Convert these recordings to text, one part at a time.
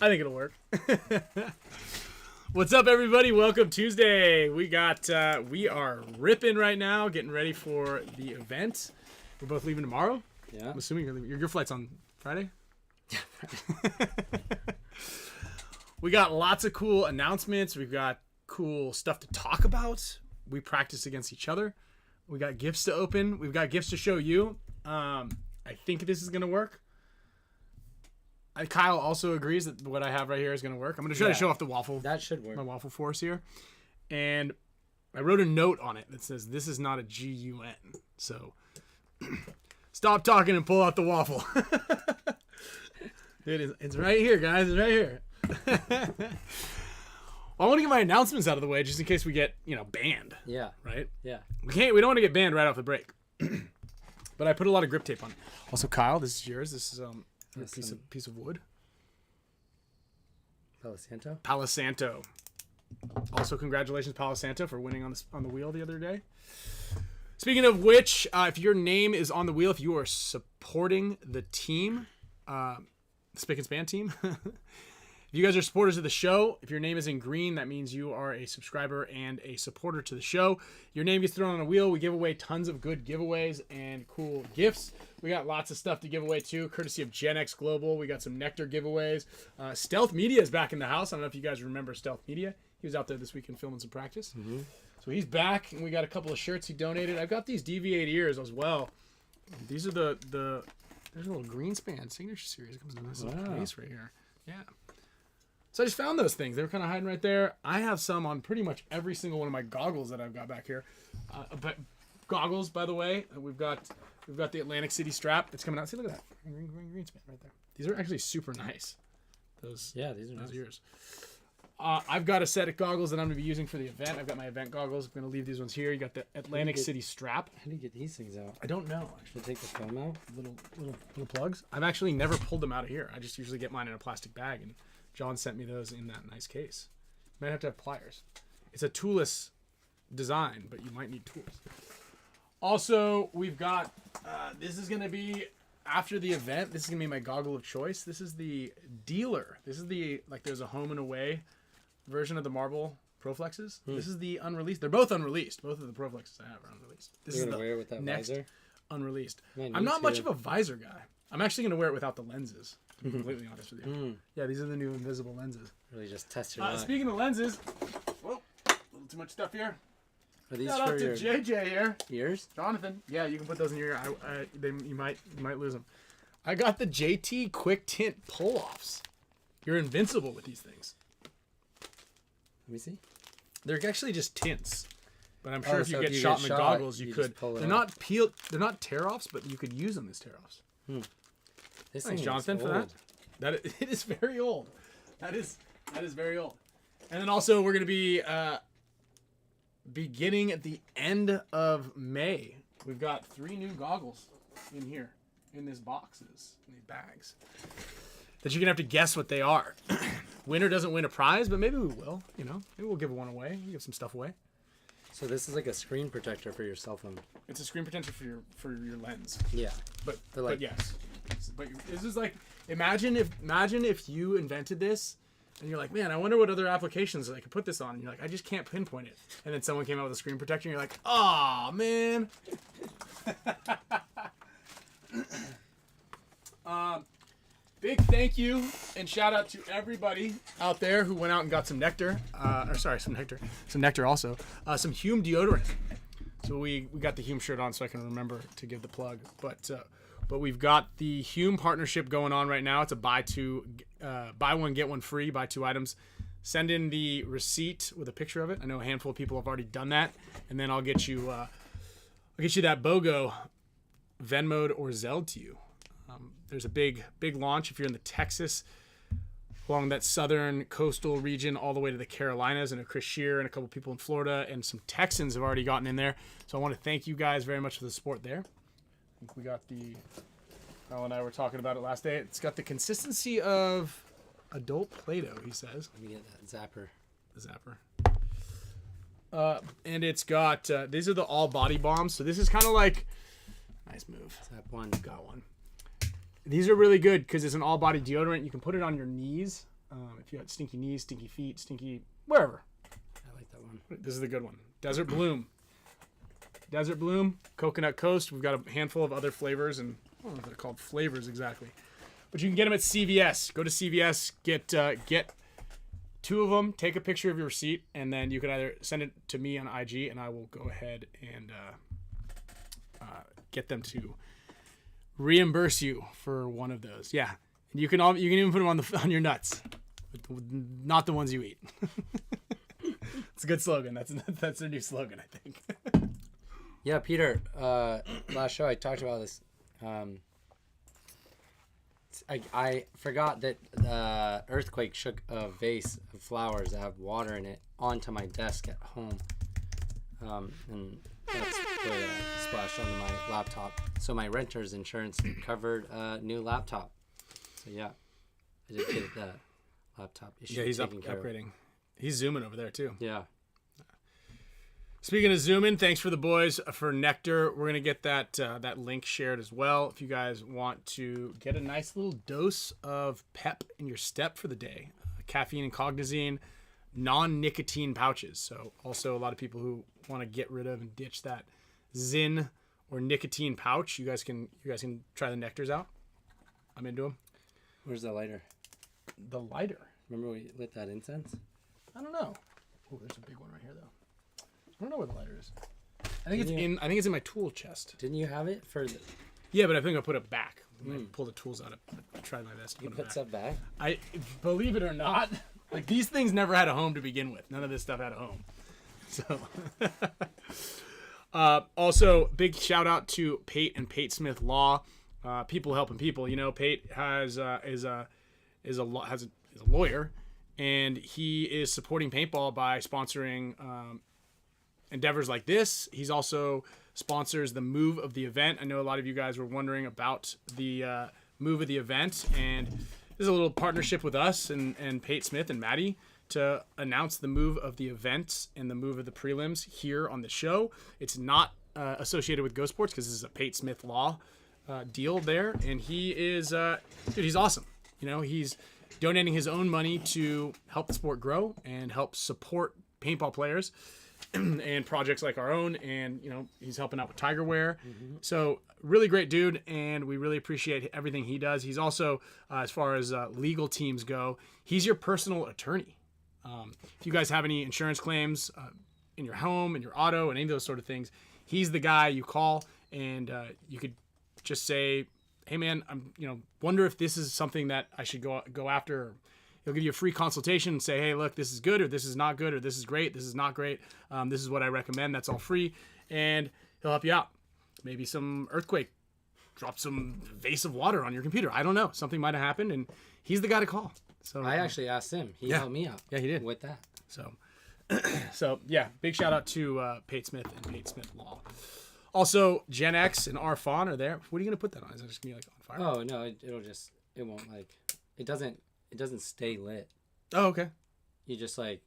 I think it'll work. What's up, everybody? Welcome Tuesday. We are ripping right now, getting ready for the event. We're both leaving tomorrow. Yeah. I'm assuming your flight's on Friday. We got lots of cool announcements. We've got cool stuff to talk about. We practice against each other. We got gifts to open. We've got gifts to show you. I think this is gonna work. Kyle also agrees that what I have right here is going to work. I'm going to try to show off the waffle. That should work. My Waffle Force here. And I wrote a note on it that says, this is not a GUN. So stop talking and pull out the waffle. It's right here, guys. It's right here. Well, I want to get my announcements out of the way just in case we get, banned. Yeah. Right? Yeah. We don't want to get banned right off the break. But I put a lot of grip tape on it. Also, Kyle, this is yours. This is a piece of wood. Palo Santo. Also, congratulations, Palo Santo, for winning on the wheel the other day. Speaking of which, if your name is on the wheel, if you are supporting the team, the Spicka Span team, if you guys are supporters of the show, if your name is in green, that means you are a subscriber and a supporter to the show. Your name gets thrown on a wheel. We give away tons of good giveaways and cool gifts. We got lots of stuff to give away too, courtesy of Gen X Global. We got some NECTR giveaways. Stealth Media is back in the house. I don't know if you guys remember Stealth Media. He was out there this weekend filming some practice. Mm-hmm. So he's back, and we got a couple of shirts he donated. I've got these DV8 ears as well. These are there's a little Greenspan signature series. It comes in this little case right here. Yeah. So I just found those things. They were kind of hiding right there. I have some on pretty much every single one of my goggles that I've got back here. But goggles, by the way, we've got the Atlantic City strap. It's coming out. See, look at that. Greenspan right there. These are actually super nice. These are nice. Yours. I've got a set of goggles that I'm going to be using for the event. I've got my event goggles. I'm going to leave these ones here. You got the Atlantic City strap. How do you get these things out? I don't know. Should I take the film out? Little plugs. I've actually never pulled them out of here. I just usually get mine in a plastic bag, and John sent me those in that nice case. You might have to have pliers. It's a toolless design, but you might need tools. Also, we've got, this is going to be, after the event, this is going to be my goggle of choice. This is the dealer. This is there's a home and away version of the Marble Proflexes. This is the unreleased. They're both unreleased. Both of the Proflexes I have are unreleased. This is the wear it with that next visor? Unreleased. I'm not much of a visor guy. I'm actually going to wear it without the lenses. To be completely honest with you. Yeah, these are the new invisible lenses. Really just test your luck. Speaking of lenses, whoa, a little too much stuff here. Are these Shout out to JJ here. Ears? Jonathan. Yeah, you can put those in your ear. You might lose them. I got the JT Quick Tint pull-offs. You're invincible with these things. Let me see. They're actually just tints. But I'm sure if you get shot in the goggles, you could. They're not tear-offs, but you could use them as tear-offs. Thanks, Jonathan, for that. It is very old. That is very old. And then also we're going to be beginning at the end of May. We've got 3 new goggles in here, in these boxes, in these bags, that you're going to have to guess what they are. Winner doesn't win a prize, but maybe we will. Maybe we'll give one away. We'll give some stuff away. So this is like a screen protector for your cell phone. It's a screen protector for your lens. Yeah. But yes. But this is like, imagine if you invented this and you're like, man, I wonder what other applications I could put this on. And you're like, I just can't pinpoint it. And then someone came out with a screen protector and you're like, oh man. Big thank you and shout out to everybody out there who went out and got some NECTR. Some NECTR also. Some Hume deodorant. So we got the Hume shirt on so I can remember to give the plug. But we've got the Hume partnership going on right now. It's a buy one, get one free, buy 2 items. Send in the receipt with a picture of it. I know a handful of people have already done that. And then I'll get you that BOGO Venmo'd or Zelled to you. There's a big launch if you're in the Texas, along that southern coastal region all the way to the Carolinas. And Chris Shear and a couple people in Florida and some Texans have already gotten in there. So I want to thank you guys very much for the support there. I think we got Kyle and I were talking about it last day. It's got the consistency of adult Play-Doh, he says. Let me get that zapper. The zapper. And it's got, these are the all body bombs. So this is kind of like, nice move. Zap one. Got one. These are really good because it's an all-body deodorant. You can put it on your knees If you got stinky knees, stinky feet, stinky wherever. I like that one. This is the good one. Desert Bloom. Desert Bloom, Coconut Coast. We've got a handful of other flavors, and I don't know if they're called flavors exactly. But you can get them at CVS. Go to CVS, get 2 of them, take a picture of your receipt, and then you can either send it to me on IG, and I will go ahead and get them to reimburse you for one of those. Yeah, and you can even put them on your nuts, not the ones you eat. It's a good slogan. That's their new slogan, I think. Yeah, Peter. Last show I talked about this. I forgot that earthquake shook a vase of flowers that have water in it onto my desk at home, and that's what splashed onto my laptop. So my renter's insurance covered a new laptop. So yeah, I did get the laptop issue. Yeah, he's upgrading. He's zooming over there too. Yeah. Speaking of zooming, thanks for the boys for NECTR. We're gonna get that link shared as well. If you guys want to get a nice little dose of pep in your step for the day, caffeine and cognizine, non-nicotine pouches. So also a lot of people who want to get rid of and ditch that Zyn or nicotine pouch. You guys can try the NECTRs out. I'm into them. Where's the lighter? The lighter. Remember we lit that incense? I don't know. Oh, there's a big one right here though. I don't know where the lighter is. I think it's in my tool chest. Didn't you have it for? Yeah, but I think I'll put it back. I pull the tools out. I tried my best to You put put it stuff back. I believe it or not, like these things never had a home to begin with. None of this stuff had a home. So, also big shout out to Pate and Pate Smith Law. People helping people. You know, Pate is a lawyer, and he is supporting paintball by sponsoring endeavors like this. He's also sponsors the move of the event. I know a lot of you guys were wondering about the move of the event, and there's a little partnership with us and Pate Smith and Maddie to announce the move of the event and the move of the prelims here on the show. It's not associated with Go Sports because this is a Pate Smith Law deal there, and he is dude, he's awesome. You know, he's donating his own money to help the sport grow and help support paintball players and projects like our own, and you know, he's helping out with Tiger Wear. So really great dude, and we really appreciate everything he does. He's also as far as legal teams go, he's your personal attorney. If you guys have any insurance claims in your home, in your auto, and any of those sort of things, he's the guy you call, and you could just say, hey man, wonder if this is something that I should go after. He'll give you a free consultation and say, hey, look, this is good, or this is not good, or this is great, this is not great. This is what I recommend. That's all free. And he'll help you out. Maybe some earthquake, drop some vase of water on your computer. I don't know. Something might have happened, and he's the guy to call. So I actually asked him. He helped me out. Yeah, he did. With that. So yeah, big shout out to Pate Smith and Pate Smith Law. Also, Gen X and R Fawn are there. What are you going to put that on? Is that just going to be like on fire? Oh, no, it won't like, it doesn't stay lit. Oh, okay. You just like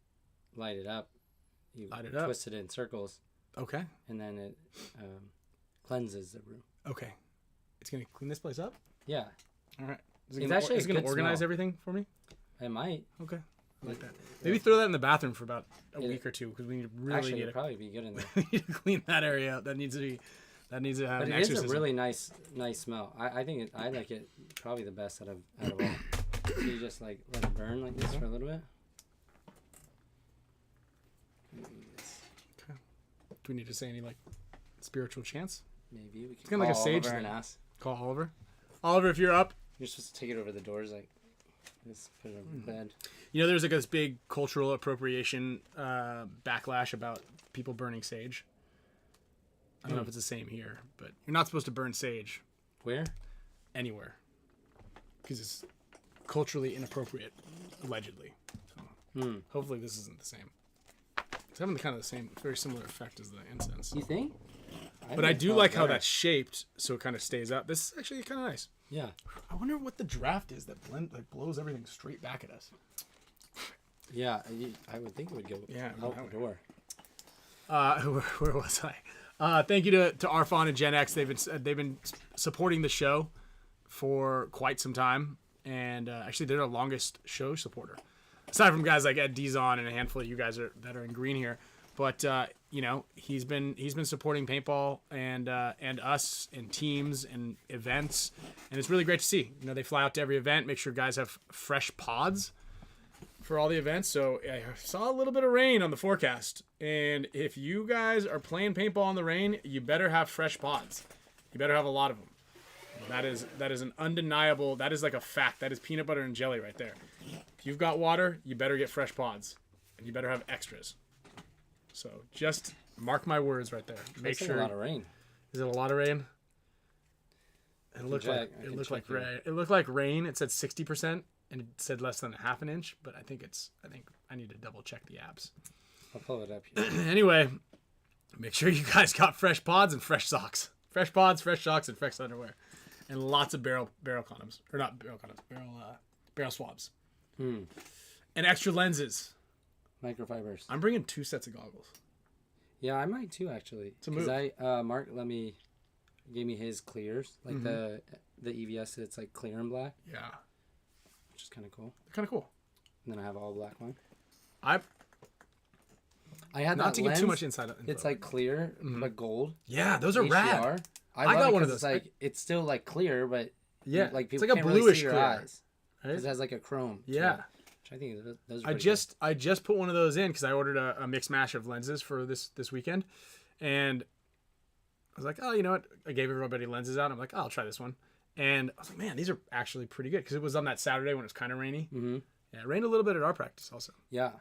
light it up. You light it up. Twist it in circles. Okay. And then it cleanses the room. Okay. It's going to clean this place up? Yeah. All right. Is It's it going to organize everything for me? It might. Okay. I like that. Maybe throw that in the bathroom for about a week or two, because we need to really it'd probably be good in there. we need to clean that area out. That needs to have but an it exorcism. is a really nice smell. I think I like it probably the best out of all. So you just like let it burn like this for a little bit. Okay. Do we need to say any like spiritual chants? Maybe we can It's kind of like a sage Oliver thing. and ask. Call Oliver. Oliver, if you're up. You're supposed to take it over the doors, like just put it on the bed. You know, there's like this big cultural appropriation backlash about people burning sage. I don't know if it's the same here, but you're not supposed to burn sage Where? anywhere because it's culturally inappropriate, allegedly. So hopefully this isn't the same. It's having kind of the same, very similar effect as the incense. You think? But I do like how that's shaped, so it kind of stays up. This is actually kind of nice. Yeah. I wonder what the draft is that blows everything straight back at us. Yeah, I would think it would go out the door. Where was I? Thank you to Arfon and Gen X. They've been supporting the show for quite some time, and actually they're the longest show supporter. Aside from guys like Ed Dizon and a handful of you guys that are in green here, but he's been supporting paintball and us and teams and events, and it's really great to see. They fly out to every event, make sure guys have fresh pods for all the events. So I saw a little bit of rain on the forecast, and if you guys are playing paintball in the rain, you better have fresh pods. You better have a lot of them. That is an undeniable. That is like a fact. That is peanut butter and jelly right there. If you've got water, you better get fresh pods, and you better have extras. So just mark my words right there. Make sure. A lot of rain. Is it a lot of rain? It looked like rain. It looked like rain. It said 60%, and it said less than a half an inch. But I think I need to double check the apps. I'll pull it up here. Anyway, make sure you guys got fresh pods and fresh socks. Fresh pods, fresh socks, and fresh underwear, and lots of barrel condoms, or not barrel condoms, barrel swabs, and extra lenses. Microfibers. I'm bringing 2 sets of goggles. Yeah, I might too actually. Because Mark gave me his clears, like the EVS. It's like clear and black. Yeah, which is kind of cool. Kind of cool. And then I have all black one. I had not to get too much inside. It's like clear but gold. Yeah, those are HDR. rad. I got one of those. It's still like clear, but yeah, like people it's like a can't bluish really see your clear. eyes. Right? It has like a chrome. Yeah. Which I think those are I just put one of those in because I ordered a mixed mash of lenses for this weekend, and I was like, oh, you know what? I gave everybody lenses out. I'm like, oh, I'll try this one, and I was like, man, these are actually pretty good because it was on that Saturday when it was kind of rainy. Mm-hmm. Yeah, it rained a little bit at our practice also. Yeah.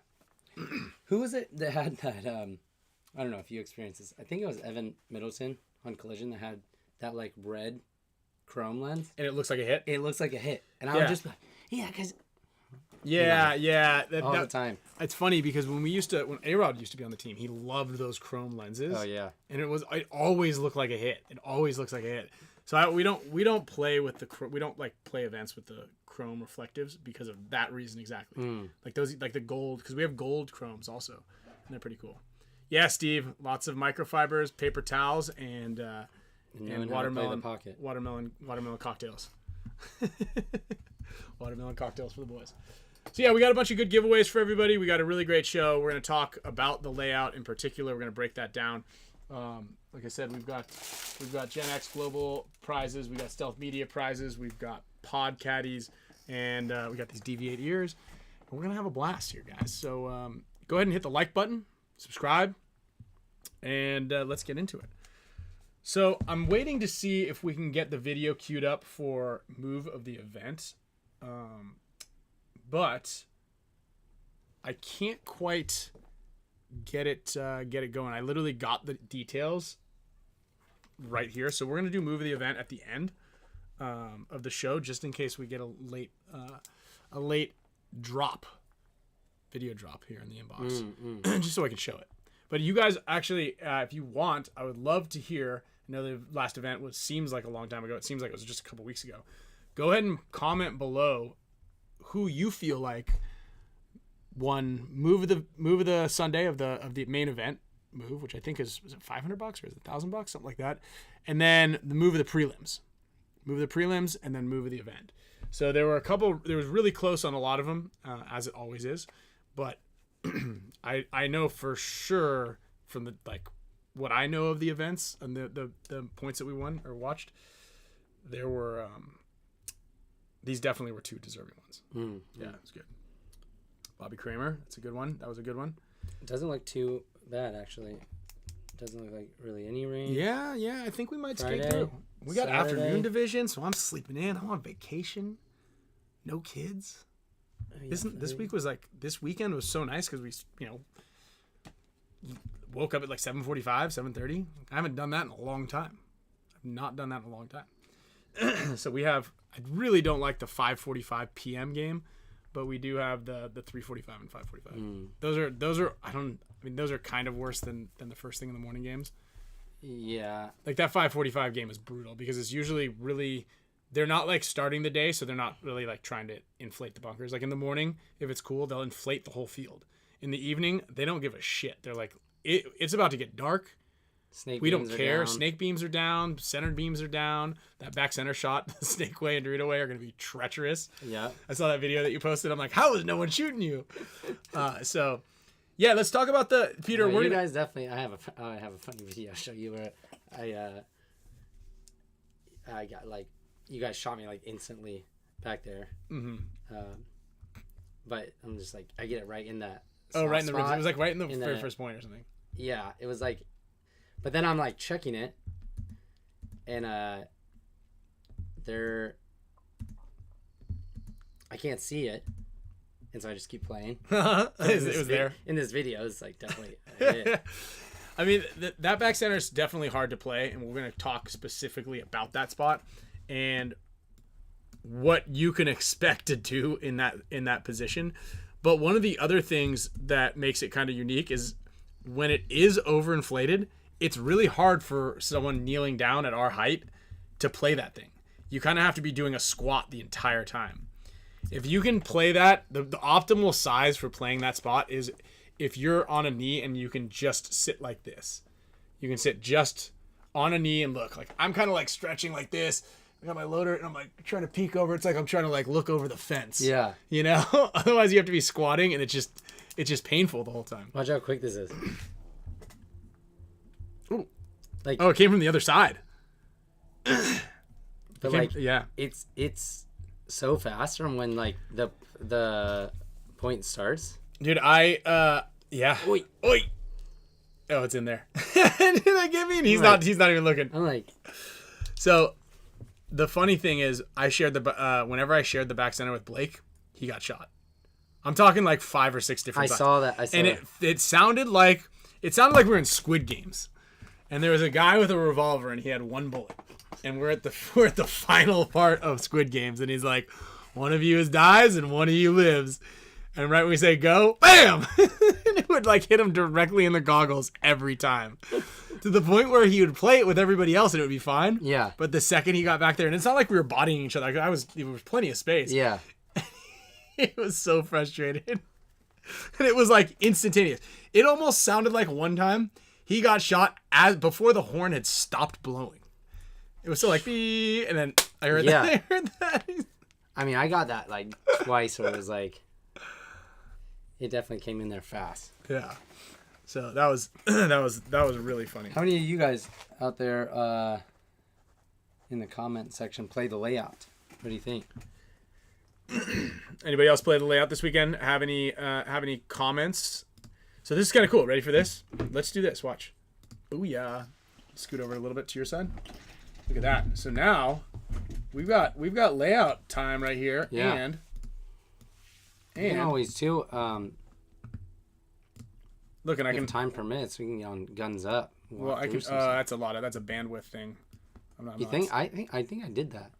Who was it that had that? I don't know if you experienced this. I think it was Evan Middleton on Collision that had that like red chrome lens. And it looks like a hit? It looks like a hit. And I was just like, yeah, because... Yeah. All the time. It's funny because when A-Rod used to be on the team, he loved those chrome lenses. Oh, yeah. And it always looked like a hit. It always looks like a hit. So we don't play with we don't like play events with the chrome reflectives because of that reason exactly. Like those, like the gold, because we have gold chromes also, and they're pretty cool. Yeah, Steve, lots of microfibers, paper towels, and watermelon cocktails. Watermelon cocktails for the boys. So yeah, we got a bunch of good giveaways for everybody. We got a really great show. We're going to talk about the layout in particular. We're going to break that down. Like I said, we've got Gen X Global prizes. We got Stealth Media prizes. We've got Pod Caddies, and we got these DV8 ears. And we're gonna have a blast here, guys. So go ahead and hit the like button, subscribe, and let's get into it. So I'm waiting to see if we can get the video queued up for move of the event, but I can't quite get it going. I literally got the details right here, so we're gonna do move of the event at the end of the show, just in case we get a late video drop here in the inbox, just so I can show it. But you guys actually, if you want, I would love to hear. I know the last event seems like a long time ago. It seems like it was just a couple weeks ago. Go ahead and comment below who you feel like won move of the Sunday of the main event move, which I think was it $500 or is it $1,000, something like that, and then the move of the prelims, and then move of the event. So there was really close on a lot of them, as it always is, but I know for sure from the what I know of the events and the points that we won or watched, there were these definitely were two deserving ones. Yeah, it was good. Bobby Kramer, that's a good one. That was a good one. It doesn't look too bad, actually. It doesn't look like really any rain. Yeah, I think we might Friday, skate through. We got Saturday. afternoon division, so I'm sleeping in. I'm on vacation. No kids. This weekend was so nice because we, woke up at like 7:45, 7:30. I haven't done that in a long time. I've not done that in a long time. So I really don't like the 5:45 p.m. game, but we do have the 3:45 and 5:45. Those are kind of worse than the first thing in the morning games. Yeah. Like that 5:45 game is brutal because it's usually really, they're not like starting the day, so they're not really like trying to inflate the bunkers. Like in the morning, if it's cool, they'll inflate the whole field. In the evening, they don't give a shit. They're like, it's about to get dark. Snake We don't beams are care. down. Snake beams are down. Center beams are down. That back center shot, the Snake Way and Dorito Way are going to be treacherous. Yeah. I saw that video that you posted. I'm like, how is no one shooting you? So, yeah, let's talk about the Peter. No, we're you gonna, guys definitely. I have a funny video I'll show you where I got like you guys shot me like instantly back there. mm-hmm. But I'm just like I get it right in that. Oh, right in the ribs. spot. It was like right in the in very the- first point or something. Yeah, it was like, but then I'm like checking it, and there, I can't see it, and so I just keep playing. it was there. In this video. It's like definitely. I hit it. I mean, that back center is definitely hard to play, and we're going to talk specifically about that spot and what you can expect to do in that position. But one of the other things that makes it kind of unique is when it is overinflated, it's really hard for someone kneeling down at our height to play that thing. You kind of have to be doing a squat the entire time. If you can play that, the optimal size for playing that spot is if you're on a knee and you can just sit like this. You can sit just on a knee and look. Like I'm kind of like stretching like this. I got my loader and I'm like trying to peek over. It's like I'm trying to like look over the fence. Yeah. You know? Otherwise you have to be squatting and it's just painful the whole time. Watch how quick this is. Ooh. Like Oh, it came from the other side. but like Yeah. it's so fast from when like the point starts. Dude, yeah. Oi. Oi. Oh, it's in there. Did I get me? And he's not even looking. I'm like, So the funny thing is I shared whenever I shared the back center with Blake, he got shot. I'm talking like 5 or 6 different I times. saw that. And it sounded like we were in Squid Games. And there was a guy with a revolver and he had one bullet. And we're at the final part of Squid Games and he's like, one of you dies and one of you lives. And right when we say go, bam! And it would like hit him directly in the goggles every time. To the point where he would play it with everybody else and it would be fine. Yeah. But the second he got back there, and it's not like we were bodying each other. There was plenty of space. yeah. It was so frustrated. And it was like instantaneous. It almost sounded like one time he got shot before the horn had stopped blowing. It was still like, "Beep," and then I heard Yeah. that. I heard that. I mean, I got that like twice where it was like, it definitely came in there fast. Yeah. So that was really funny. How many of you guys out there in the comment section play the layout? What do you think? Anybody else play the layout this weekend? Have any comments? So this is kind of cool. Ready for this? Let's do this. Watch. Oh yeah. Scoot over a little bit to your side. Look at that. So now we've got layout time right here. Yeah. And You can always too. look, and I can. If time permits, we can get on guns up. Well, I can. That's a lot of. That's a bandwidth thing. You think? I think I did that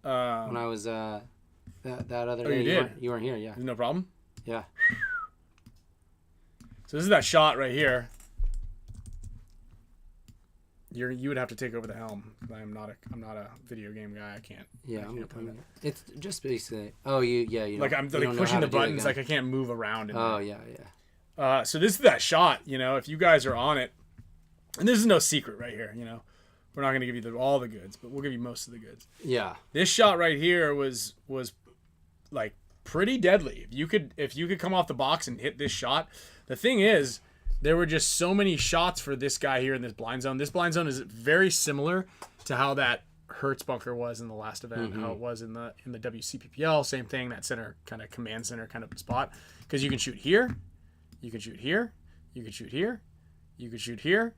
when I was that other day. you did? You weren't here, yeah. No problem. Yeah. So this is that shot right here. You would have to take over the helm. I'm not a video game guy. I can't. Yeah, I can't play that. it's just basically. Oh, you Like I'm you like don't know pushing how the to do it buttons. again. Like I can't move around. Oh yeah, yeah. So this is that shot. You know, if you guys are on it, and this is no secret right here. You know, we're not gonna give you all the goods, but we'll give you most of the goods. Yeah. This shot right here was like pretty deadly. If you could come off the box and hit this shot, the thing is, there were just so many shots for this guy here in this blind zone. This blind zone is very similar to how that Hertz bunker was in the last event, how it was in the WCPPL. Same thing, that center kind of command center kind of spot, because you can shoot here, you can shoot here, you can shoot here, you can shoot here,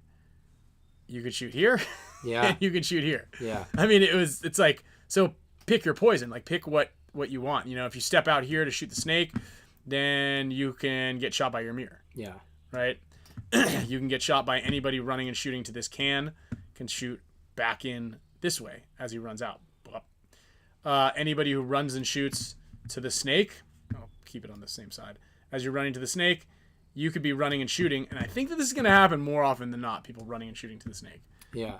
you can shoot here, Yeah. and you can shoot here. Yeah. I mean, it's like, so pick your poison. Like pick what you want. You know, if you step out here to shoot the snake, then you can get shot by your mirror. Yeah. Right? You can get shot by anybody running and shooting to this can shoot back in this way as he runs out. Anybody who runs and shoots to the snake, I'll keep it on the same side. As you're running to the snake, you could be running and shooting, and I think that this is going to happen more often than not, people running and shooting to the snake. Yeah.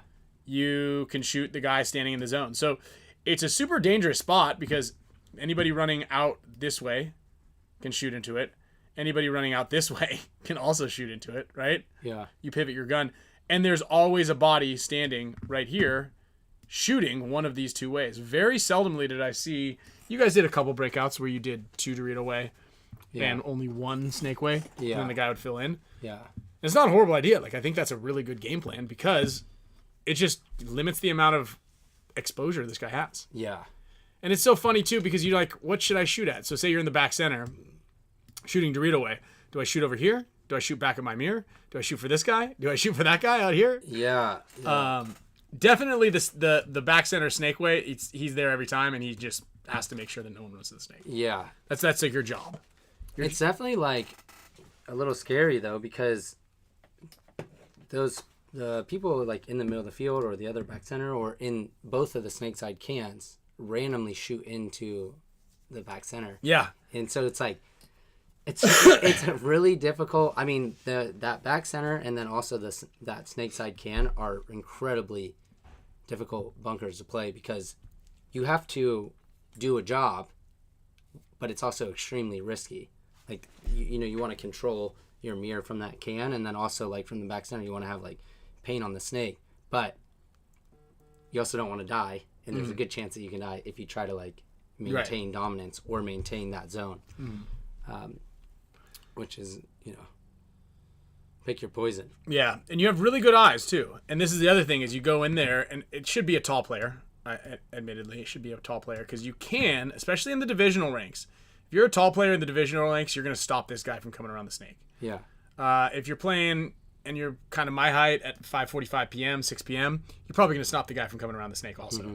You can shoot the guy standing in the zone. So it's a super dangerous spot because anybody running out this way can shoot into it. Anybody running out this way can also shoot into it, right? Yeah. You pivot your gun. and there's always a body standing right here shooting one of these two ways. Very seldomly did I see, you guys did a couple breakouts where you did 2 Dorito way and only 1 snake way, and then the guy would fill in. Yeah. It's not a horrible idea. Like, I think that's a really good game plan because it just limits the amount of exposure this guy has. Yeah. And it's so funny, too, because you're like, what should I shoot at? So say you're in the back center shooting Dorito way. Do I shoot over here? Do I shoot back at my mirror? Do I shoot for this guy? Do I shoot for that guy out here? Yeah. Definitely the back center snake way, he's there every time, and he just has to make sure that no one runs to the snake. Yeah. That's like your job. It's definitely like a little scary, though, because the people like in the middle of the field or the other back center or in both of the snake side cans randomly shoot into the back center. Yeah. And so it's like it's really difficult. I mean, that back center and then also that snake side can are incredibly difficult bunkers to play because you have to do a job, but it's also extremely risky. Like you know, you want to control your mirror from that can, and then also like from the back center, you want to have like paint on the snake, but you also don't want to die, and there's a good chance that you can die if you try to like maintain dominance or maintain that zone, which is, you know, pick your poison. Yeah, and you have really good eyes too. And this is the other thing is you go in there, and it should be a tall player. Admittedly, it should be a tall player because you can, especially in the divisional ranks. If you're a tall player in the divisional ranks, you're going to stop this guy from coming around the snake. Yeah. If you're playing and you're kind of my height at 5:45 p.m., 6 p.m., you're probably going to stop the guy from coming around the snake also.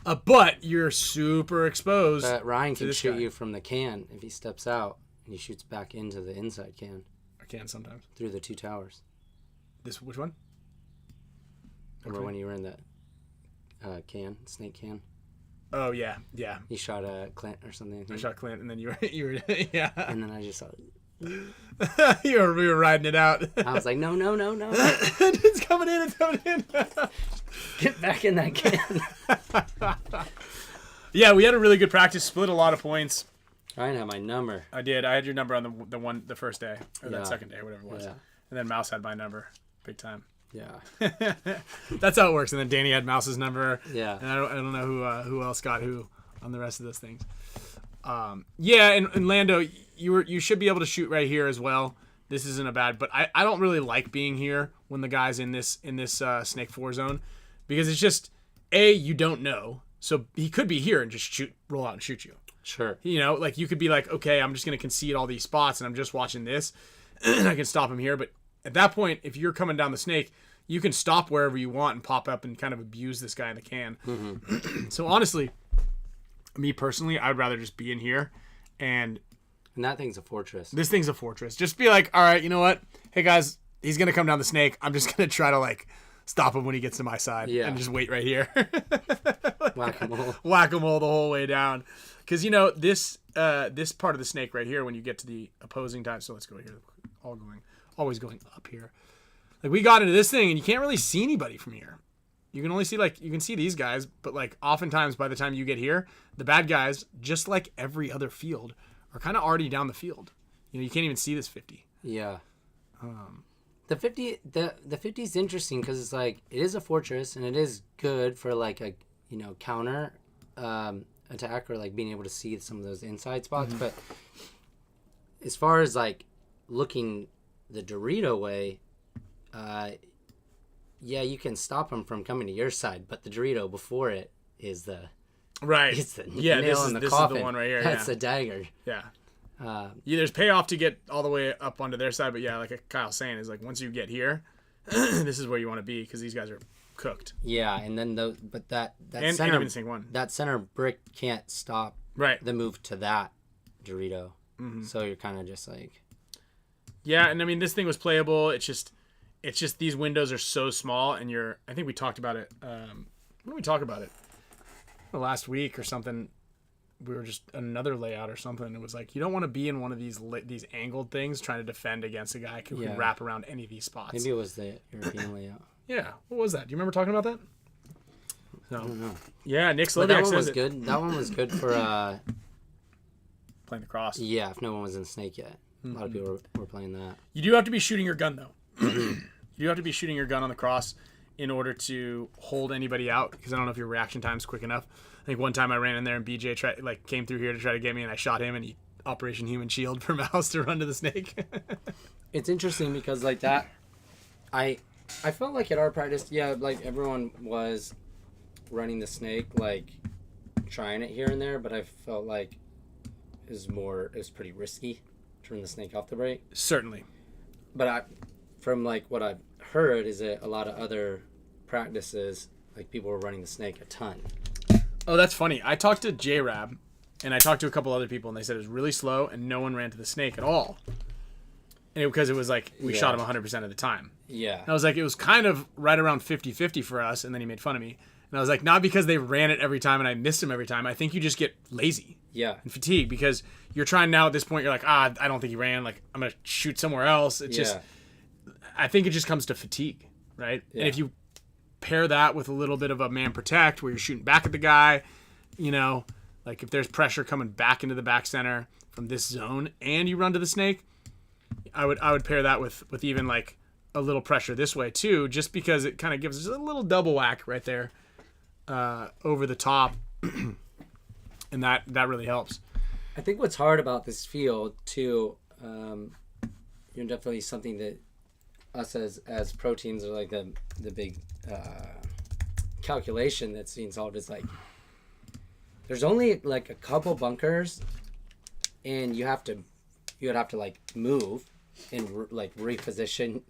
But you're super exposed. But Ryan can shoot guy. you from the can if he steps out and he shoots back into the inside can. I can sometimes. Through the 2 towers. Which one? Remember when you were in that snake can? Oh yeah. You shot Clint or something. I shot Clint, and then you were yeah. And then I just saw. we were riding it out. I was like, no. It's coming in. Get back in that can. Yeah, we had a really good practice. Split a lot of points. Ryan had my number. I did. I had your number on the first day or that second day, whatever it was. Yeah. And then Mouse had my number, big time. Yeah. That's how it works. And then Danny had Mouse's number. Yeah. And I don't know who else got who on the rest of those things. Yeah, and Lando, you should be able to shoot right here as well. This isn't a bad, but I don't really like being here when the guy's in this Snake 4 zone because it's just you don't know. So he could be here and just roll out and shoot you. Sure. You know, like you could be like, okay, I'm just gonna concede all these spots and I'm just watching this, and I can stop him here. But at that point, if you're coming down the snake, you can stop wherever you want and pop up and kind of abuse this guy in the can. Mm-hmm. So honestly, me personally, I'd rather just be in here and that thing's a fortress. This thing's a fortress. Just be like, all right, you know what? Hey guys, he's gonna come down the snake. I'm just gonna try to like stop him when he gets to my side and just wait right here. Whack-a-mole. Whack-a-mole the whole way down. Because, you know, this part of the snake right here, when you get to the opposing time, so let's go here, always going up here. Like, we got into this thing, and you can't really see anybody from here. You can only see, you can see these guys, but, oftentimes by the time you get here, the bad guys, just like every other field, are kind of already down the field. You know, you can't even see this 50. Yeah. The 50 is interesting because it's like, it is a fortress, and it is good for, a, counter attack or being able to see some of those inside spots. But as far as looking the Dorito way, you can stop them from coming to your side, but the Dorito before it is the it's the nail in the coffin. Is the one right here. That's the dagger. Yeah. There's payoff to get all the way up onto their side, but like Kyle's saying, is once you get here, this is where you want to be because these guys are cooked. Yeah, and then that and center even sink one. That center brick can't stop the move to that Dorito. Mm-hmm. So you're kind of just yeah, and I mean this thing was playable. It's just these windows are so small, and I think we talked about it. When did we talk about it? Last week or something. We were just another layout or something. It was you don't want to be in one of these angled things trying to defend against a guy who can wrap around any of these spots. Maybe it was the European layout. Yeah, what was that? Do you remember talking about that? No. I don't know. Yeah, Nick But Slowiak that one says was good. That one was good for playing the cross. Yeah, if no one was in Snake yet, a lot of people were playing that. You do have to be shooting your gun though. Do you have to be shooting your gun on the cross in order to hold anybody out? Because I don't know if your reaction time's quick enough. I think one time I ran in there and BJ came through here to try to get me, and I shot him, and he Operation Human Shield for mouse to run to the snake. It's interesting because like that, I felt like at our practice, yeah, like everyone was running the snake, like trying it here and there, but I felt like it was pretty risky to run the snake off the break. Certainly. But from like what I've heard is that a lot of other practices, like people were running the snake a ton. Oh, that's funny. I talked to J-Rab, and I talked to a couple other people, and they said it was really slow, and no one ran to the snake at all. And because it was like, we shot him 100% of the time. Yeah. And I was like, it was kind of right around 50-50 for us, and then he made fun of me. And I was like, not because they ran it every time and I missed him every time. I think you just get lazy. Yeah. And fatigued, because you're trying now at this point, you're like, I don't think he ran. Like, I'm going to shoot somewhere else. It's just, I think it just comes to fatigue, right? Yeah. And if you pair that with a little bit of a man protect where you're shooting back at the guy, like if there's pressure coming back into the back center from this zone and you run to the snake, I would pair that with even like a little pressure this way too, just because it kind of gives us a little double whack right there over the top. And that really helps. I think what's hard about this field too, definitely something that us as pro teams are like the big calculation that's being solved is like there's only like a couple bunkers, and you would have to like move and like reposition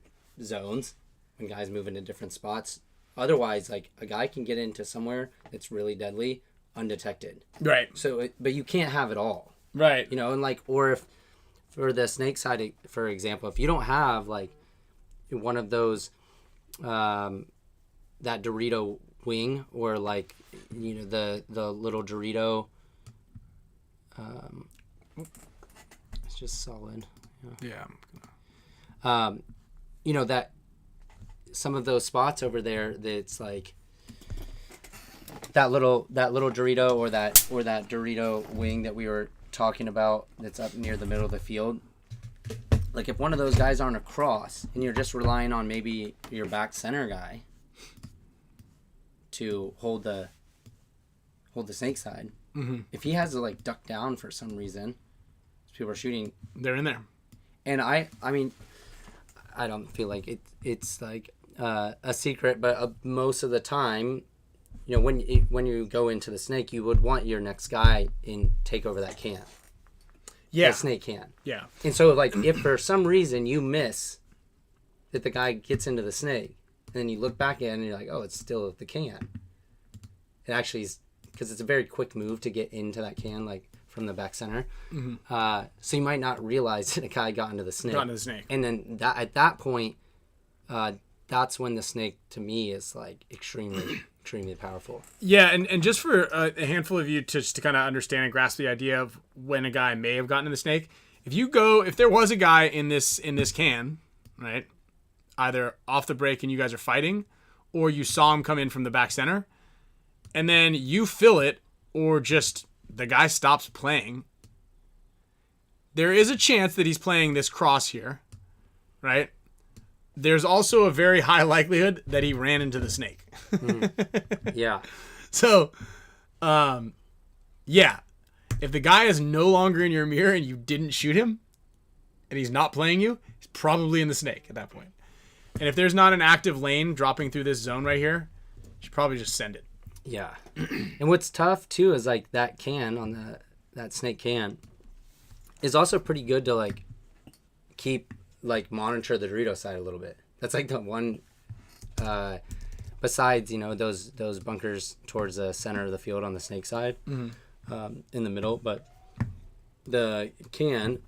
zones when guys move into different spots. Otherwise, like a guy can get into somewhere that's really deadly undetected. Right. So, but you can't have it all. Right. And like, or if for the snake side, for example, if you don't have like one of those, that Dorito wing, or like, the little Dorito, it's just solid. Yeah. That some of those spots over there, that's like that little Dorito or that Dorito wing that we were talking about, that's up near the middle of the field. Like if one of those guys aren't across and you're just relying on maybe your back center guy to hold the snake side, if he has to like duck down for some reason, people are shooting, they're in there. And I mean, I don't feel like it's like a secret, but most of the time, when you go into the snake, you would want your next guy in take over that can. Yeah. The snake can. Yeah. And so like if for some reason you miss that the guy gets into the snake, and then you look back at it and you're like, oh, it's still at the can. It actually is, because it's a very quick move to get into that can, like from the back center. So you might not realize that a guy got into the snake. And then at that point, that's when the snake, to me, is like extremely powerful. Yeah, and just for a handful of you to kind of understand and grasp the idea of when a guy may have gotten in the snake, if there was a guy in this can, right, either off the break and you guys are fighting, or you saw him come in from the back center, and then you fill it, or just the guy stops playing, there is a chance that he's playing this cross here, right? There's also a very high likelihood that he ran into the snake. Yeah. So, yeah. If the guy is no longer in your mirror and you didn't shoot him, and he's not playing you, he's probably in the snake at that point. And if there's not an active lane dropping through this zone right here, you should probably just send it. Yeah. And what's tough too is like that can on that snake can is also pretty good to like keep like monitor the Dorito side a little bit. That's like the one besides those bunkers towards the center of the field on the snake side, in the middle, but the can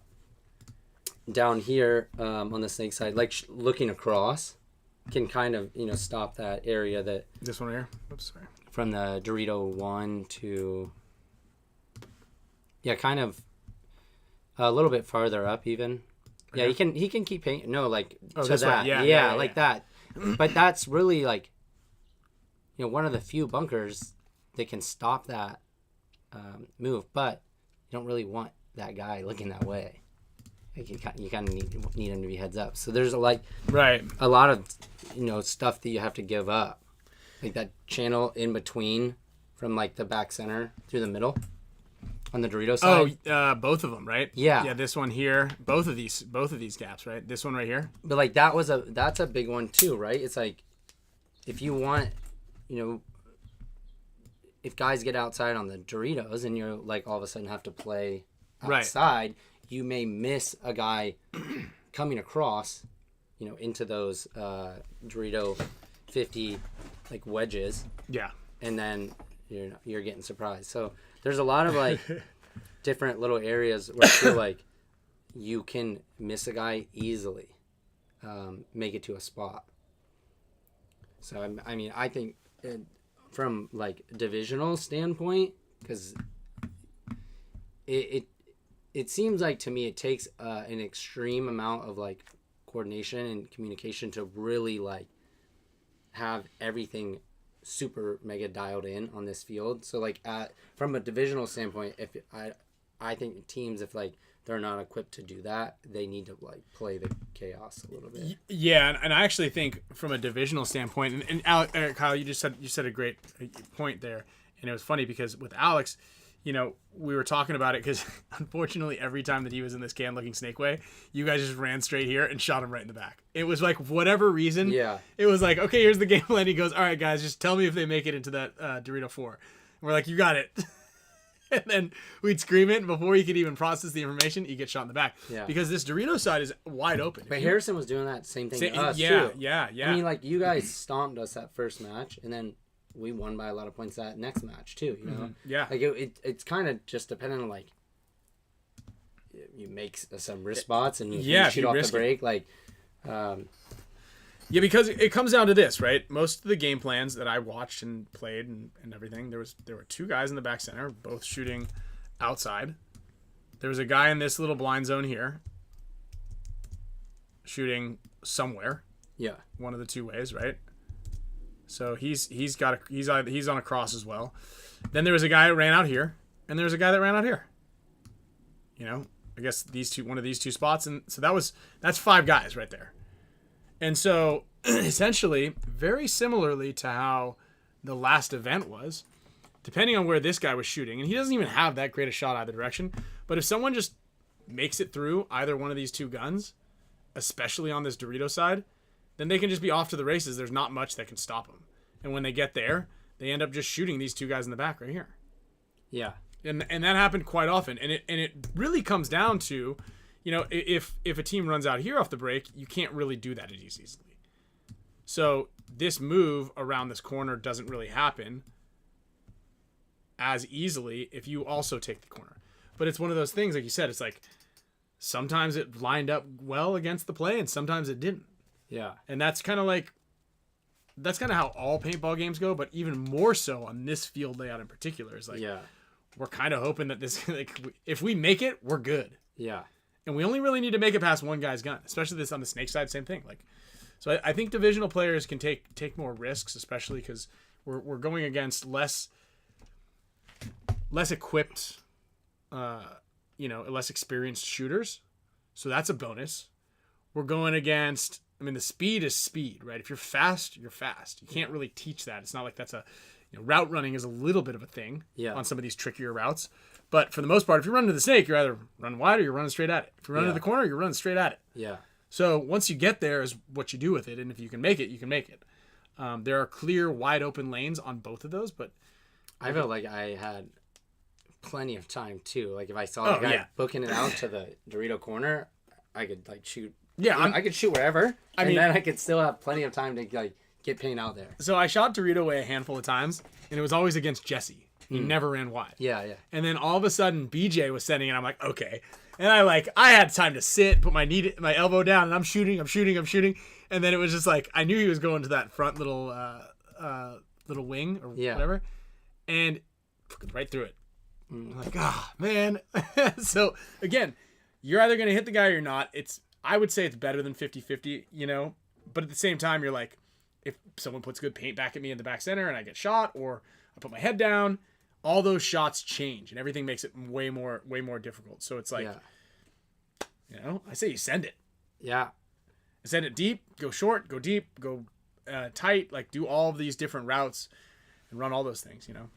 down here on the snake side, like looking across, can kind of stop that area that this one here. Oops, sorry. From the Dorito 1 to kind of a little bit farther up even. Yeah, he can keep painting. No, like to that. Yeah, like that. But that's really like one of the few bunkers that can stop that move. But you don't really want that guy looking that way. Like you kind of need him to be heads up. So there's a lot of stuff that you have to give up, like that channel in between from like the back center through the middle on the Dorito side. Both of them, right? Yeah. Yeah, this one here, both of these gaps, right? This one right here. But like that's a big one too, right? It's like if you want, if guys get outside on the Doritos and you're like all of a sudden have to play outside. Right. You may miss a guy coming across, into those Dorito 50 like wedges. Yeah. And then you're getting surprised. So there's a lot of like different little areas where I feel like you can miss a guy easily, make it to a spot. So I mean I think from like divisional standpoint, because it seems like to me it takes an extreme amount of like coordination and communication to really like have everything super mega dialed in on this field. So like from a divisional standpoint, if I think teams, if like they're not equipped to do that, they need to like play the chaos a little bit. Yeah, and I actually think from a divisional standpoint, and Kyle, you said a great point there, and it was funny because with Alex, we were talking about it because unfortunately every time that he was in this can looking snake way, you guys just ran straight here and shot him right in the back. It was like whatever reason. Yeah. It was like, okay, here's the game plan. He goes, all right, guys, just tell me if they make it into that Dorito 4. And we're like, you got it. And then we'd scream it, and before he could even process the information, he gets shot in the back. Yeah. Because this Dorito side is wide open. But Harrison was doing that same thing to us, too. Yeah. I mean, like, you guys stomped us that first match, and then we won by a lot of points that next match too, Mm-hmm. Yeah. Like it's kind of just dependent on like you make some wrist spots and you shoot off the break. Like, yeah, because it comes down to this, right? Most of the game plans that I watched and played and everything, there were two guys in the back center, both shooting outside. There was a guy in this little blind zone here, shooting somewhere. Yeah, one of the two ways, right? So he's on a cross as well. Then there was a guy that ran out here, and there was a guy that ran out here. I guess one of these two spots, and so that's 5 guys right there. And so essentially, very similarly to how the last event was, depending on where this guy was shooting, and he doesn't even have that great a shot either direction, but if someone just makes it through either one of these two guns, especially on this Dorito side, then they can just be off to the races. There's not much that can stop them. And when they get there, they end up just shooting these two guys in the back right here. Yeah. And that happened quite often. And it really comes down to, if a team runs out here off the break, you can't really do that as easily. So this move around this corner doesn't really happen as easily if you also take the corner. But it's one of those things, like you said, it's like sometimes it lined up well against the play and sometimes it didn't. Yeah. And that's kind of how all paintball games go, but even more so on this field layout in particular. Is like, we're kind of hoping that this, like, if we make it, we're good. Yeah. And we only really need to make it past one guy's gun, especially this on the snake side, same thing. Like, so I think divisional players can take more risks, especially because we're going against less equipped, less experienced shooters. So that's a bonus. We're going against, the speed is speed, right? If you're fast, you're fast. You can't really teach that. It's not like that's route running is a little bit of a thing on some of these trickier routes. But for the most part, if you're running to the snake, you're either running wide or you're running straight at it. If you're running to the corner, you're running straight at it. Yeah. So once you get there is what you do with it. And if you can make it, you can make it. There are clear, wide open lanes on both of those. But I felt like I had plenty of time, too. Like if I saw a guy booking it out to the Dorito corner, I could like shoot. Yeah, I could shoot wherever. And then I could still have plenty of time to like get Paint out there. So I shot Dorito away a handful of times, and it was always against Jesse. He never ran wide. Yeah. And then all of a sudden, BJ was sending it. I'm like, okay. And I had time to sit, put my elbow down, and I'm shooting. And then it was just like, I knew he was going to that front little wing or whatever, and right through it. I'm like, man. So again, you're either going to hit the guy or you're not. I would say it's better than 50-50, but at the same time, you're like, if someone puts good paint back at me in the back center and I get shot, or I put my head down, all those shots change and everything makes it way more difficult. So it's like, You know, I say you send it. Yeah. Send it deep, go short, go deep, go tight. Like do all of these different routes and run all those things. You know.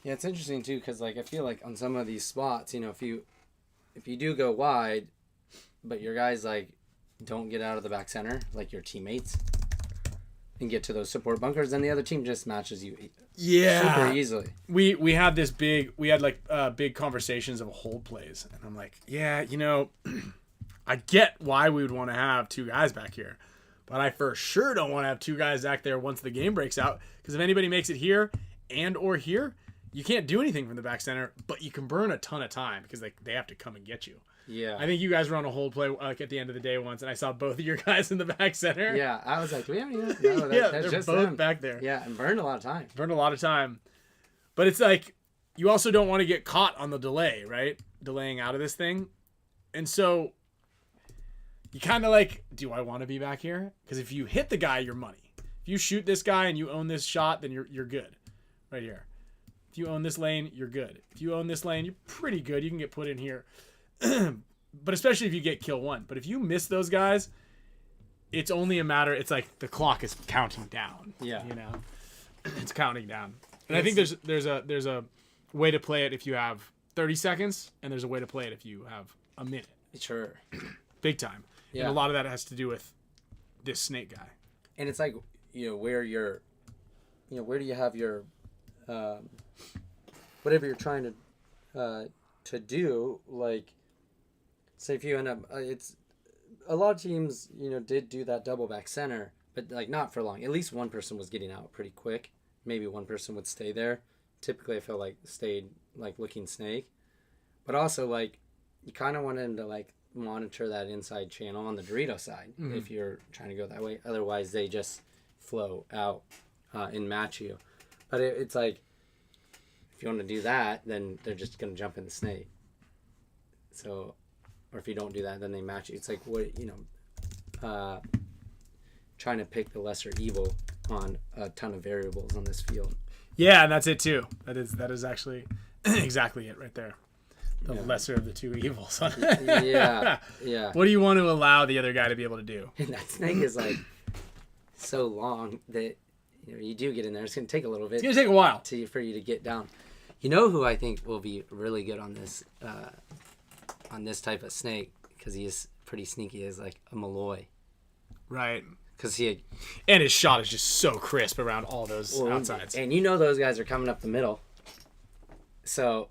Yeah, it's interesting too because like I feel like on some of these spots, you know, if you do go wide, but your guys like don't get out of the back center like your teammates and get to those support bunkers, then the other team just matches you. Super easily. We had this big big conversations of hold plays, and I'm like, yeah, you know, I get why we would want to have two guys back here, but I for sure don't want to have two guys back there once the game breaks out, because if anybody makes it here and or here, you can't do anything from the back center, but you can burn a ton of time because they have to come and get you. Yeah. I think you guys were on a hold play like at the end of the day once, and I saw both of your guys in the back center. Yeah, I was like, do we have any? No, Yeah, that's they're just both them. back there. Yeah, and burned a lot of time. Burned a lot of time. But it's like, you also don't want to get caught on the delay, right? Delaying out of this thing. And so, you kind of like, do I want to be back here? Because if you hit the guy, you're money. If you shoot this guy and you own this shot, then you're good. Right here. If you own this lane, you're good. If you own this lane, you're pretty good. You can get put in here. But especially if you get kill one. But if you miss those guys, it's only a matter, it's like the clock is counting down. Yeah. You know? It's counting down. And I think there's a way to play it if you have 30 seconds, and there's a way to play it if you have a minute. Sure. Big time. Yeah. And a lot of that has to do with this snake guy. And it's like, you know, where do you have your whatever you're trying to do, like say if you end up it's a lot of teams, you know, did do that double back center, but like not for long. At least one person was getting out pretty quick. Maybe one person would stay there. Typically I feel like stayed like looking snake. But also like you kind of want them to like monitor that inside channel on the Dorito side if you're trying to go that way. Otherwise they just flow out and match you. But it's like if you want to do that, then they're just going to jump in the snake. So, or if you don't do that, then they match you. It's like, what, you know, trying to pick the lesser evil on a ton of variables on this field. Yeah, and that's it too. That is actually exactly it right there. The lesser of the two evils. Yeah. What do you want to allow the other guy to be able to do? And that snake is like so long that, you know, you do get in there. It's going to take a little bit. It's going to take a while for you to get down. You know who I think will be really good on this type of snake, because he is pretty sneaky, is like a Malloy. Right. Because and his shot is just so crisp around all those outsides. And you know those guys are coming up the middle. So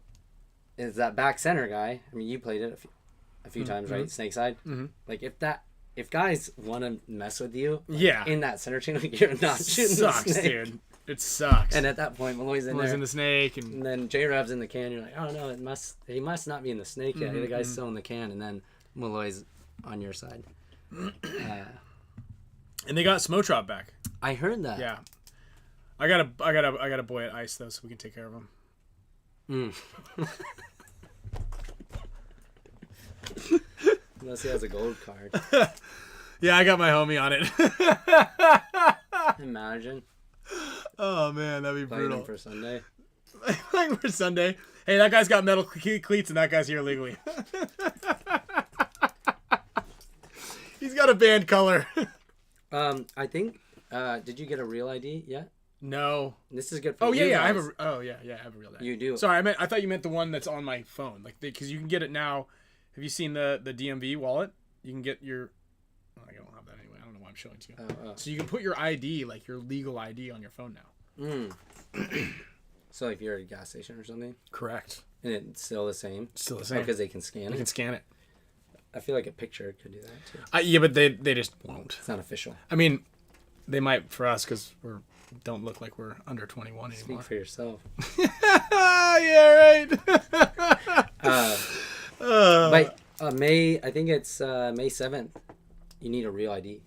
is that back center guy. I mean, you played it a few times, right? Snake side. Mm-hmm. Like if guys want to mess with you, like, in that center channel, you're not shooting the snake. Dude. It sucks. And at that point, Malloy's in there. in the snake, and then J-Rav's in the can. You're like, oh no, he must not be in the snake yet. The guy's still in the can, and then Malloy's on your side. And they got Smotrop back. I heard that. Yeah, I got a boy at ice though, so we can take care of him. Unless he has a gold card. Yeah, I got my homie on it. Imagine. Oh man, that'd be brutal. For Sunday. Playing for Sunday. Hey, that guy's got metal cleats, and that guy's here illegally. He's got a band color. I think. Did you get a real ID yet? No. This is good for you. guys. I have a. Oh yeah, I have a real ID. You do. Sorry, I thought you meant the one that's on my phone, like because you can get it now. Have you seen the DMV wallet? You can get your. Oh, I don't have that anyway. I don't know why I'm showing it to you. So you can put your ID, like your legal ID, on your phone now. So if you're at a gas station or something. Correct. And it's still the same. Still the same. Because they can scan it. They can scan it. I feel like a picture could do that too. Yeah, but they just won't. It's not official. I mean, they might for us because don't look like we're under 21 anymore. Speak for yourself. Yeah, right. But I think it's May 7th. You need a real ID.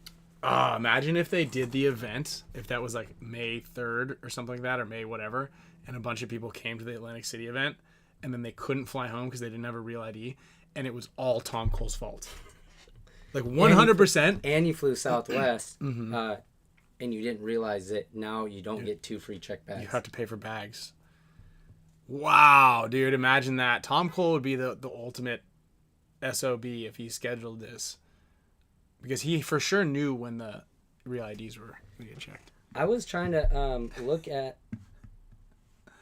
Imagine if they did the event, if that was like May 3rd or something like that, or May whatever, and a bunch of people came to the Atlantic City event, and then they couldn't fly home because they didn't have a real ID, and it was all Tom Cole's fault. Like 100%. And you flew Southwest, and you didn't realize that now you don't get 2 free check bags. You have to pay for bags. Wow, dude, imagine that. Tom Cole would be the ultimate SOB if he scheduled this, because he for sure knew when the real IDs were going to get checked. I was trying to look at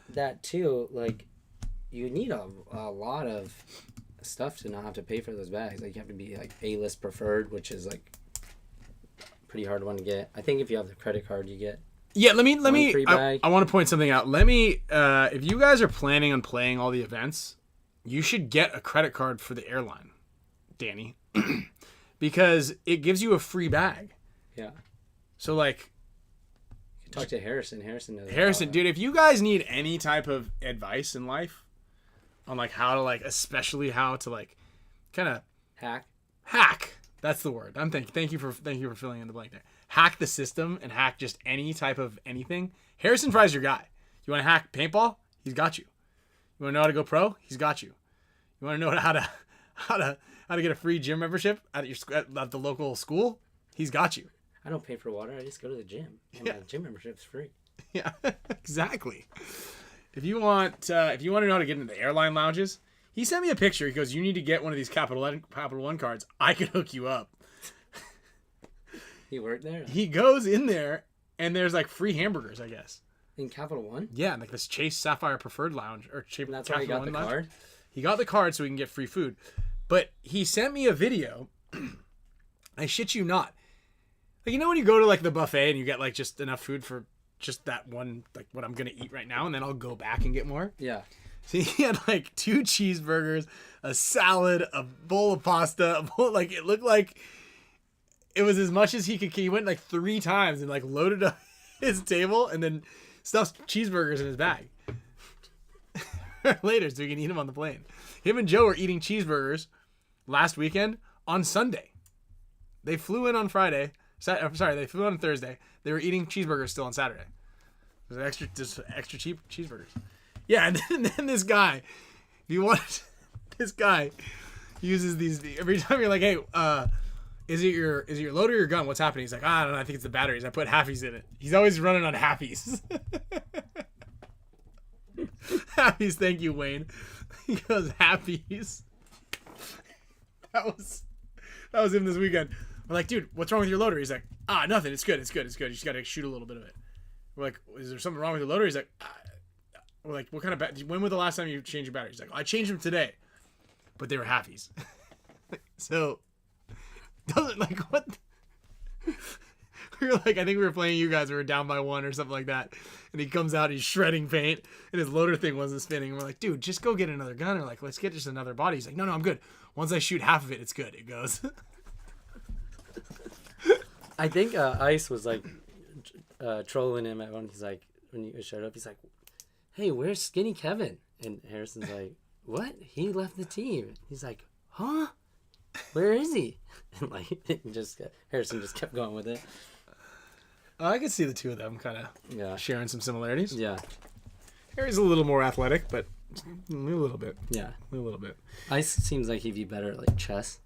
that too. Like, you need a lot of stuff to not have to pay for those bags. Like, you have to be like A-list preferred, which is like pretty hard one to get. I think if you have the credit card, you get. Yeah, let me. free bag. I want to point something out. Let me. If you guys are planning on playing all the events, you should get a credit card for the airline, Danny, because it gives you a free bag. Yeah. So like, you can talk to Harrison. Harrison, dude, if you guys need any type of advice in life on like how to like, especially how to like, kind of hack. That's the word. Thank you for filling in the blank there. Hack the system and hack just any type of anything. Harrison Fry's your guy. You want to hack paintball? He's got you. You want to know how to go pro? He's got you. You want to know how to get a free gym membership at the local school? He's got you. I don't pay for water. I just go to the gym. And my gym membership's free. Yeah, exactly. If you want to know how to get into the airline lounges, he sent me a picture. He goes, "You need to get one of these Capital One cards. I can hook you up." He worked there? He goes in there, and there's like free hamburgers, I guess. In Capital One? Yeah, like this Chase Sapphire Preferred Lounge or And that's Capital why he got One the lounge. card? He got the card so he can get free food. But he sent me a video. I shit you not. Like, you know when you go to like the buffet and you get like just enough food for just that one, like what I'm going to eat right now, and then I'll go back and get more? Yeah. So he had like 2 cheeseburgers, a salad, a bowl of pasta, like it looked like it was as much as he could. He went like 3 times and like loaded up his table and then stuffed cheeseburgers in his bag. Later, so we can eat them on the plane. Him and Joe were eating cheeseburgers last weekend on Sunday. They flew in on Friday. They flew in on Thursday. They were eating cheeseburgers still on Saturday. It was extra cheap cheeseburgers. Yeah, and then this guy, if you want, this guy uses these every time you're like, "Hey, is it your loader or your gun? What's happening?" He's like, "I don't know. I think it's the batteries. I put halfies in it." He's always running on halfies. Halfies, thank you, Wayne. He goes, "Halfies." That was him this weekend. We're like, "Dude, what's wrong with your loader?" He's like, "Nothing. It's good. You just gotta shoot a little bit of it." We're like, "Is there something wrong with your loader?" He's like, we're like, "What kind of when was the last time you changed your batteries?" He's like, "I changed them today, but they were halfies." So, doesn't like what? We were like, I think we were playing you guys. We were down by 1 or something like that, and he comes out, he's shredding paint, and his loader thing wasn't spinning. And we're like, "Dude, just go get another gun, or like, let's get just another body." He's like, "No, I'm good. Once I shoot half of it, it's good. It goes." I think Ice was like trolling him at one. He's like, when he showed up, he's like, "Hey, where's Skinny Kevin?" And Harrison's like, "What? He left the team." He's like, "Huh? Where is he?" And like, Harrison just kept going with it. I could see the two of them kind of sharing some similarities. Yeah. Harry's a little more athletic, but a little bit. Yeah. A little bit. Ice seems like he'd be better at like chess.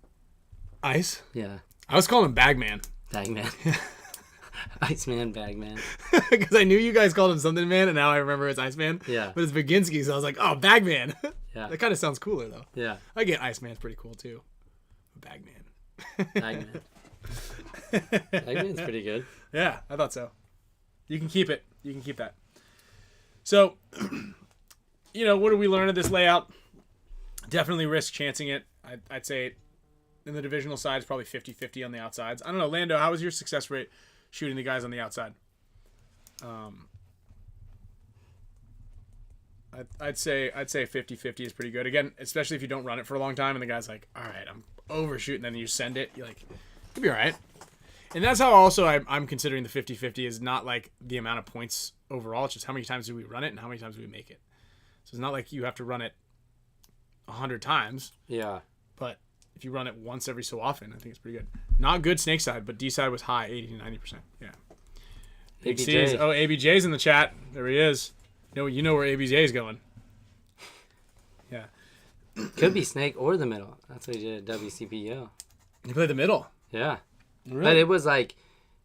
Ice? Yeah. I was calling him Bagman. Bagman. Iceman, Bagman. Because I knew you guys called him something man, and now I remember it's Iceman. Yeah. But it's Baginski, so I was like, "Oh, Bagman." Yeah. That kind of sounds cooler, though. Yeah. I get Iceman's pretty cool, too. Bagman. Bagman. Bagman's pretty good. Yeah, I thought so. You can keep it. You can keep that. So, what do we learn of this layout? Definitely risk chancing it. I'd say in the divisional side, it's probably 50-50 on the outsides. I don't know, Lando, how was your success rate shooting the guys on the outside? I'd say 50-50 is pretty good. Again, especially if you don't run it for a long time and the guy's like, "All right, I'm overshooting," then you send it, you're like, "You'll be all right." And that's how also I'm considering the 50-50 is not like the amount of points overall. It's just how many times do we run it and how many times do we make it. So it's not like you have to run it 100 times. Yeah. But if you run it once every so often, I think it's pretty good. Not good snake side, but D side was high, 80-90%. Yeah. ABJ. Oh, ABJ's in the chat. There he is. You know where ABJ is going. Yeah. Could be snake or the middle. That's what he did at WCPO. He played the middle. Yeah. Really? But it was like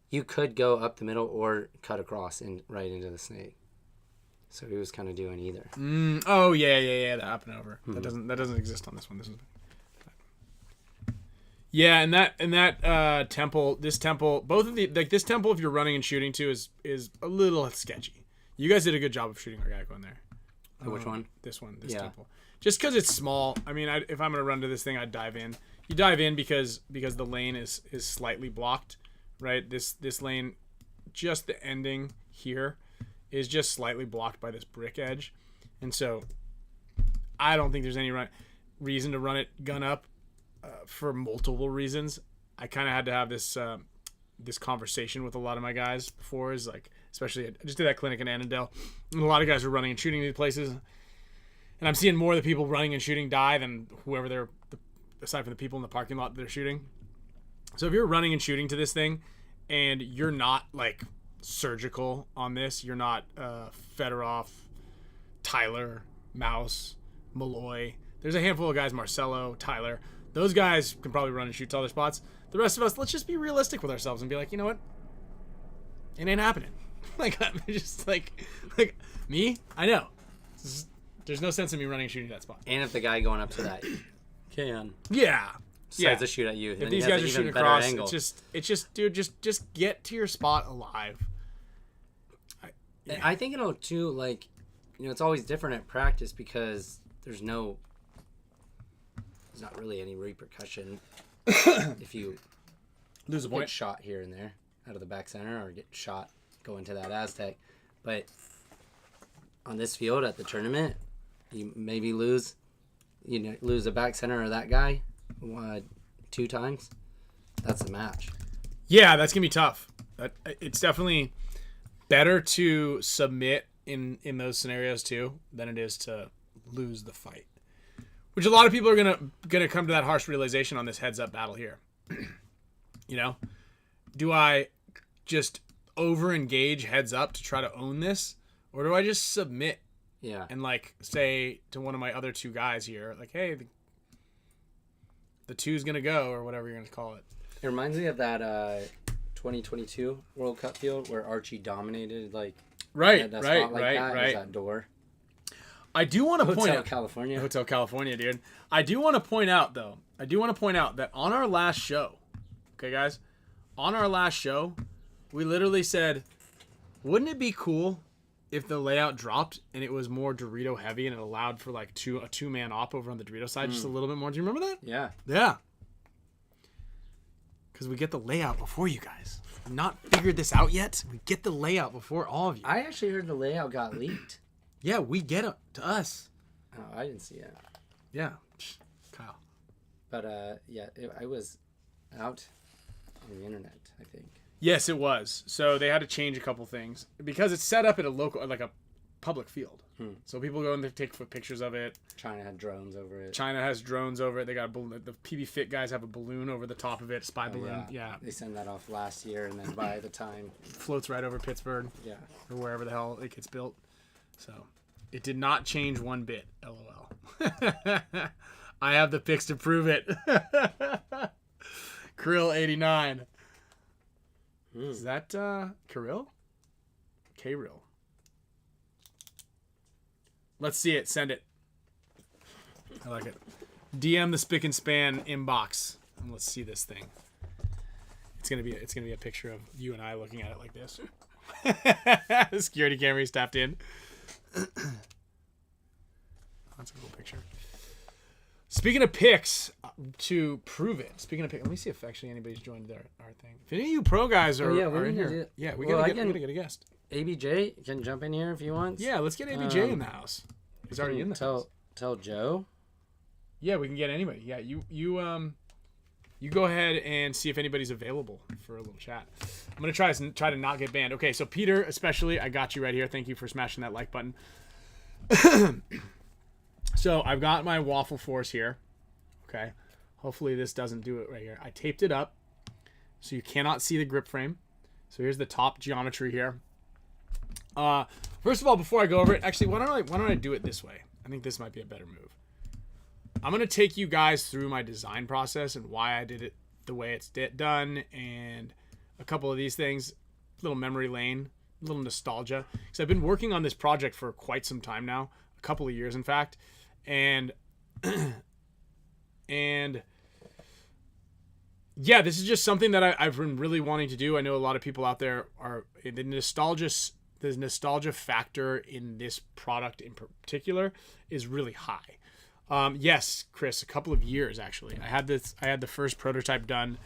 you could go up the middle or cut across and right into the snake. So he was kind of doing either. Oh yeah, the up and over. Mm-hmm. That doesn't exist on this one. This is Yeah, and that temple, this temple, both of the like this temple, if you're running and shooting to, is a little sketchy. You guys did a good job of shooting Orgaico in there. Which one? This temple. Just because it's small. I mean, if I'm gonna run to this thing, I'd dive in. You dive in because the lane is slightly blocked, right? This lane, just the ending here, is just slightly blocked by this brick edge, and so I don't think there's any reason to run it gun up for multiple reasons. I kind of had to have this conversation with a lot of my guys before, is like, especially I just did that clinic in Annandale, and a lot of guys were running and shooting these places, and I'm seeing more of the people running and shooting die than whoever they're, aside from the people in the parking lot that they're shooting. So if you're running and shooting to this thing and you're not like surgical on this, you're not Fedorov, Tyler, Mouse, Malloy. There's a handful of guys, Marcelo, Tyler. Those guys can probably run and shoot to other spots. The rest of us, let's just be realistic with ourselves and be like, you know what? It ain't happening. Like, I'm just like me, I know. There's no sense in me running and shooting that spot. And if the guy going up to that can. Yeah. Decides to shoot at you. If these guys are shooting across, it's just, dude, just get to your spot alive. I think it'll too, like, you know, it's always different at practice because there's not really any repercussion if you lose a point, get shot here and there out of the back center, or get shot going to that Aztec. But on this field at the tournament, you maybe lose a back center or that guy 2 times. That's a match. Yeah, that's gonna be tough. It's definitely better to submit in those scenarios too than it is to lose the fight. Which a lot of people are gonna come to that harsh realization on this heads up battle here. You know, do I just over engage heads up to try to own this, or do I just submit? Yeah. And like say to one of my other 2 guys here, like, hey, the 2's gonna go, or whatever you're gonna call it. It reminds me of that 2022 World Cup field where Archie dominated, like, right. That door. I do want to point out Hotel California, dude. I do want to point out that on our last show, okay, guys, on our last show, we literally said, wouldn't it be cool if the layout dropped and it was more Dorito heavy and it allowed for like a 2-man op over on the Dorito side, just a little bit more? Do you remember that? Yeah. Yeah. Because we get the layout before you guys. We've not figured this out yet. We get the layout before all of you. I actually heard the layout got leaked. Yeah, we get it to us. Oh, I didn't see it. Yeah, Kyle. But I was out on the internet, I think. Yes, it was. So they had to change a couple things because it's set up at a local, like a public field. So people go and they take pictures of it. China had drones over it. China has drones over it. They got the PB Fit guys have a balloon over the top of it, spy balloon. Yeah. They sent that off last year, and then by the time floats right over Pittsburgh. Yeah. Or wherever the hell it gets built. So it did not change one bit. LOL. I have the pics to prove it. Krill 89. Is that Kirill? K-Rill. Let's see it. Send it. I like it. DM the Spicka Span inbox and let's see this thing. It's gonna be a picture of you and I looking at it like this. The security camera tapped in. That's a cool picture. Speaking of pics, to prove it. Let me see if actually anybody's joined our thing. If any of you pro guys are in here, we gotta get a guest. ABJ can jump in here if he wants. Yeah, let's get ABJ in the house. He's already in the house. Tell Joe. Yeah, we can get anybody. Yeah, you go ahead and see if anybody's available for a little chat. I'm gonna try to not get banned. Okay, so Peter, especially, I got you right here. Thank you for smashing that like button. So I've got my Waffle Force here. Okay, hopefully this doesn't do it right here. I taped it up so you cannot see the grip frame. So here's the top geometry here. First of all, before I go over it, actually, why don't I do it this way? I think this might be a better move. I'm going to take you guys through my design process and why I did it the way it's done, and a couple of these things, little memory lane, a little nostalgia. Because I've been working on this project for quite some time now, a couple of years, in fact, and yeah, this is just something that I've been really wanting to do. I know a lot of people out there are the nostalgia factor in this product in particular is really high. Yes, Chris, a couple of years actually. I had the first prototype done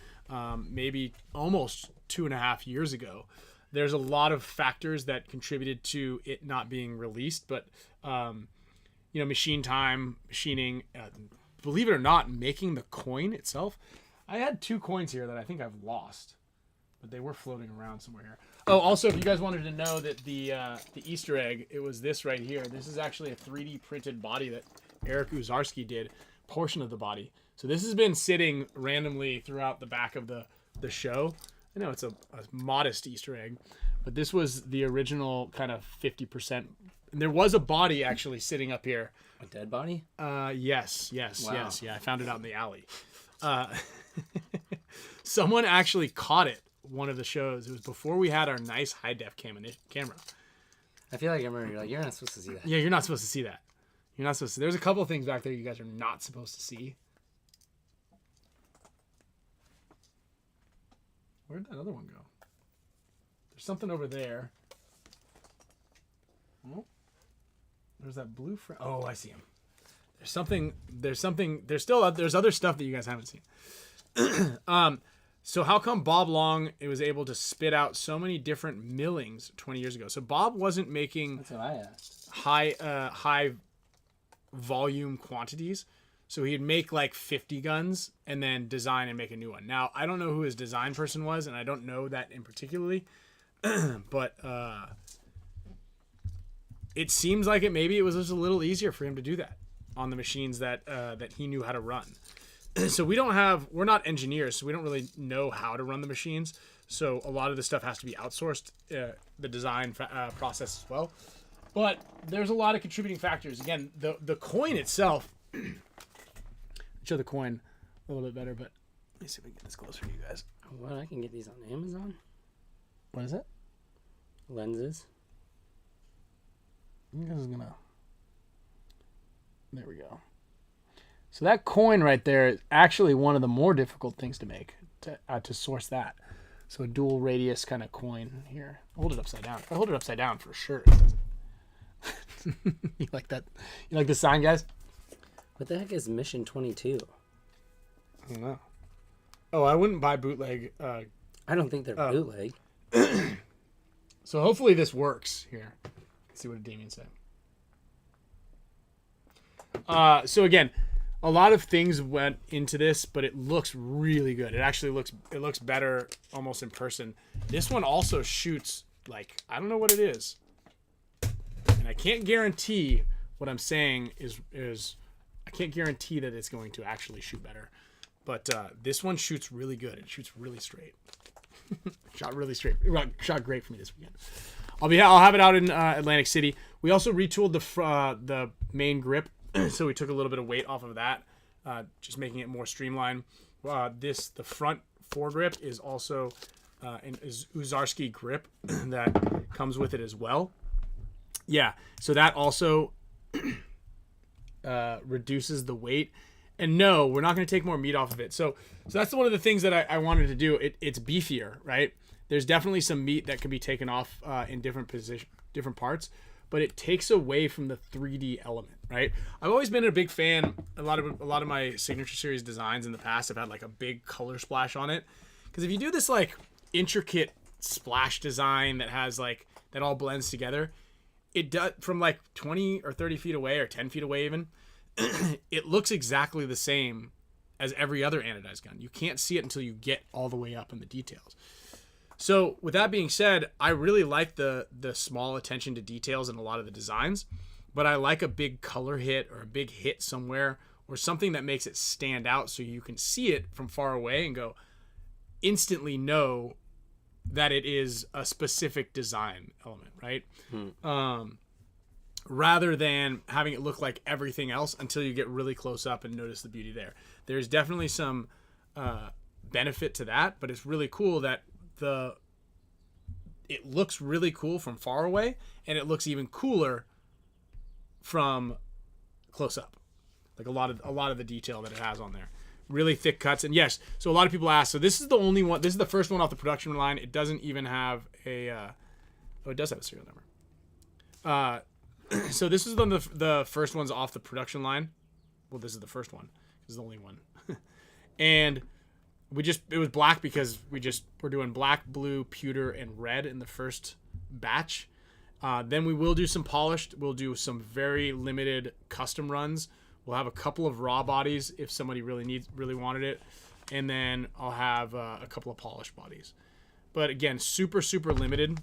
maybe almost 2.5 years ago. There's a lot of factors that contributed to it not being released, but machine time, machining, believe it or not, making the coin itself. I had 2 coins here that I think I've lost, but they were floating around somewhere here. Oh, also, if you guys wanted to know that the Easter egg, it was this right here. This is actually a 3D printed body that Eric Uzarski did, portion of the body. So this has been sitting randomly throughout the back of the show. I know it's a modest Easter egg, but this was the original kind of 50%. And there was a body actually sitting up here. A dead body? Yes. Wow. Yes. Yeah, I found it out in the alley. Someone actually caught it one of the shows. It was before we had our nice high def camera. I feel like I remember you're like, you're not supposed to see that. Yeah, you're not supposed to see that. You're not supposed to. There's a couple of things back there you guys are not supposed to see. Where'd that other one go? There's something over there. Oh, there's that blue friend. Oh, I see him. There's something. There's other stuff that you guys haven't seen. So how come Bob Long was able to spit out so many different millings 20 years ago? So Bob wasn't making That's what I asked. high volume quantities. So he'd make like 50 guns and then design and make a new one. Now, I don't know who his design person was, and I don't know that in particularly, but it seems like maybe it was just a little easier for him to do that on the machines that he knew how to run. So we're not engineers, so we don't really know how to run the machines. So a lot of the stuff has to be outsourced, the design process as well. But there's a lot of contributing factors. Again, the coin itself, show the coin a little bit better, but let me see if we can get this closer to you guys. What, I can get these on Amazon? What is it? Lenses. This is gonna. There we go. So that coin right there is actually one of the more difficult things to make, to source that. So a dual radius kind of coin here. Hold it upside down. If I hold it upside down, for sure. You like that? You like the sign, guys? What the heck is Mission 22? I don't know. Oh, I wouldn't buy bootleg. I don't think they're bootleg. So hopefully this works here. Let's see what Damien said. So again, a lot of things went into this, but it looks really good. It actually looks better almost in person. This one also shoots like, I don't know what it is. And I can't guarantee what I'm saying is I can't guarantee that it's going to actually shoot better. But this one shoots really good. It shoots really straight. Shot really straight. Shot great for me this weekend. I'll have it out in Atlantic City. We also retooled the main grip. So we took a little bit of weight off of that, just making it more streamlined. The front foregrip is also an Uzarski grip that comes with it as well. Yeah, so that also reduces the weight. And no, we're not going to take more meat off of it. So that's one of the things that I wanted to do. It's beefier, right? There's definitely some meat that can be taken off in different parts, but it takes away from the 3D element, right? I've always been a big fan. A lot of my signature series designs in the past have had like a big color splash on it, because if you do this like intricate splash design that has like that all blends together, it does from like 20 or 30 feet away or 10 feet away even. It looks exactly the same as every other anodized gun. You can't see it until you get all the way up in the details. So with that being said, I really like the small attention to details in a lot of the designs, but I like a big color hit or a big hit somewhere or something that makes it stand out so you can see it from far away and go instantly know that it is a specific design element, right? Rather than having it look like everything else until you get really close up and notice the beauty there. There's definitely some benefit to that, but it's really cool that it looks really cool from far away, and it looks even cooler from close up. Like a lot of the detail that it has on there. really thick cuts. And yes, so a lot of people ask, so this is the only one, this is the first one off the production line. It doesn't even have a, oh, it does have a serial number. So this is the first one's off the production line. Well, this is the first one. This is the only one. And it was black because we're doing black, blue, pewter, and red in the first batch. Then we will do some polished. We'll do some very limited custom runs. We'll have a couple of raw bodies if somebody really wanted it. And then I'll have a couple of polished bodies. But again, super, super limited.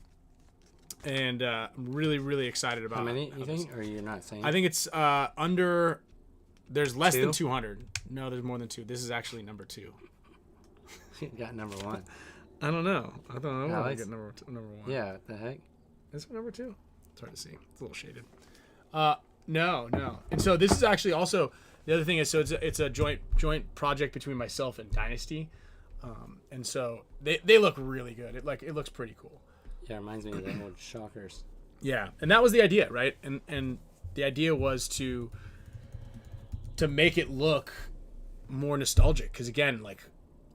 And I'm really, really excited about it. How many, you think? Or you're not saying? I think it's under... There's less than 200. No, there's more than 2. This is actually number 2. You got number 1. I don't know. I don't know. No, I get number 1. Yeah, what the heck? Is it number 2? It's hard to see. It's a little shaded. No. And so this is actually also... The other thing is, so it's a joint project between myself and Dynasty. And so they look really good. It looks pretty cool. Yeah, it reminds me of the old Shockers. Yeah, and that was the idea, right? And the idea was to make it look more nostalgic, because again, like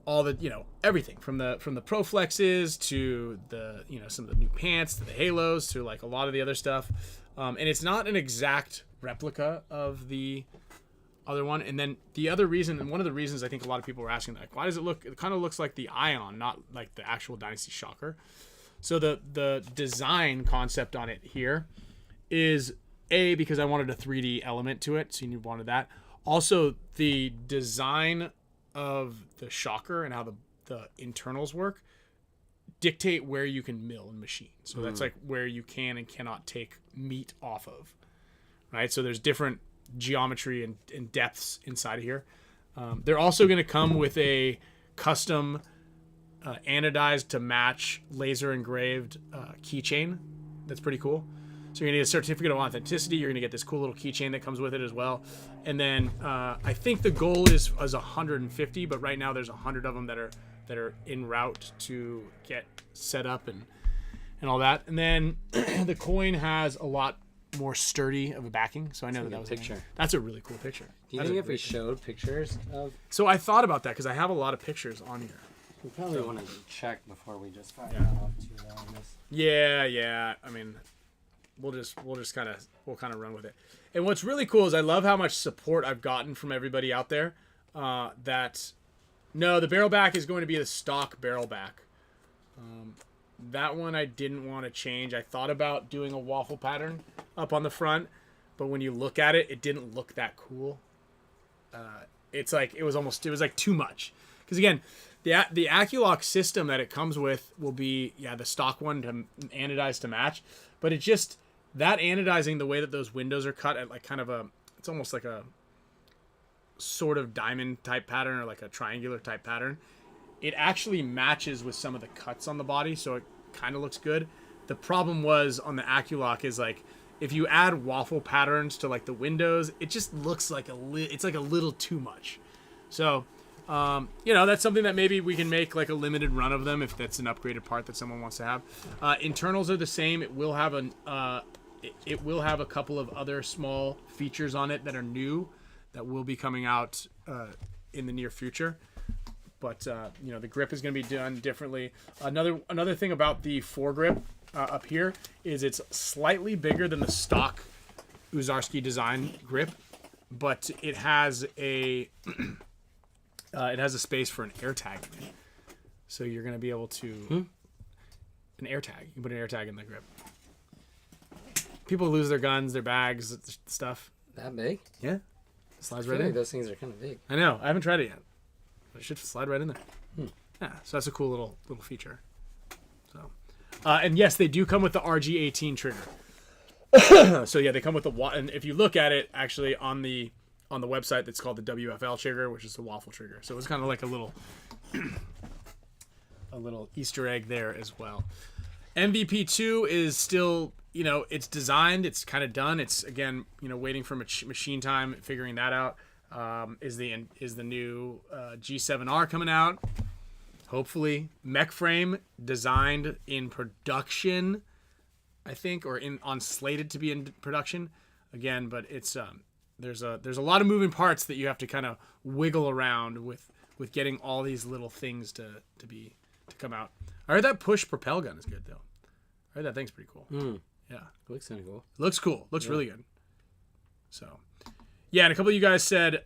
all the everything from the Proflexes to the some of the new pants to the halos to like a lot of the other stuff, and it's not an exact replica of the other one. And then the other reason, and one of the reasons I think a lot of people were asking, like, why does it look? It kind of looks like the Ion, not like the actual Dynasty Shocker. So the design concept on it here is because I wanted a 3D element to it, so you wanted that. Also, the design of the shocker and how the internals work dictate where you can mill and machine. So that's like where you can and cannot take meat off of, right? So there's different geometry and depths inside of here. They're also going to come with a custom anodized to match laser engraved keychain. That's pretty cool. So you're going to get a certificate of authenticity. You're going to get this cool little keychain that comes with it as well. And then I think the goal is 150, but right now there's 100 of them that are en route to get set up and all that. And then the coin has a lot more sturdy of a backing. So I know that was a picture. That's a really cool picture. Do you think if we showed pictures of... So I thought about that because I have a lot of pictures on here. We probably want to check before we just fire out too long this. Yeah. I mean, we'll kind of run with it. And what's really cool is I love how much support I've gotten from everybody out there. That no, the barrel back is going to be the stock barrel back. That one I didn't want to change. I thought about doing a waffle pattern up on the front, but when you look at it, it didn't look that cool. It's like it was like too much. Because again, the Aculock system that it comes with will be the stock one to anodize to match, but it just that anodizing the way that those windows are cut at like kind of it's almost like a sort of diamond type pattern or like a triangular type pattern. It actually matches with some of the cuts on the body, so it kind of looks good. The problem was on the Aculock is like if you add waffle patterns to like the windows, it just looks like it's like a little too much. So that's something that maybe we can make like a limited run of them if that's an upgraded part that someone wants to have. Internals are the same. It will have a couple of other small features on it that are new that will be coming out in the near future. But the grip is going to be done differently. Another thing about the foregrip up here is it's slightly bigger than the stock Uzarski design grip, but it has a space for an air tag in it. So you're going to be able to an air tag. You can put an air tag in the grip. People lose their guns, their bags, stuff. That big? Yeah, slides right I feel in. like those things are kind of big. I know. I haven't tried it yet. It should slide right in there. Yeah, so that's a cool little feature. So, and yes, they do come with the RG18 trigger. So yeah, they come with the and if you look at it, actually on the website, that's called the WFL trigger, which is the waffle trigger. So it's kind of like a little Easter egg there as well. MVP2 is still, it's designed, it's kind of done. It's again, waiting for machine time, figuring that out. Is the new G7R coming out? Hopefully, mech frame designed in production, I think, or on slated to be in production again. But it's there's a lot of moving parts that you have to kind of wiggle around with getting all these little things to come out. I heard that push propel gun is good though. I heard that thing's pretty cool. Yeah, It looks kind of cool. looks cool. Looks really good. So, yeah, and a couple of you guys said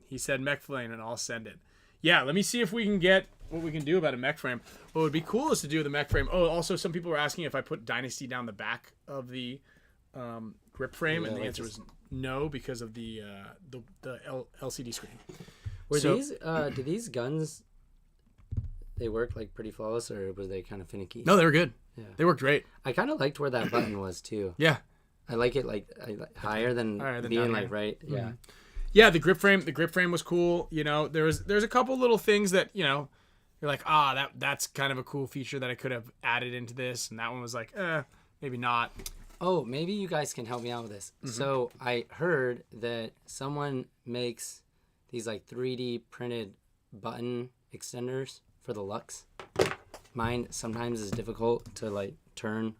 he said mech flame, and I'll send it. Yeah, let me see if we can get what we can do about a mech frame. What would be cool is to do the mech frame. Oh, also some people were asking if I put Dynasty down the back of the grip frame, and the answer was no because of the LCD screen. Do these guns, they work like pretty flawless, or was they kind of finicky? No, they were good. Yeah. They worked great. I kind of liked where that button was too. Yeah. I like it higher than being like right. Mm-hmm. Yeah. Yeah, the grip frame was cool. You know, there's a couple little things that, you know, you're like, that's kind of a cool feature that I could have added into this, and that one was like, maybe not. Oh, maybe you guys can help me out with this. Mm-hmm. So I heard that someone makes these like 3D printed button extenders for the Lux. Mine sometimes is difficult to like turn.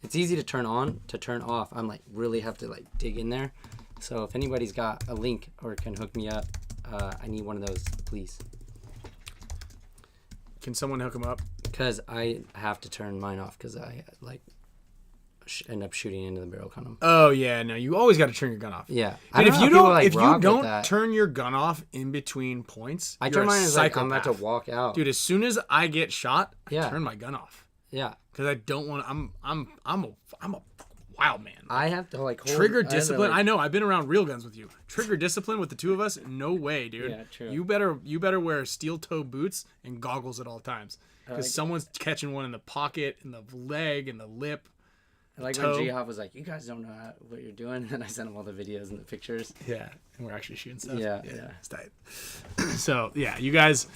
It's easy to turn on, to turn off. I'm like really have to like dig in there. So if anybody's got a link or can hook me up, I need one of those, please. Can someone hook them up? Because I have to turn mine off because I like end up shooting into the barrel condom. Oh yeah, no, you always got to turn your gun off. Yeah, and if you don't turn your gun off in between points, I turn mine as like I'm about to walk out. Dude, as soon as I get shot, I turn my gun off. Yeah, because I don't want. I'm a wild man. I have to like hold, trigger discipline. I know. I've been around real guns with you. Trigger discipline with the two of us. No way, dude. Yeah, true. You better wear steel toe boots and goggles at all times because someone's catching one in the pocket, in the leg, in the lip. I like when G-Hop was like, "You guys don't know what you're doing," and I sent him all the videos and the pictures. Yeah, and we're actually shooting stuff. Yeah. It's tight. So yeah, you guys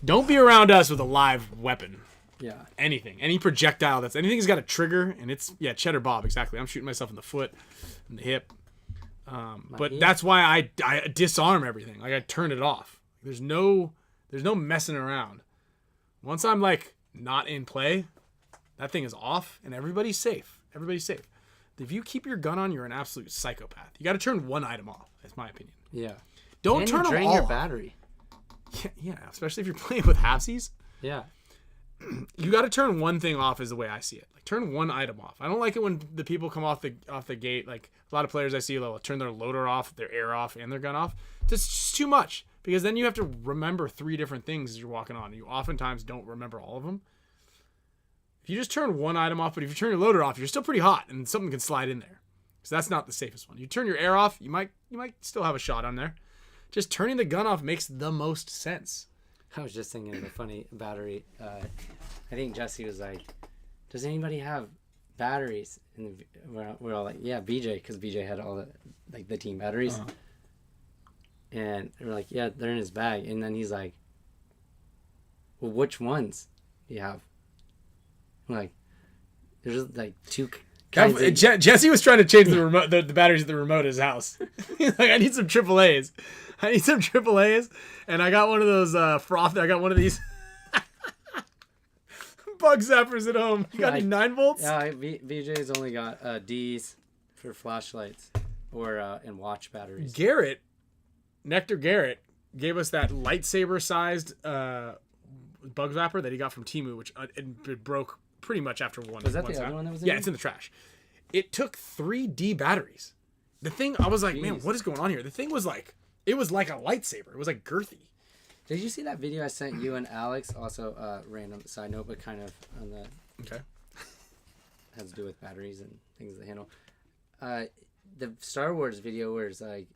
don't be around us with a live weapon. Yeah. Anything, any projectile anything's got a trigger, and it's Cheddar Bob exactly. I'm shooting myself in the foot, in the hip, but that's why I disarm everything. Like I turn it off. There's no messing around. Once I'm like not in play, that thing is off, and everybody's safe. Everybody's safe. If you keep your gun on, you're an absolute psychopath. You got to turn one item off. That's my opinion. Yeah. Don't turn them all. Drain your battery. Yeah, especially if you're playing with halfsies. Yeah. You got to turn one thing off is the way I see it. Like turn one item off. I don't like it when the people come off the gate. Like a lot of players I see, they'll turn their loader off, their air off, and their gun off. It's just too much because then you have to remember 3 different things as you're walking on. You oftentimes don't remember all of them. If you just turn one item off, but if you turn your loader off, you're still pretty hot and something can slide in there. So that's not the safest one. You turn your air off, you might still have a shot on there. Just turning the gun off makes the most sense. I was just thinking of a funny battery. I think Jesse was like, "Does anybody have batteries?" And we're all like, "Yeah, BJ," because BJ had all the team batteries. Uh-huh. And we're like, "Yeah, they're in his bag." And then he's like, "Well, which ones do you have?" I'm like, "There's like 2 kinds." Jesse was trying to change the remote, the batteries at the remote at his house. He's like, "I need some AAAs. I need some AAAs." And I got one of those froth. I got one of these bug zappers at home. You got any 9 volts? Yeah, VJ's only got D's for flashlights or and watch batteries. NECTR Garrett gave us that lightsaber-sized bug zapper that he got from Temu, which it broke pretty much after one. Was that the other one that was in? Yeah, it's in the trash. It took 3 D batteries. The thing, I was like, man, what is going on here? The thing was like, it was like a lightsaber. It was like girthy. Did you see that video I sent you and Alex? Also, random side note, but kind of on the... Okay. Has to do with batteries and things they handle. The Star Wars video where it's like,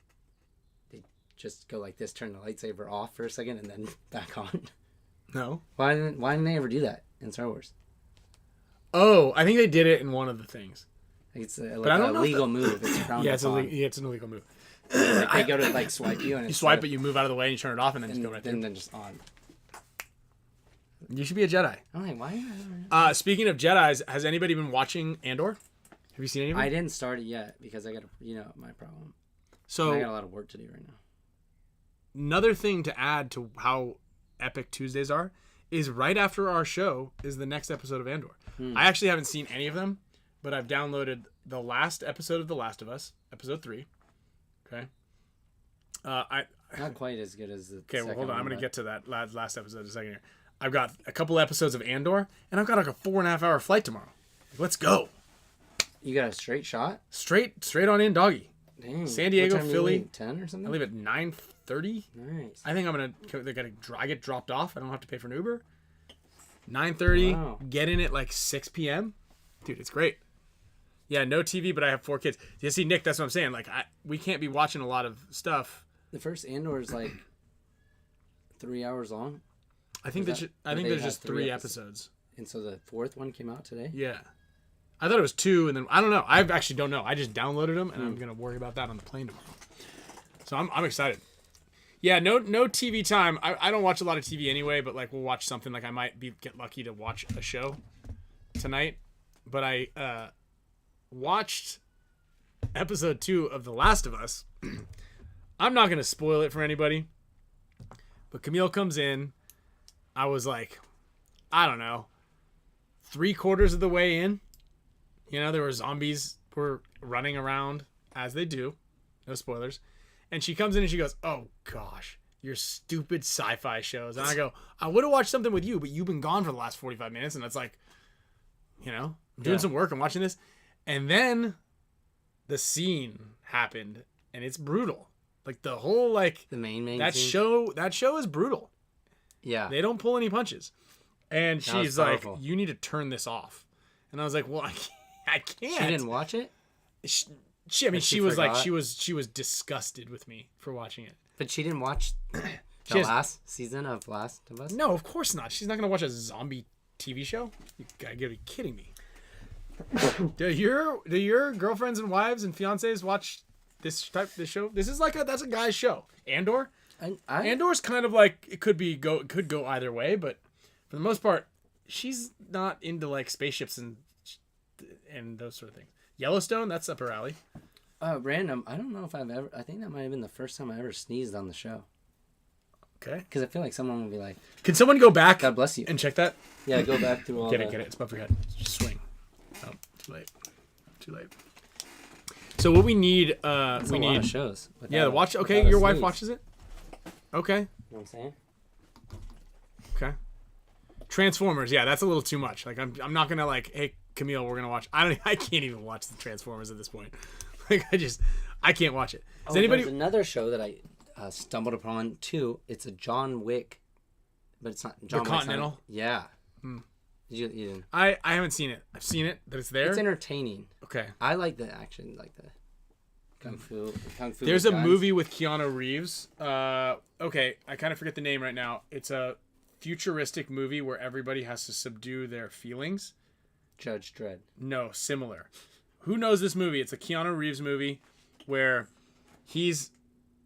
they just go like this, turn the lightsaber off for a second, and then back on. No. Why didn't they ever do that in Star Wars? Oh, I think they did it in one of the things. It's a legal move. It's frowned upon. It's an illegal move. Like they go to like swipe you, and you swipe it, you move out of the way, and you turn it off, and then just go right there. And then just on. You should be a Jedi. I'm like, why? Speaking of Jedis, has anybody been watching Andor? Have you seen any of it? I didn't start it yet because I got my problem. So I got a lot of work to do right now. Another thing to add to how epic Tuesdays are is right after our show is the next episode of Andor. I actually haven't seen any of them, but I've downloaded the last episode of The Last of Us, episode 3. Okay. I Not quite as good as the. Okay, well, hold on. I'm going to but get to that last episode in a second here. I've got a couple episodes of Andor, and I've got like a 4.5 hour flight tomorrow. Let's go. You got a straight shot? Straight on in, doggy. Dang. San Diego, what time Philly. You leave? 10 or something? I leave at 9:30. Nice. I think I get dropped off. I don't have to pay for an Uber. 9:30. Wow. Get in at like 6 p.m. Dude, it's great. Yeah, no TV, but I have 4 kids. You see, Nick, that's what I'm saying. Like, we can't be watching a lot of stuff. The first Andor is like 3 hours long. I think there's just 3 episodes. And so the 4th one came out today? Yeah. I thought it was 2, and then I don't know. I actually don't know. I just downloaded them, and I'm gonna worry about that on the plane tomorrow. So I'm excited. Yeah, no TV time. I don't watch a lot of TV anyway, but like we'll watch something. Like I might get lucky to watch a show tonight. But I watched episode 2 of The Last of Us. I'm not gonna spoil it for anybody. But Camille comes in. I was like, I don't know, 3/4 of the way in. You know, there were zombies were running around as they do. No spoilers. And she comes in and she goes, "Oh gosh, your stupid sci-fi shows." And I go, "I would have watched something with you, but you've been gone for the last 45 minutes." And it's like, you know, I'm doing some work. I'm watching this. And then the scene happened and it's brutal. Like the whole, like the main that scene? that show is brutal. Yeah. They don't pull any punches. And she's like, powerful. "You need to turn this off." And I was like, "Well, I can't." She didn't watch it? She was forgot? like, she was disgusted with me for watching it. But she didn't watch the last season of Last of Us? No, of course not. She's not going to watch a zombie TV show. You gotta be kidding me. Do your girlfriends and wives and fiancés watch this show? This is like that's a guy's show. Andor? Andor's kind of like it could go either way, but for the most part, she's not into like spaceships and those sort of things. Yellowstone, that's up her alley. Random. I don't know if I think that might have been the first time I ever sneezed on the show. Okay. Because I feel like someone would be like, "Can someone go back? God bless you." And check that. Yeah, go back through all Get it. It's above your head. Just swing. Oh, too late. So what we need, That's a lot of shows. Watch. Okay, your wife watches it. Okay. You know what I'm saying? Okay. Transformers. Yeah, that's a little too much. Like I'm not gonna like, "Hey Camille, we're gonna watch." I can't even watch the Transformers at this point. Like I can't watch it. Does anybody? There's another show that I stumbled upon too. It's a John Wick, but it's not John Wick. The Continental. Yeah. You didn't. I haven't seen it. I've seen it, but it's there. It's entertaining. Okay. I like the action, like the kung fu. There's a movie with Keanu Reeves. Okay, I kind of forget the name right now. It's a futuristic movie where everybody has to subdue their feelings. Judge Dredd. No, similar. Who knows this movie? It's a Keanu Reeves movie where he's...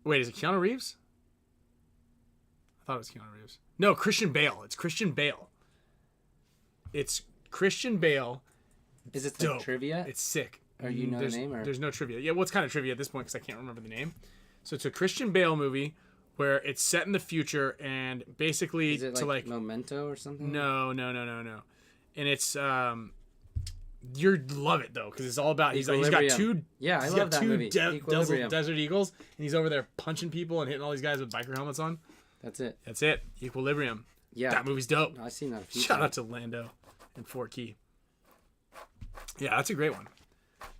Wait, is it Keanu Reeves? I thought it was Keanu Reeves. No, Christian Bale. It's Christian Bale. It's Christian Bale. Is it dope. trivia? It's sick. Or you know the name? Or? There's no trivia. Yeah, well, it's kind of trivia at this point because I can't remember the name. So it's a Christian Bale movie where it's set in the future and basically... Is it like Memento or something? No. And it's... You'd love it though because it's all about he's got two I love that movie. Desert Eagles and he's over there punching people and hitting all these guys with biker helmets on. That's it. Equilibrium. Yeah, that movie's dope. I've seen that a few Shout times. out to Lando and Fort Key. Yeah, that's a great one.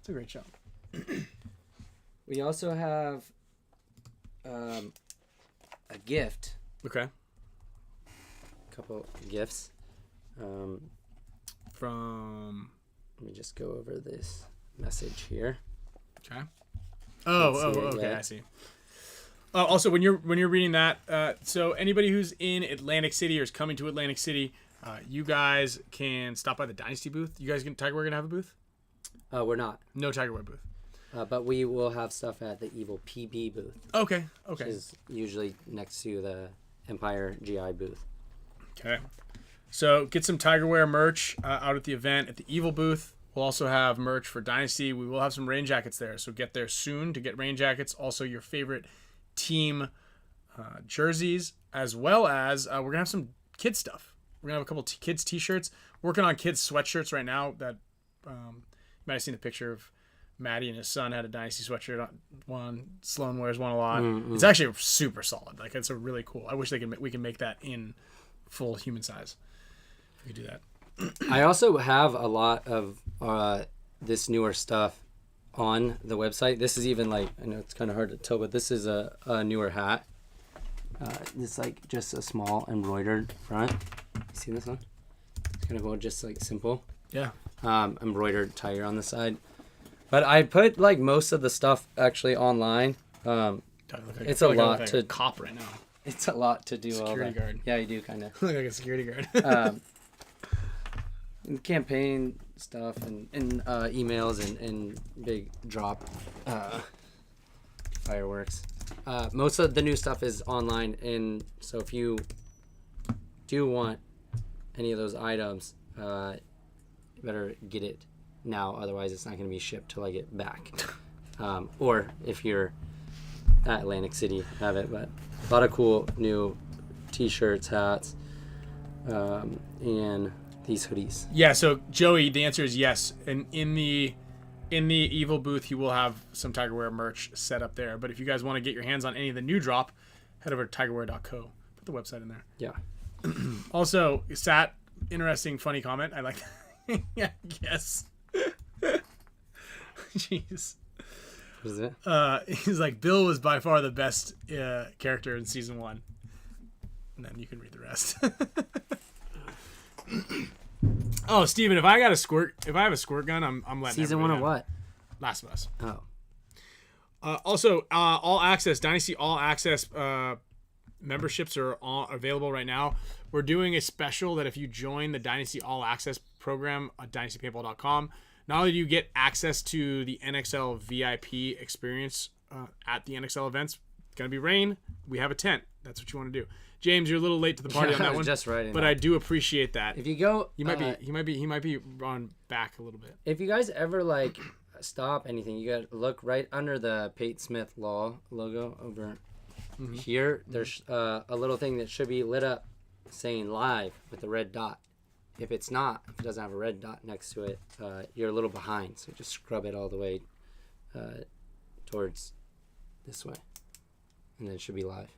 It's a great show. We also have a gift. Okay. A couple gifts. From... Let me just go over this message here. Okay. Okay, I see. Also, when you're reading that, so anybody who's in Atlantic City or is coming to Atlantic City, you guys can stop by the Dynasty booth. You guys Tigerware gonna have a booth? We're not. No Tigerware booth. But we will have stuff at the Evil PB booth. Okay. Which is usually next to the Empire GI booth. Okay. So get some Tigerware merch out at the event at the Evil booth. We'll also have merch for Dynasty. We will have some rain jackets there. So get there soon to get rain jackets. Also your favorite team jerseys, as well as we're going to have some kids stuff. We're going to have a couple kids t-shirts. Working on kids sweatshirts right now that you might have seen the picture of Maddie and his son had a Dynasty sweatshirt on one. Sloan wears one a lot. Mm-hmm. It's actually super solid. Like, it's a really cool. I wish we can make that in full human size. We could do that. I also have a lot of this newer stuff on the website. This is even like, I know it's kind of hard to tell, but this is a newer hat. It's like just a small embroidered front. You see this one? It's gonna go just like simple. Yeah. Embroidered tiger on the side. But I put like most of the stuff actually online. It's a lot to cop right now. It's a lot to do. Security guard. Yeah, you do kind of Look like a security guard. Campaign stuff and emails and big drop fireworks. Most of the new stuff is online, and so if you do want any of those items, you better get it now, otherwise it's not going to be shipped till I get back. Or if you're at Atlantic City, have it. But a lot of cool new t-shirts, hats, and these hoodies. Yeah, so Joey, the answer is yes. And in the Evil booth, you will have some Tigerwear merch set up there. But if you guys want to get your hands on any of the new drop, head over to tigerwear.co. Put the website in there. Yeah. Also, Sat, interesting, funny comment. I like that. Yeah, yes. Jeez. What is it? He's like, Bill was by far the best character in season 1. And then you can read the rest. Oh, Steven, if I have a squirt gun, I'm letting Season 1 of what? Last of Us. Oh. Also, All Access, Dynasty All Access memberships are all available right now. We're doing a special that if you join the Dynasty All Access program at dynastypaintball.com, not only do you get access to the NXL VIP experience at the NXL events, it's going to be rain. We have a tent. That's what you want to do. James, you're a little late to the party on that one. Just right. But I do appreciate that. If you go, he might be on back a little bit. If you guys ever like stop anything, you got to look right under the Pate Smith Law logo over here. There's a little thing that should be lit up saying live with a red dot. If it's not, if it doesn't have a red dot next to it, you're a little behind. So just scrub it all the way towards this way, and then it should be live.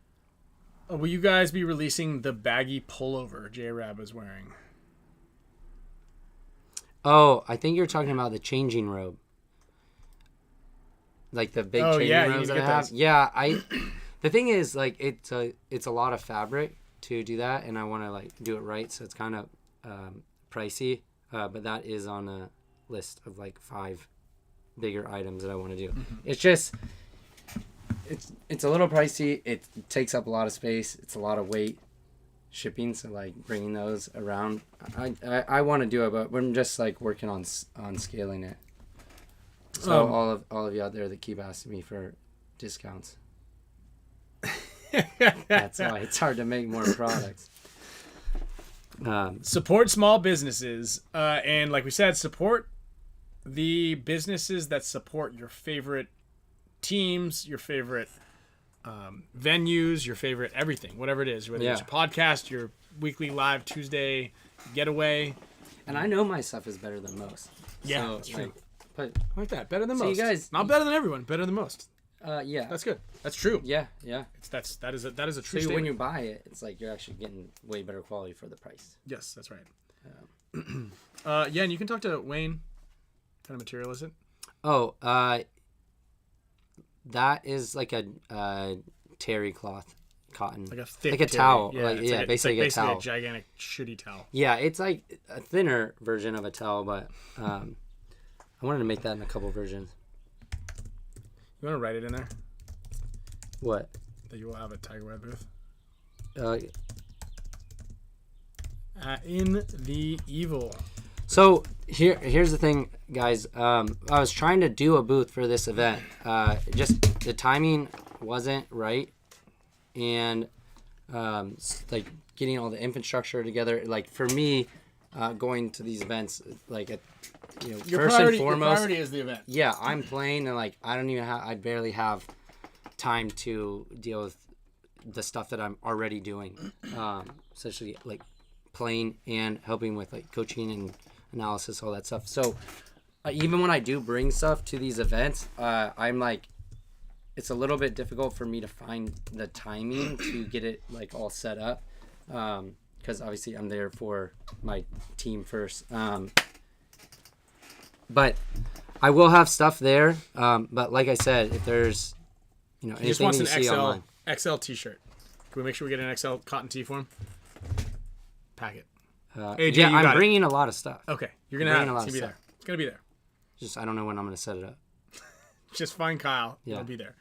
Will you guys be releasing the baggy pullover J-Rab is wearing? Oh, I think you're talking about the changing robe. Like the big changing robes that I have. Yeah, the thing is, like, it's a lot of fabric to do that, and I want to like do it right, so it's kind of pricey. But that is on a list of like 5 bigger items that I want to do. It's just it's a little pricey. It takes up a lot of space. It's a lot of weight shipping. So like bringing those around, I want to do it, but we're just like working on scaling it. So all of you out there that keep asking me for discounts, that's why it's hard to make more products. Support small businesses, and like we said, support the businesses that support your favorite teams, your favorite venues, your favorite everything, whatever it is, whether it's your podcast, your weekly live Tuesday getaway. And I know my stuff is better than most. Yeah, so, that's true. But I like that. Better than so most. you guys, not better than everyone, better than most. Yeah. That's good. That's true. Yeah. That is a true so statement. when you buy it, it's like you're actually getting way better quality for the price. Yes, that's right. Yeah, and you can talk to Wayne. What kind of material is it? Oh, that is like a terry cloth cotton. Like a thick like a terry. towel. Yeah, basically a towel. A gigantic shitty towel. Yeah, it's like a thinner version of a towel, but I wanted to make that in a couple versions. You want to write it in there? What? That you will have a Tigerwear booth? In the Evil. So here's the thing, guys. I was trying to do a booth for this event. Just the timing wasn't right, and like getting all the infrastructure together. Like for me, going to these events, like Your first and foremost, your priority is the event. Yeah, I'm playing, and like I barely have time to deal with the stuff that I'm already doing, essentially like playing and helping with like coaching and analysis, all that stuff. So even when I do bring stuff to these events, I'm like, it's a little bit difficult for me to find the timing to get it like all set up, because obviously I'm there for my team first. But I will have stuff there. But like I said, if there's anything He just wants that an you see online. XL t-shirt. Can we make sure we get an XL cotton tee for him? Pack it. AJ, yeah, you I'm got it. bringing a lot of stuff. Okay, you're gonna have it. a lot It's of gonna be stuff. there. It's gonna be there. Just I don't know when I'm gonna set it up. Just find Kyle. Yeah. It'll be there.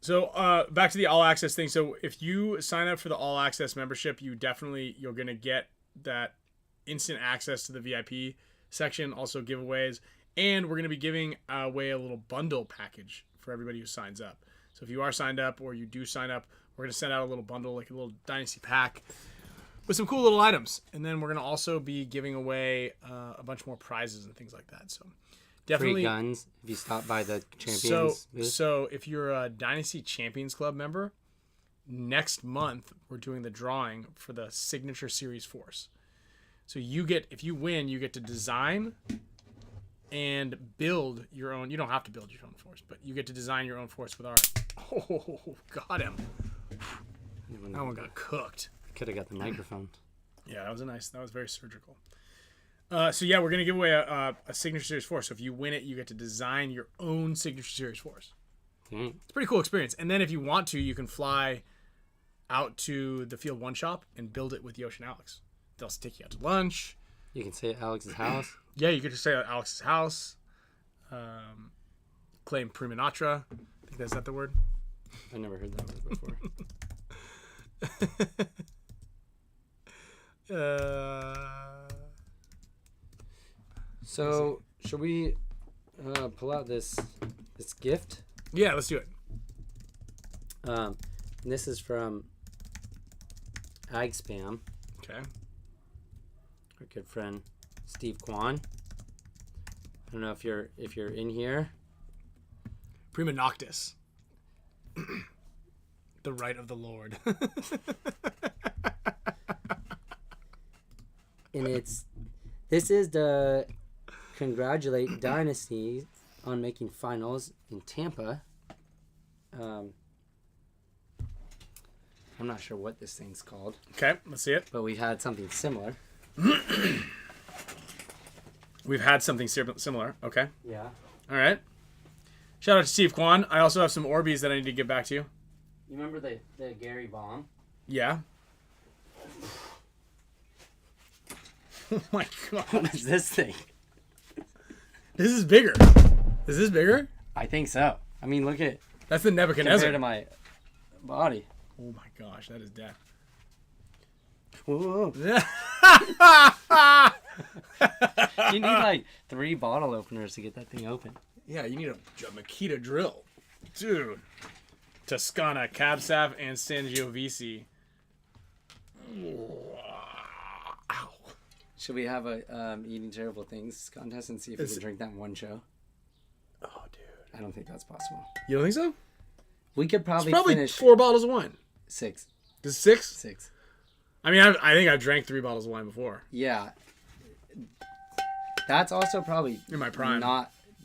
So back to the all access thing. So if you sign up for the all access membership, you're gonna get that instant access to the VIP section, also giveaways, and we're gonna be giving away a little bundle package for everybody who signs up. So if you are signed up or you do sign up, we're gonna send out a little bundle, like a little Dynasty pack with some cool little items, and then we're gonna also be giving away a bunch more prizes and things like that. So definitely Free guns if you stop by the Champions booth. So if you're a Dynasty Champions Club member, next month we're doing the drawing for the Signature Series Force. So if you win, you get to design and build your own. You don't have to build your own force, but you get to design your own force with our. Oh, got him! That one got cooked. Could have got the microphone. Yeah, that was very surgical. So yeah, we're gonna give away a Signature Series Force. So if you win it, you get to design your own Signature Series Force. Mm. It's a pretty cool experience. And then if you want to, you can fly out to the Field 1 shop and build it with Yosh and Alex. They'll take you out to lunch. You can stay at Alex's house. Yeah, you get to stay at Alex's house. Claim Prima Natra. I think that's not the word. I never heard that word before. So should we pull out this gift? Yeah, let's do it. And this is from Ag Spam, Okay. our good friend Steve Kwan. I don't know if you're in here. Prima Noctis. The right of the Lord. And this is to congratulate Dynasty on making finals in Tampa. I'm not sure what this thing's called, Okay, let's see it. but we had something similar. We've had something similar. Okay. Yeah. All right. Shout out to Steve Kwan. I also have some Orbeez that I need to give back to you. You remember the Gary bomb? Yeah. Oh my god. What is this thing? This is bigger. Is this bigger? I think so. I mean, look at That's the Nebuchadnezzar. compared to my body. Oh my gosh, that is death. Whoa. You need like 3 bottle openers to get that thing open. Yeah, you need a Makita drill. Dude. Toscana, Cab Sav, and Sangiovese. Ow. Should we have a eating terrible things contest and see if we can drink that in one show? Oh, dude. I don't think that's possible. You don't think so? We could It's probably probably finish 4 bottles of wine. 6. This is 6? 6. I mean, I think I've drank 3 bottles of wine before. Yeah. That's also probably In my prime.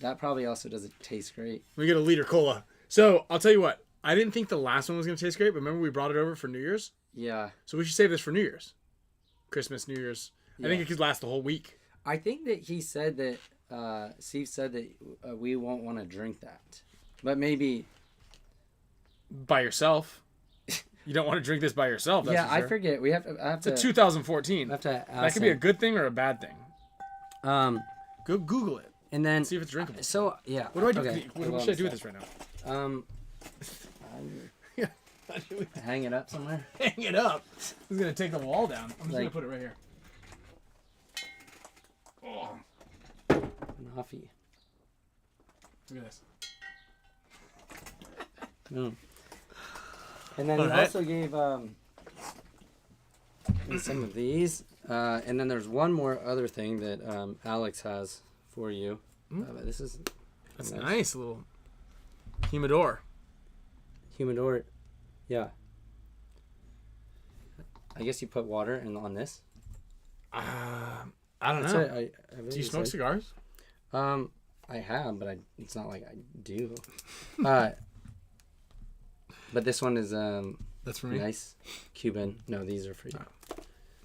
That probably also doesn't taste great. We get a liter cola. So, I'll tell you what. I didn't think the last one was going to taste great, but remember we brought it over for New Year's? Yeah. So we should save this for New Year's. Christmas, New Year's. I think Yeah. it could last the whole week. I think that he said that Steve said that we won't want to drink that. But maybe By yourself. You don't want to drink this by yourself. That's yeah, for I sure. forget. I have It's to a 2014. I have to ask That could be a him. good thing or a bad thing. Go Google it. And then See if it's drinkable. So yeah. What do I do? Okay, What should I do with this right now? Yeah. Hang it up somewhere. Hang it up. This is gonna take the wall down. I'm just gonna Like- put it right here. Oh, Coffee. look at this. Mm. And then All he right. also gave me some of these. And then there's one more other thing that Alex has for you. But this is That's nice. A little humidor. humidor. Yeah. I guess you put water on this. I don't That's know. what I Do you smoke cigars? I have, but it's not like I do. But this one is That's for me. nice Cuban. No, these are for you.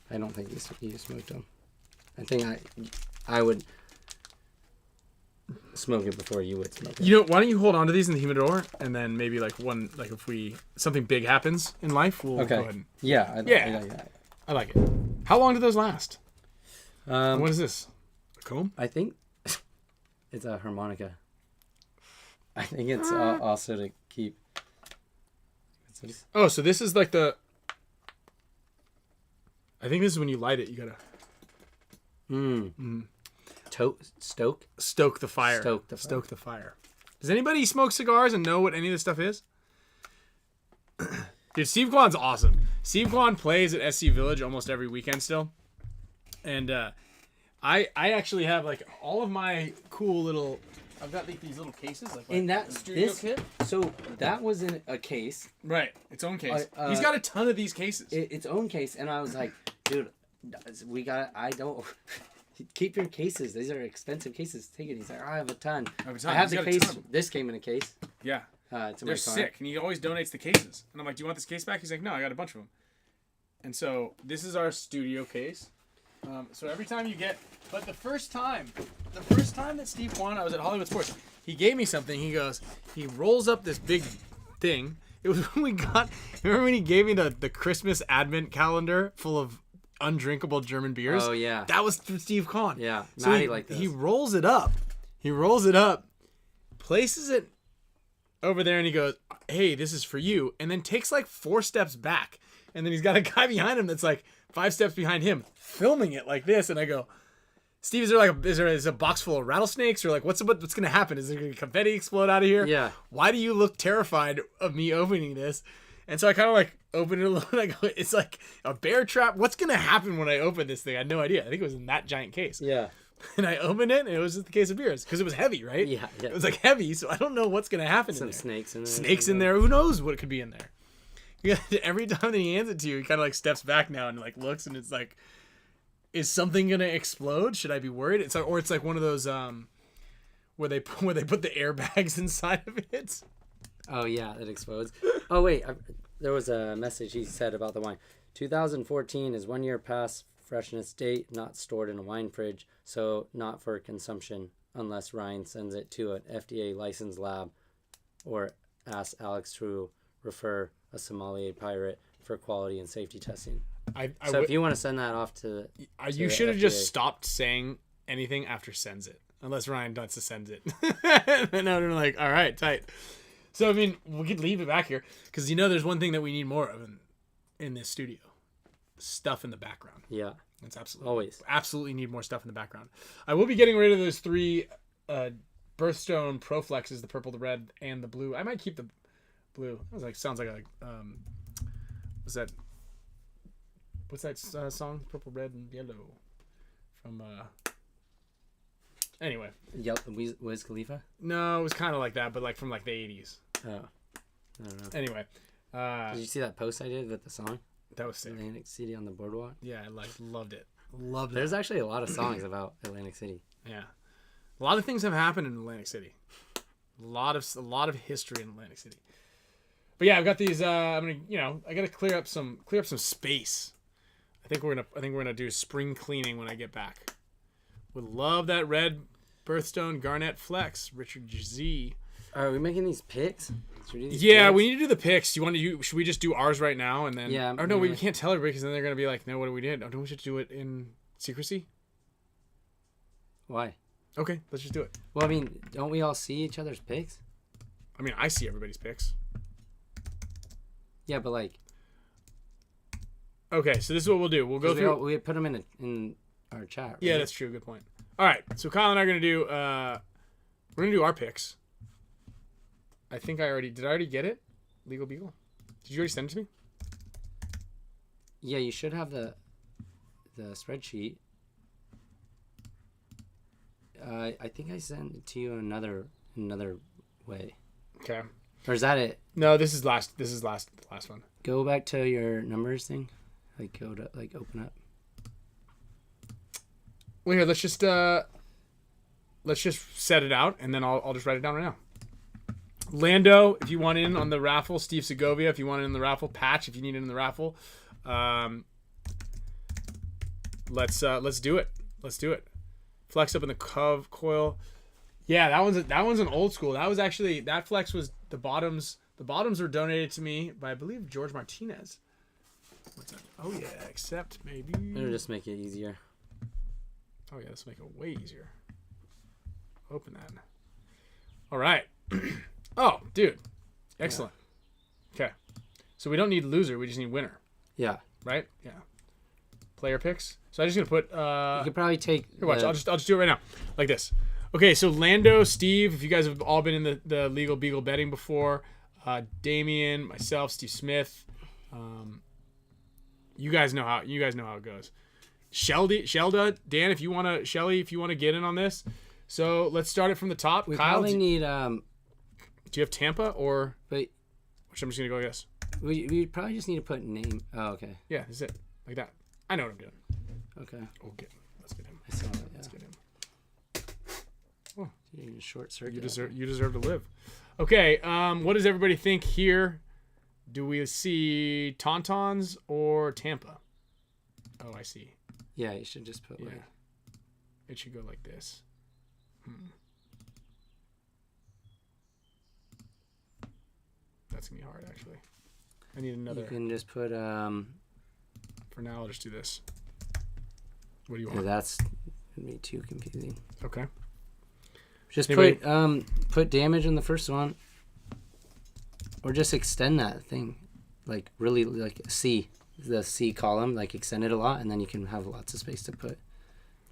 I don't think you smoked them. I think I would smoke it before you would smoke it. You know, why don't you hold on to these in the humidor, and then maybe like if something big happens in life, we'll go ahead and... Yeah. I like it. How long do those last? What What is this? A comb? I think it's a harmonica. I think it's also to keep. Oh, so this is like the... I think this is when you light it. You gotta... Stoke the fire. Stoke the fire. Does anybody smoke cigars and know what any of this stuff is? Dude, Steve Kwan's awesome. Steve Kwan plays at SC Village almost every weekend still. And I actually have like all of my cool little... I've got like these little cases. Like in that studio kit. So that was in a case. Right. Its own case. He's got a ton of these cases. Its own case. And I was like, dude, I don't... Keep your cases. These are expensive cases. Take it. He's like, I have a ton. I have the case. This came in a case. Yeah. They're sick, and he always donates the cases. And I'm like, do you want this case back? He's like, no, I got a bunch of them. And so this is our studio case. So every time you get... But the first time that Steve Kwan, I was at Hollywood Sports, he gave me something. He goes, he rolls up this big thing. It was when we got... Remember when he gave me the Christmas Advent calendar full of undrinkable German beers? Oh, yeah. That was through Steve Kwan. Yeah. So Maddie liked this. He rolls it up, places it over there, and he goes, hey, this is for you, and then takes like 4 steps back, and then he's got a guy behind him that's like 5 steps behind him filming it like this, and I go, Steve, is there a box full of rattlesnakes, or like what's gonna happen? Is there gonna confetti explode out of here? Yeah. Why do you look terrified of me opening this? And so I kind of like open it a little, and I go, it's like a bear trap. What's gonna happen when I open this thing? I had no idea. I think it was in that giant case. Yeah. And I opened it, and it was just the case of beers because it was heavy, right? Yeah. It was like heavy, so I don't know what's gonna happen. Some in there. snakes in there. Snakes in there. Who knows what could be in there? Yeah. Every time that he hands it to you, he kind of like steps back now and like looks, and it's like, is something gonna explode? Should I be worried? It's like, or it's like one of those where they put the airbags inside of it. Oh yeah, it explodes. Oh wait, there was a message he said about the wine. 2014 is 1 year past freshness date, not stored in a wine fridge, so not for consumption unless Ryan sends it to an FDA licensed lab or asks Alex to refer a sommelier pirate for quality and safety testing. If you want to send that off to you should have just stopped saying anything after sends it, unless Ryan wants to send it. And now they're like, all right, tight. So I mean, we could leave it back here because there's one thing that we need more of in this studio: stuff in the background. Yeah, it's absolutely need more stuff in the background. I will be getting rid of those 3 Birthstone Proflexes: the purple, the red, and the blue. I might keep the blue. Sounds like a what's that song? Purple, red, and yellow from anyway. Wiz Khalifa? No, it was kind of like that, but like from like the 80s. Oh, I don't know. Anyway, did you see that post I did with the song? That was sick. Atlantic City on the boardwalk. Yeah, I loved it. There's actually a lot of songs about Atlantic City. Yeah, a lot of things have happened in Atlantic City. A lot of history in Atlantic City. But yeah, I've got these. I'm gonna, I gotta clear up some space. I think we're gonna do spring cleaning when I get back. Would love that red Birthstone Garnet Flex, Richard Z. Are we making these picks? We need to do the picks. Should we just do ours right now and then? Yeah. Or no, we can't tell everybody because then they're gonna be like, no, what do we did? Oh, don't we should do it in secrecy? Why? Okay, let's just do it. Well, I mean, don't we all see each other's picks? I mean, I see everybody's picks. Yeah, but like. Okay, so this is what we'll do. We'll go through. We put them in our chat. Right? Yeah, that's true. Good point. All right, so Kyle and I are gonna do. We're gonna do our picks. I think did I already get it? Legal Beagle. Did you already send it to me? Yeah, you should have the spreadsheet. I think I sent it to you another way. Okay. Or is that it? No, this is last one. Go back to your numbers thing. Like go to open up. Well, here, let's just let's just set it out, and then I'll just write it down right now. Lando, if you want in on the raffle. Steve Segovia, if you want in the raffle. Patch, if you need in the raffle. Let's do it. Let's do it. Flex up in the Cove coil. Yeah, that one's an old school. That was actually, that flex was the bottoms. The bottoms were donated to me by, I believe, George Martinez. What's that? Oh yeah, accept maybe. It'll just make it easier. Oh yeah, let's make it way easier. Open that. All right. Oh, dude. Excellent. Yeah. Okay. So we don't need loser. We just need winner. Yeah. Right? Yeah. Player picks. So I'm just going to put... you could probably take... Here, watch. I'll just do it right now. Like this. Okay, so Lando, Steve, if you guys have all been in the Legal Beagle betting before, Damien, myself, Steve Smith, you guys know how it goes. Shelda, Dan, if you want to get in on this. So let's start it from the top. We Kyle, probably need... do you have Tampa or... Wait. Which I'm just going to go yes. We probably just need to put name... Oh, okay. Yeah, that's it. Like that. I know what I'm doing. Okay. Okay. Let's get him. I saw that, yeah. Let's get him. Oh. You need a short circuit. You deserve to live. Okay, what does everybody think here? Do we see Tauntauns or Tampa? Oh, I see. Yeah, you should just put like... It should go like this. That's going to be hard, actually. I need another... You can just put... For now, I'll just do this. What do you Yeah, want? that's going to be too confusing. Okay. Just Anybody- put damage in the first one. Or just extend that thing. Like, really, like, C. The C column, like, extend it a lot, and then you can have lots of space to put...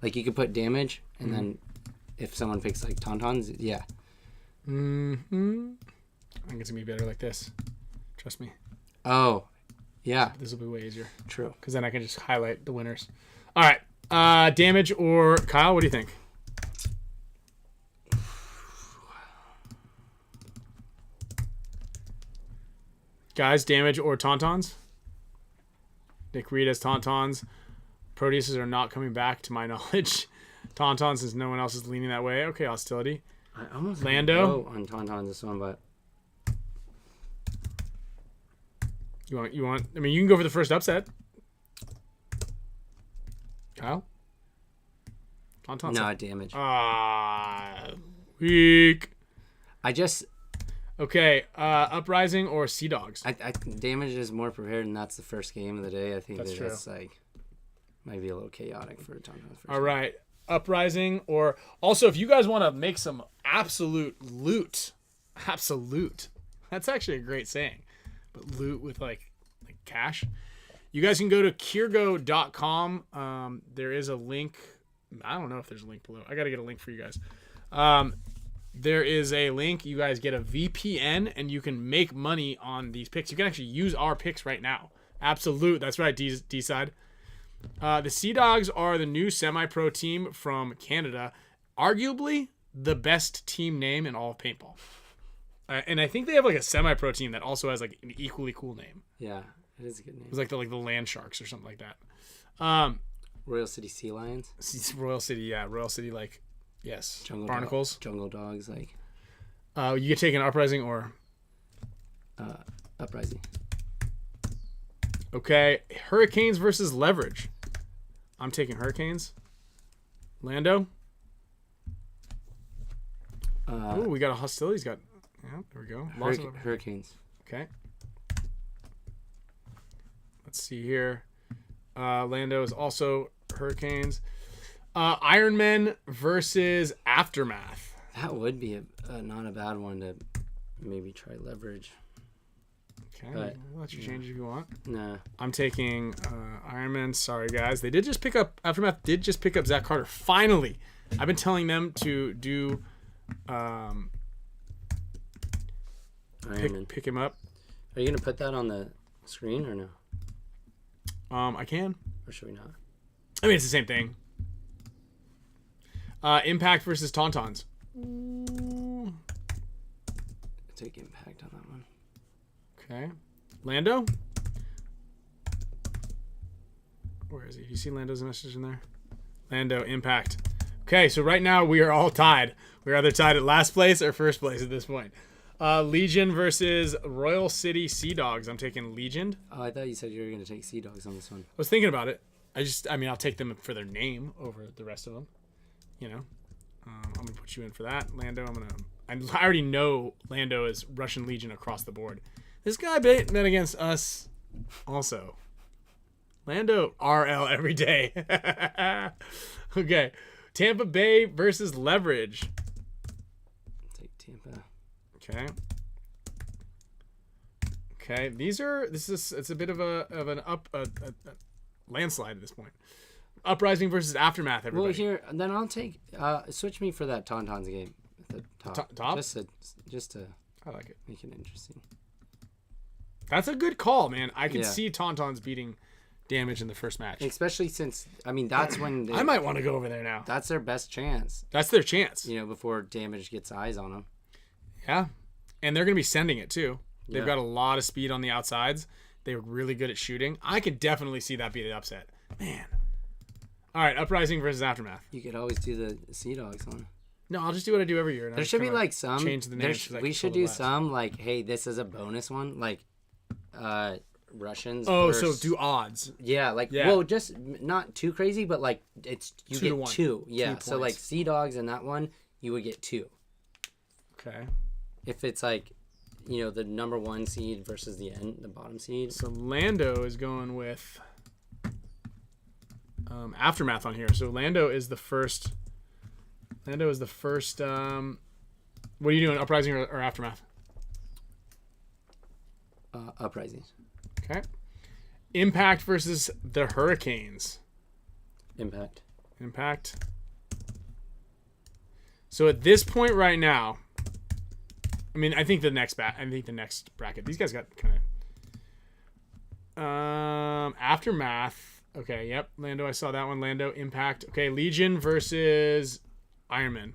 Like, you could put damage, and then if someone picks, like, Tauntauns, yeah. I think it's going to be better like this. Trust me. Oh, yeah. This will be way easier. True. Because then I can just highlight the winners. All right. Damage or Kyle, what do you think? Guys, damage or Tauntauns? Nick Reed has Tauntauns. Proteuses are not coming back, to my knowledge. Tauntauns, since no one else is leaning that way. Okay, hostility. I almost Lando? go on Tauntauns this one, but... You want? I mean, you can go for the first upset. Kyle? Tauntauns. No, damage. Weak. I just... Okay, Uprising or Sea Dogs? I damage is more prepared, and that's the first game of the day. I think That's true. that's like might be a little chaotic for Tauntauns. All right, Uprising or also if you guys want to make some absolute loot, that's actually a great saying, but loot with like cash. You guys can go to KIRGO.com. There is a link. I don't know if there's a link below. I got to get a link for you guys. There is a link. You guys get a VPN, and you can make money on these picks. You can actually use our picks right now. Absolute. That's right, D-side. The Sea Dogs are the new semi-pro team from Canada. Arguably the best team name in all of paintball. And I think they have like a semi-pro team that also has like an equally cool name. Yeah, it is a good name. It's like the Land Sharks or something like that. Royal City Sea Lions. Royal City, yeah. Royal City, like, yes. Jungle Barnacles. Jungle Dogs, like. You get taken Uprising or? Uprising. Okay. Hurricanes versus Leverage. I'm taking Hurricanes. Lando? Oh, we got a hostility. He's got... Yeah, there we go. Hurricanes. Okay. Let's see here. Lando is also Hurricanes. Ironmen versus Aftermath. That would be not a bad one to maybe try Leverage. Okay, I'll let you change if you want. Nah. I'm taking Ironman. Sorry, guys. They did just pick up... Aftermath did just pick up Zach Carter. Finally! I've been telling them to do... pick him up. Are you going to put that on the screen or no? I can. Or should we not? I mean, it's the same thing. Impact versus Tauntauns. Take Impact on that one. Okay. Lando? Where is he? Do you see Lando's message in there? Lando, Impact. Okay, so right now we are all tied. We're either tied at last place or first place at this point. Legion versus Royal City Sea Dogs. I'm taking Legion. Oh, I thought you said you were going to take Sea Dogs on this one. I was thinking about it. I'll take them for their name over the rest of them. You know, I'm gonna put you in for that, Lando. I already know Lando is Russian Legion across the board. This guy bet against us, also. Lando RL every day. Okay, Tampa Bay versus Leverage. Take Tampa. Okay. Okay, it's a bit of a landslide at this point. Uprising versus Aftermath, everybody. Well, here, then I'll take, switch me for that Tauntauns game at the top. Top? Just to I like it. make it interesting. That's a good call, man. I can see Tauntauns beating Damage in the first match. Especially since, that's when I might want to go over there now. that's their best chance, That's their chance. before Damage gets eyes on them. Yeah. And they're going to be sending it, too. They've Yeah. got a lot of speed on the outsides. They're really good at shooting. I could definitely see that be the upset. Man. All right, Uprising versus Aftermath. You could always do the Sea Dogs one. No, I'll just do what I do every year. And There should be like some. change the names. We should do some like, hey, this is a bonus one, like Russians. Oh, versus, so do odds. Yeah, like Yeah. just not too crazy, but like you 2 to get 1. two. Yeah, 2 so like points. Sea Dogs in that one, you would get 2. Okay. If it's like, the number 1 seed versus the bottom seed. So Lando is going with Aftermath on here. So Lando is the first. What are you doing? Uprising or Aftermath? Uprising. Okay. Impact versus the Hurricanes. Impact. So at this point right now, I think the next bracket. These guys got kind of Aftermath. Okay, yep. Lando, I saw that one. Lando, Impact. Okay, Legion versus Ironman.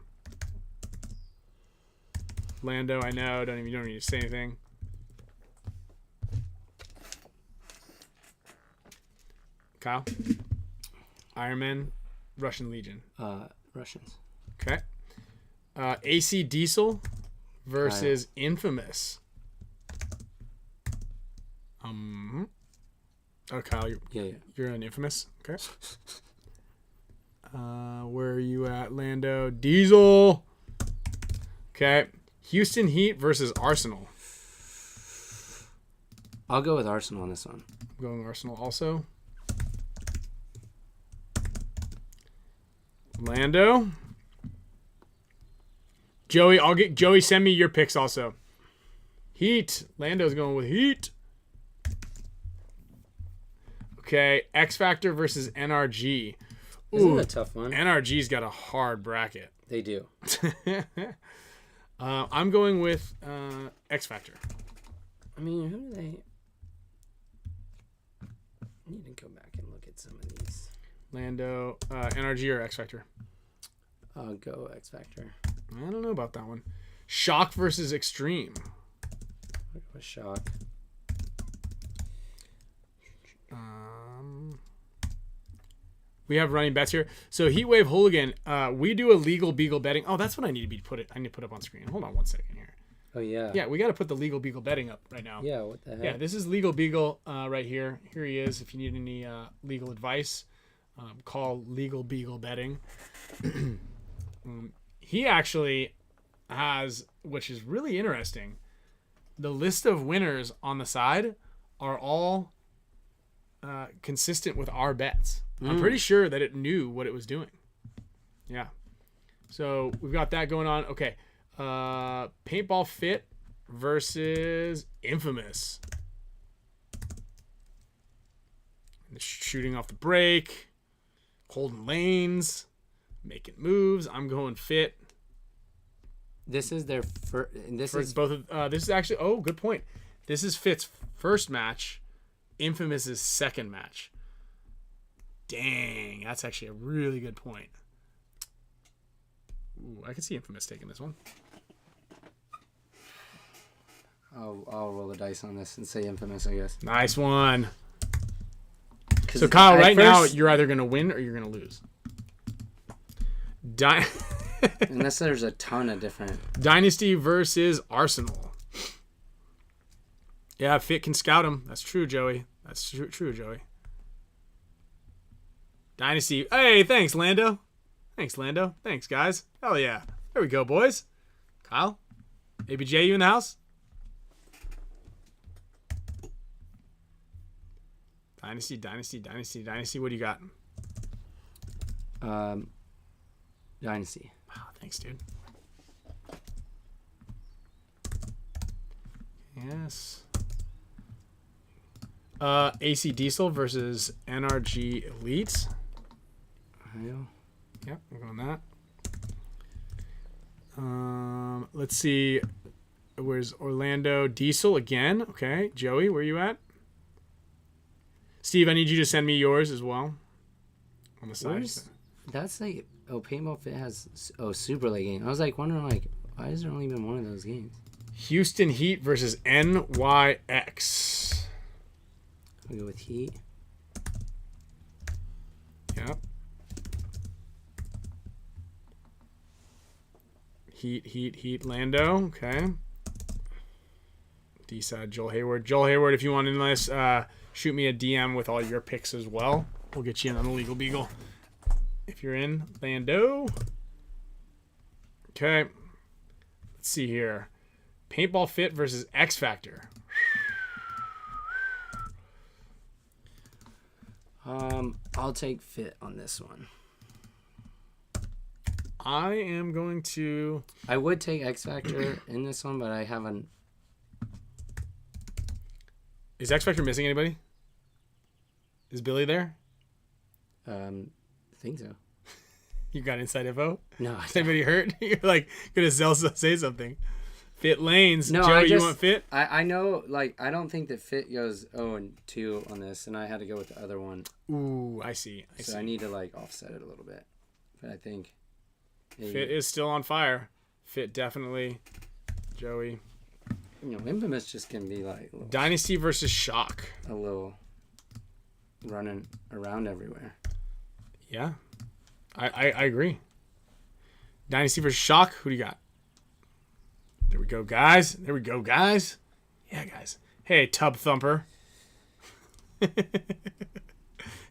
Lando, I know. Don't need to say anything. Kyle? Ironman, Russian Legion. Russians. Okay. AC Diesel versus Infamous. Oh, Kyle, you're an Infamous. Okay. Where are you at, Lando? Diesel. Okay. Houston Heat versus Arsenal. I'll go with Arsenal on this one. I'm going Arsenal also. Lando. Joey, send me your picks also. Heat. Lando's going with Heat. Okay, X Factor versus NRG. Isn't it a tough one? NRG's got a hard bracket. They do. I'm going with X Factor. Who do they... I need to go back and look at some of these. Lando, NRG or X Factor? I'll go X Factor. I don't know about that one. Shock versus Extreme. I'll go with Shock. We have running bets here. So Heatwave Hooligan, we do illegal beagle betting. Oh, that's what I need to put up on screen. Hold on one second here. Oh yeah. Yeah, we got to put the legal beagle betting up right now. Yeah, what the heck? Yeah, this is Legal Beagle right here. Here he is. If you need any legal advice, call Legal Beagle Betting. He actually has, which is really interesting, the list of winners on the side are all consistent with our bets. I'm pretty sure that it knew what it was doing. Yeah. So we've got that going on. Okay. Paintball Fit versus Infamous. Shooting off the break, holding lanes, making moves. I'm going Fit. This is their first. This is both of. This is actually. Oh, good point. This is Fit's first match. Infamous's second match. Dang, that's actually a really good point. Ooh, I can see Infamous taking this one. I'll roll the dice on this and say Infamous, I guess. Nice one. So Kyle, right now you're either gonna win or you're gonna lose. Unless there's a ton of different. Dynasty versus Arsenal. Yeah, Fit can scout him. That's true, Joey. That's true, Joey. Dynasty. Hey, thanks, Lando. Thanks, Lando. Thanks, guys. Hell yeah. There we go, boys. Kyle? ABJ, you in the house? Dynasty. What do you got? Dynasty. Wow, thanks, dude. Yes. AC Diesel versus NRG Elite. Yep, we're going that. Let's see. Where's Orlando Diesel again? Okay, Joey, where you at? Steve, I need you to send me yours as well. On the side. That's like Paintball Fit has Super League game. I was like wondering why has there only been one of those games? Houston Heat versus NYX. I'll go with Heat. Yep. Heat, Lando. Okay. D-side, Joel Hayward. Joel Hayward, if you want in this, shoot me a DM with all your picks as well. We'll get you in on the Legal Beagle. If you're in, Lando. Okay. Let's see here. Paintball Fit versus X Factor. I'll take Fit on this one. I am going to... I would take X Factor in this one, but I haven't... Is X Factor missing anybody? Is Billy there? I think so. You got inside info? No. Is anybody hurt? You're like going to say something. Fit lanes. No, Joey, you want Fit? I know, I don't think that Fit goes 0-2 on this, and I had to go with the other one. Ooh, I see. I need to, offset it a little bit. But I think... Fit is still on fire. Fit definitely. Joey. Infamous just can be Dynasty versus Shock. A little running around everywhere. Yeah. I agree. Dynasty versus Shock. Who do you got? There we go, guys. Yeah, guys. Hey, Tub Thumper.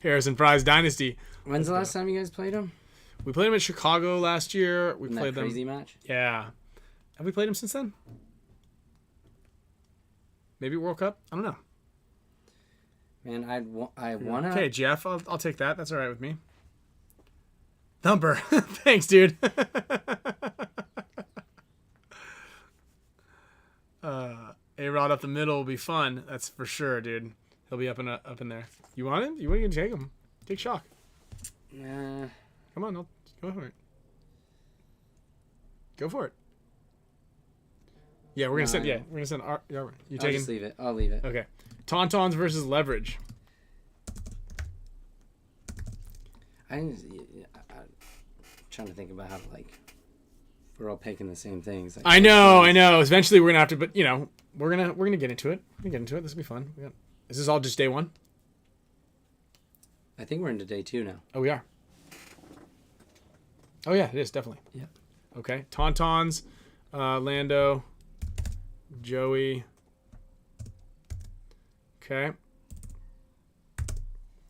Harrison Prize Dynasty. When's the last time you guys played them? We played them in Chicago last year. We played that crazy match? Yeah. Have we played them since then? Maybe World Cup? I don't know. Man, I want to... Okay, Jeff, I'll take that. That's all right with me. Thumper. Thanks, dude. A-Rod up the middle will be fun. That's for sure, dude. He'll be up in there. You want him? You want to take him? Take Shock. Nah. Come on, go for it. Go for it. Yeah, we're gonna send. Yeah, we're gonna send. You taking? I'll just leave it. I'll leave it. Okay. Tauntauns versus Leverage. I'm trying to think about how to we're all picking the same things. I know. Eventually, we're gonna have to, but we're gonna get into it. This will be fun. Is this all just day one? I think we're into day 2 now. Oh, we are. Oh yeah, it is definitely. Yeah. Okay. Tauntauns, Lando, Joey. Okay.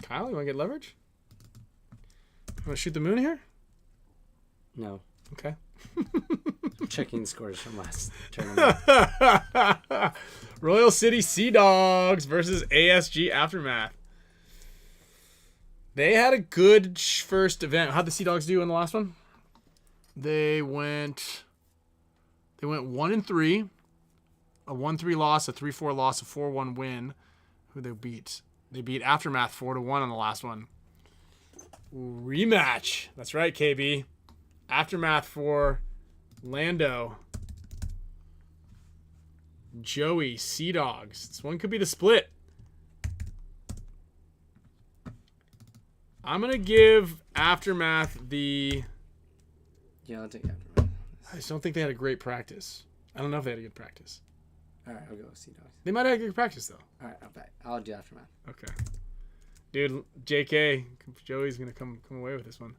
Kyle, you want to get Leverage? You want to shoot the moon here? No. Okay. Checking scores from last tournament. Royal City Sea Dogs versus ASG Aftermath. They had a good first event. How'd the Sea Dogs do in the last one? They went 1-3, a 1-3 loss, a 3-4 loss, a 4-1 win. Who they beat? They beat Aftermath 4-1 on the last one. Rematch. That's right, KB. Aftermath for Lando. Joey, Sea Dogs. This one could be the split. I'm going to give Aftermath the... Yeah, I'll take Aftermath. I just don't think they had a great practice. I don't know if they had a good practice. All right, I'll go with Sea Dogs. They might have a good practice, though. All right, I'll do Aftermath. Okay. Dude, JK, Joey's going to come away with this one.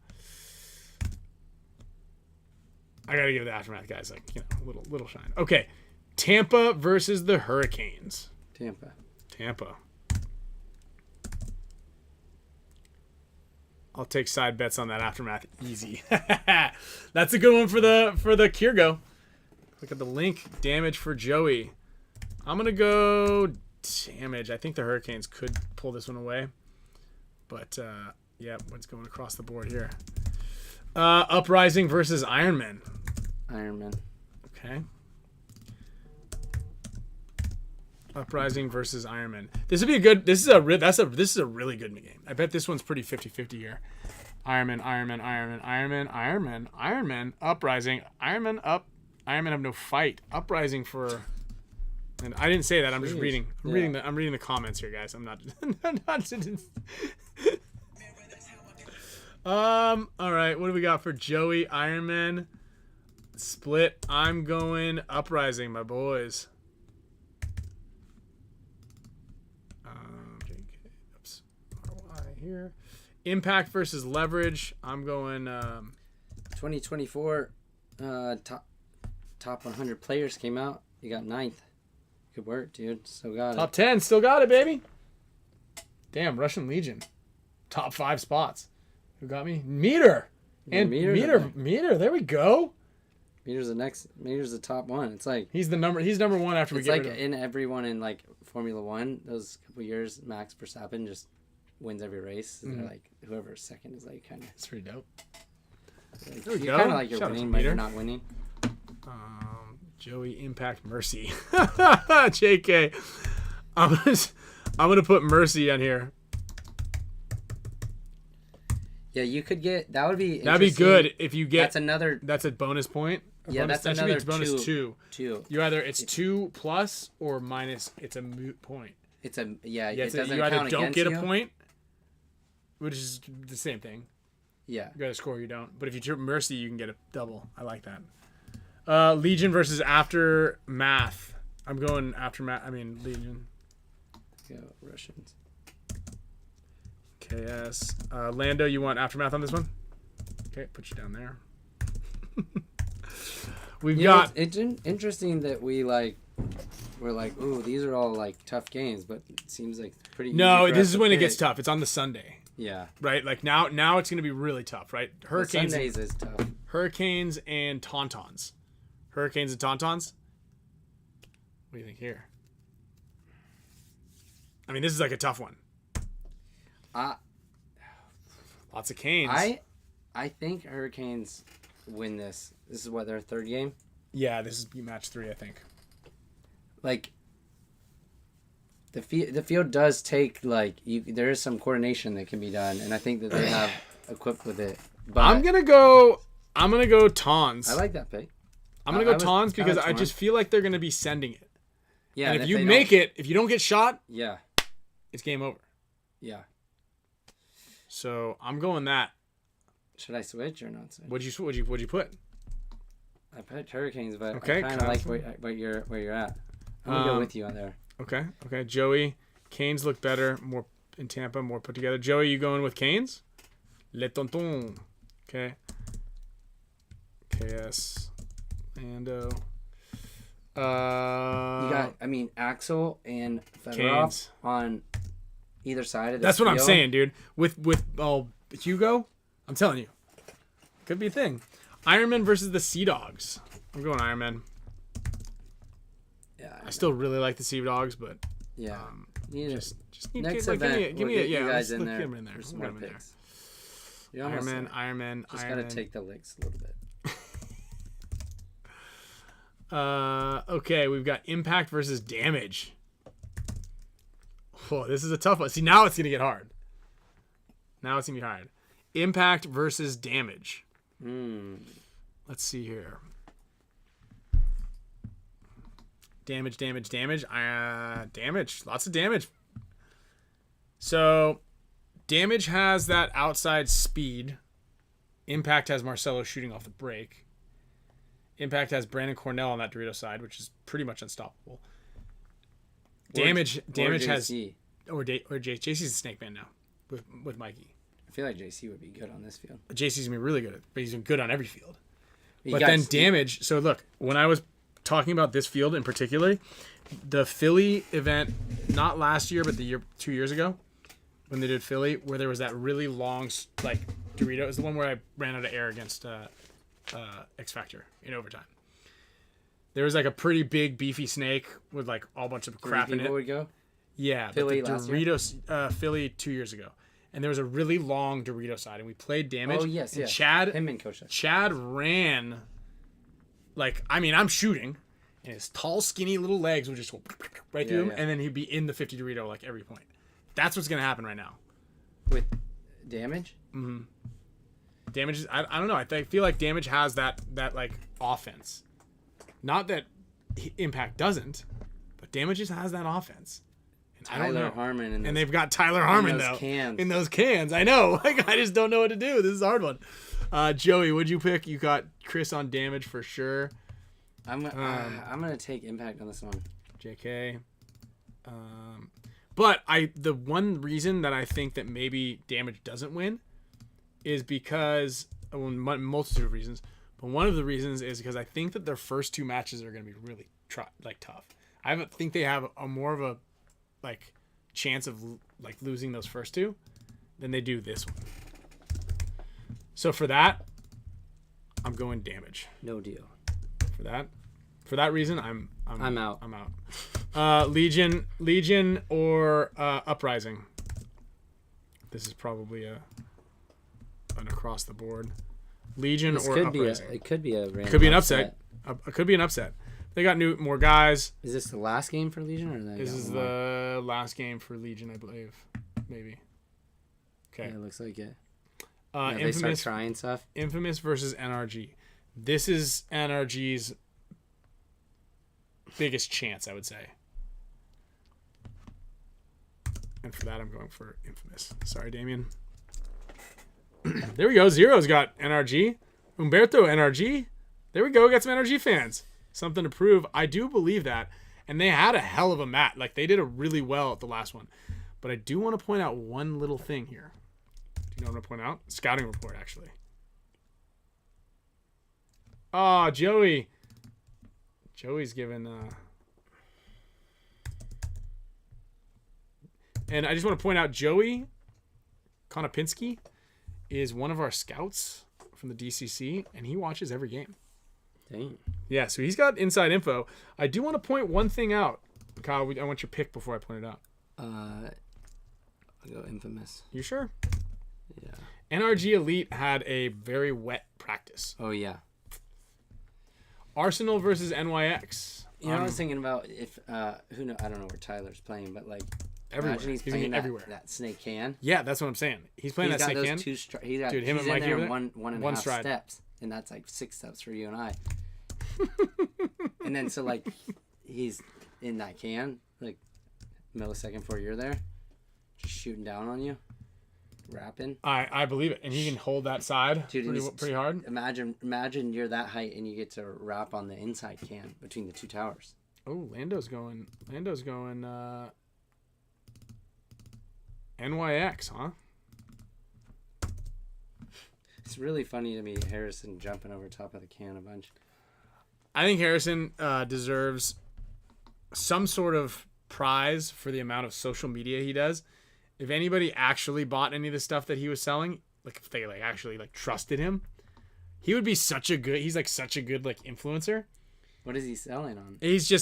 I gotta give the Aftermath guys like little shine. Okay, Tampa versus the Hurricanes. Tampa. I'll take side bets on that Aftermath easy. That's a good one for the KIRGO. Look at the link. Damage for Joey. I'm gonna go damage. I think the Hurricanes could pull this one away, but yeah, what's going across the board here? Uprising versus Ironman. Okay. Uprising versus Ironman. This would be a good. This is a really good game. I bet this one's pretty 50-50 here. Ironman. Uprising. Ironman up. Ironman have no fight. Uprising for. And I didn't say that. I'm just reading. I'm reading the comments here, guys. I'm not. All right. What do we got for Joey? Ironman split. I'm going Uprising, my boys. Oops. RY here. Impact versus Leverage. I'm going. 2024 top 100 players came out. You got 9th. Good work, dude. Still got Top 10. Still got it, baby. Damn, Russian Legion. Top 5 spots. Who got me? Meter. And Meter. There we go. Meter's the top one. It's like he's number one after we get rid of him. It's like in everyone in like Formula One, those couple years, Max Verstappen just wins every race. And they're like whoever's second is like kind of. It's pretty dope. Like, you're kind of like you're winning, but you're not winning. Joey Impact Mercy. JK. I'm gonna put Mercy on here. Yeah, you could get that would be interesting. That'd be good if you get that's a bonus point. That's another bonus 2. You either it's 2 plus or minus. It's a moot point. It doesn't you either count don't get you. a point, which is the same thing. Yeah, you got a score, you don't. But if you trip Mercy, you can get a double. I like that. Legion versus Aftermath. I'm going Aftermath. I mean Legion. Yeah, Russians. KS. Lando, you want Aftermath on this one? Okay, put you down there. It's interesting that we're like, ooh, these are all like tough games, but it seems like pretty. No, this is when it gets tough. It's on the Sunday. Yeah. Right. Like now it's gonna be really tough. Right. Hurricanes. Sundays is tough. Hurricanes and Tauntauns. Hurricanes and Tauntauns. What do you think here? I mean, this is like a tough one. Lots of canes. I think Hurricanes win this. This is what, their 3rd game? Yeah, this is match 3, I think. Like the field does take there is some coordination that can be done, and I think that they have equipped with it. But I'm gonna go Tawns. I like that pick. I'm gonna go Tawns because I just feel like they're gonna be sending it. Yeah, and if you make it, if you don't get shot, yeah, it's game over. Yeah. So I'm going that. Should I switch or not switch? What'd you put? I put Hurricanes, but okay, I kind of like where you're at. I'm gonna go with you on there. Okay. Joey, Canes look better, more in Tampa, more put together. Joey, you going with Canes? Le Tonton. Okay. KS. Lando. You got, Axel and Fedorov on either side of this. That's what I'm saying, dude. With Hugo, I'm telling you, could be a thing. Ironman versus the Sea Dogs. I'm going Ironman. Yeah, I still really like the Sea Dogs, but yeah, just need next to, event. Give me you guys in there. there. Get in there. For some more picks. Ironman. Just gotta take the licks a little bit. Okay, we've got Impact versus Damage. Oh, this is a tough one. See, now it's gonna get hard. Impact versus Damage. Let's see here. Damage. Damage. Lots of damage. So, Damage has that outside speed. Impact has Marcelo shooting off the break. Impact has Brandon Cornell on that Dorito side, which is pretty much unstoppable. Damage has JC's a snake man now with Mikey. I feel like JC would be good on this field. JC's gonna be really good, but he's been good on every field. But then damage. So look, when I was talking about this field in particular, the Philly event, not last year, but 2 years ago, when they did Philly, where there was that really long, like, Dorito. It was the one where I ran out of air against X Factor in overtime. There was like a pretty big beefy snake with like all bunch of crap in it. Would go? Yeah, Philly but the Doritos, Philly 2 years ago, and there was a really long Dorito side, and we played damage. Oh yes, and yes. Chad, him and Coach. Chad ran, like, I mean, I'm shooting, and his tall, skinny little legs would just go right through him, and then he'd be in the 50 Dorito like every point. That's what's gonna happen right now. With damage. Mm-hmm. Damage is, I don't know. I feel like damage has that like offense. Not that Impact doesn't, but damage just has that offense. And I don't know. Harmon and they've got Tyler Harmon though in those cans. I know. Like, I just don't know what to do. This is a hard one. Joey, what'd you pick? You got Chris on damage for sure. I'm gonna take Impact on this one. JK. But the one reason that I think that maybe damage doesn't win is because multitude of reasons. But one of the reasons is because I think that their first 2 matches are going to be really tough. I think they have a more of a like chance of like losing those first 2 than they do this one. So for that, I'm going damage. No deal. For that reason, I'm out. I'm out. Legion or Uprising. This is probably an across the board. Legion or Uprising. It could be a random could be an upset. It could be an upset. They got more guys. Is this the last game for Legion, or this is the last game for Legion, I believe. Maybe. Okay. Yeah, it looks like it. Infamous, they start trying stuff. Infamous versus NRG. This is NRG's biggest chance, I would say. And for that, I'm going for Infamous. Sorry, Damien. There we go. Zero's got NRG. Umberto NRG. There we go. Got some NRG fans. Something to prove. I do believe that. And they had a hell of a match. Like, they did really well at the last one. But I do want to point out one little thing here. Do you know what I'm going to point out? Scouting report, actually. Oh, Joey. Joey's given... And I just want to point out, Joey Konopinski is one of our scouts from the DCC, and he watches every game. Dang. Yeah, so he's got inside info. I do want to point one thing out. Kyle, I want your pick before I point it out. I'll go Infamous. You sure? Yeah. NRG Elite had a very wet practice. Oh, yeah. Arsenal versus NYX. You know, I was thinking about if, who know, I don't know where Tyler's playing, but like, everywhere. Imagine he's playing that snake can. Yeah, that's what I'm saying. He's playing that snake can. He's got Dude, him he's and Mike in there over one and a half stride. steps, and that's like 6 steps for you and I. And then so like he's in that can like millisecond before you're there, just shooting down on you, rapping. I believe it, and he can hold that side. Dude, pretty hard. Imagine you're that height and you get to rap on the inside can between the 2 towers. Oh, Lando's going. NYX, huh? It's really funny to me, Harrison jumping over top of the can a bunch. I think Harrison deserves some sort of prize for the amount of social media he does. If anybody actually bought any of the stuff that he was selling, like if they like actually like trusted him, he would be such a good influencer. What is he selling on? He's trying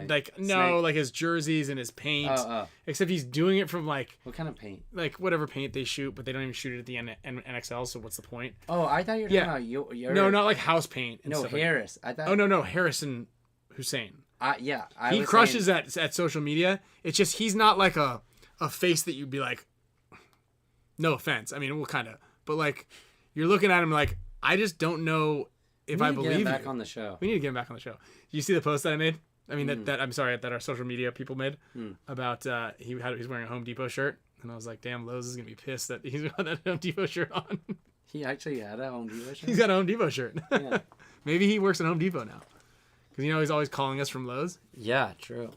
to like like his jerseys and his paint. Except he's doing it from like what kind of paint? Like whatever paint they shoot, but they don't even shoot it at the NXL. So what's the point? Oh, I thought you were talking about your... No, not like house paint. And no, stuff Harris. Like... I thought. Oh no, Harrison Hussein. He crushes at social media. It's just he's not like a face that you'd be like. No offense. I mean, well, kind of, but like you're looking at him like I just don't know. If I believe we need to get him back on the show. We need to get him back on the show. You see the post that I made? I mean, that I'm sorry, that our social media people made about he's wearing a Home Depot shirt. And I was like, damn, Lowe's is going to be pissed that he's got that Home Depot shirt on. He actually had a Home Depot shirt? He's got a Home Depot shirt. Yeah. Maybe he works at Home Depot now. Because, he's always calling us from Lowe's. Yeah, true.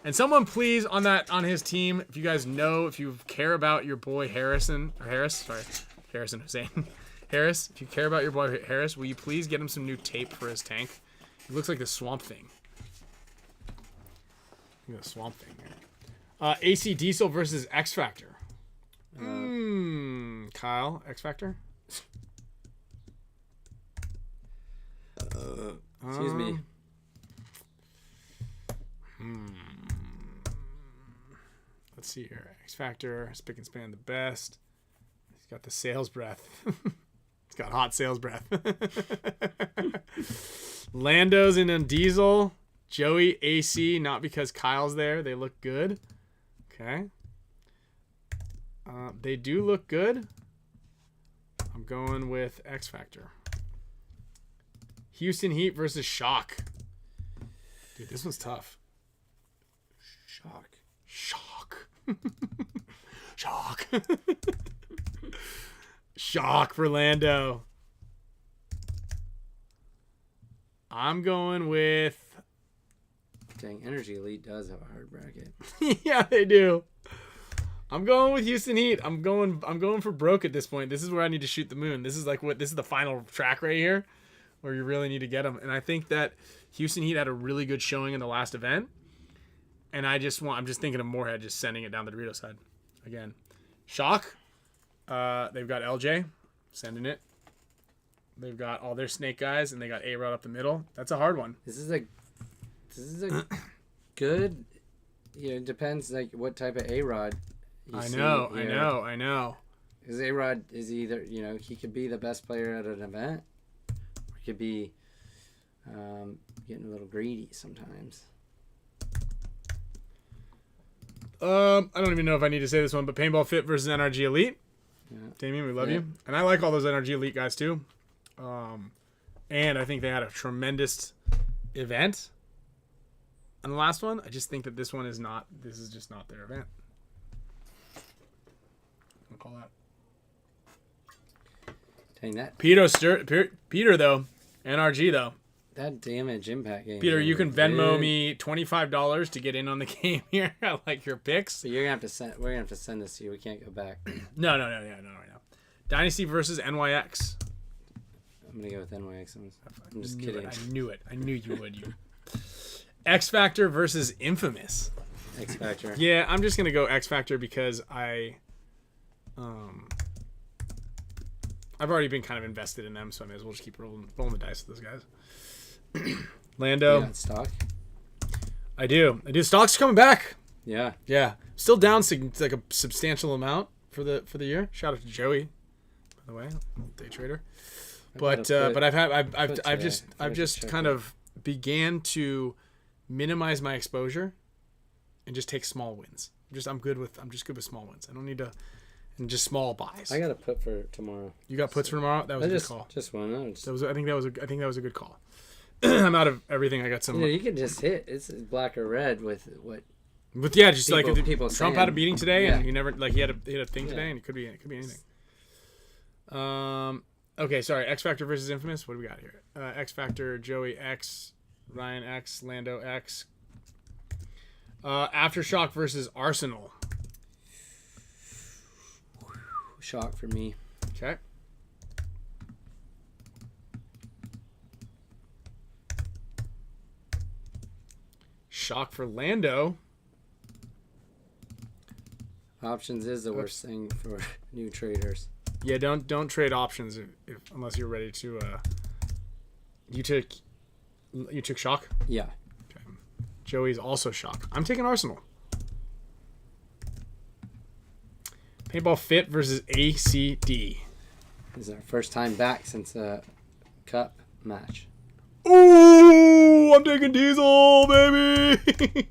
And someone please on his team, if you guys know, if you care about your boy Harrison Hussein. Harris, if you care about your boy Harris, will you please get him some new tape for his tank? He looks like the Swamp Thing. Look at the Swamp Thing here. AC Diesel versus X Factor. Kyle, X Factor. Excuse me. Let's see here. X Factor, Spick and Span the best. He's got the sales breath. He's got hot sales breath. Lando's in a Diesel. Joey AC, not because Kyle's there. They look good. Okay. They do look good. I'm going with X Factor. Houston Heat versus Shock. Dude, this one's tough. Shock. Shock. Shock for Lando. I'm going with... Dang, Energy Elite does have a hard bracket. Yeah, they do. I'm going with Houston Heat. I'm going for broke at this point. This is where I need to shoot the moon. This is the final track right here where you really need to get them. And I think that Houston Heat had a really good showing in the last event. And I'm just thinking of Moorhead just sending it down the Dorito side. Again. Shock. They've got LJ sending it. They've got all their snake guys, and they got A-Rod up the middle. That's a hard one. This is a good. It depends like what type of A-Rod. I know. Because A-Rod is either he could be the best player at an event, or he could be getting a little greedy sometimes. I don't even know if I need to say this one, but Paintball Fit versus NRG Elite. Yeah. Damien, we love you. And I like all those NRG Elite guys too. And I think they had a tremendous event on the last one. I just think that this is just not their event. I'll call that. Dang that. Peter though, NRG though. That damage impact game. Peter, you can Venmo me $25 to get in on the game here. I like your picks. But we're gonna have to send this to you. We can't go back. No, right now. Dynasty versus NYX. I'm gonna go with NYX. I'm just kidding. I knew it. I knew you would. You. X Factor versus Infamous. X Factor. Yeah, I'm just gonna go X Factor because I've already been kind of invested in them, so I may as well just keep rolling the dice with those guys. Lando. You got stock? I do. Stock's coming back. Yeah. Still down like a substantial amount for the year. Shout out to Joey, by the way, day trader. But I've just kind of began to minimize my exposure and just take small wins. I'm good with small wins. I don't need to, and just small buys. I got a put for tomorrow. You got puts for tomorrow? That was a good call. Just one. I think that was a good call. I'm out of everything. I got some. You can just hit. It's black or red with what. But yeah, just people, like people Trump saying, had a meeting today, and he never he had a thing today, and it could be anything. Okay, sorry. X Factor versus Infamous. What do we got here? X Factor, Joey X, Ryan X, Lando X. Aftershock versus Arsenal. Shock for me. Okay. Shock for Lando. Options is the worst thing for new traders. Yeah, don't trade options unless you're ready to. You took Shock? Yeah. Okay. Joey's also Shock. I'm taking Arsenal. Paintball Fit versus ACD. This is our first time back since the cup match. Ooh, I'm taking Diesel, baby.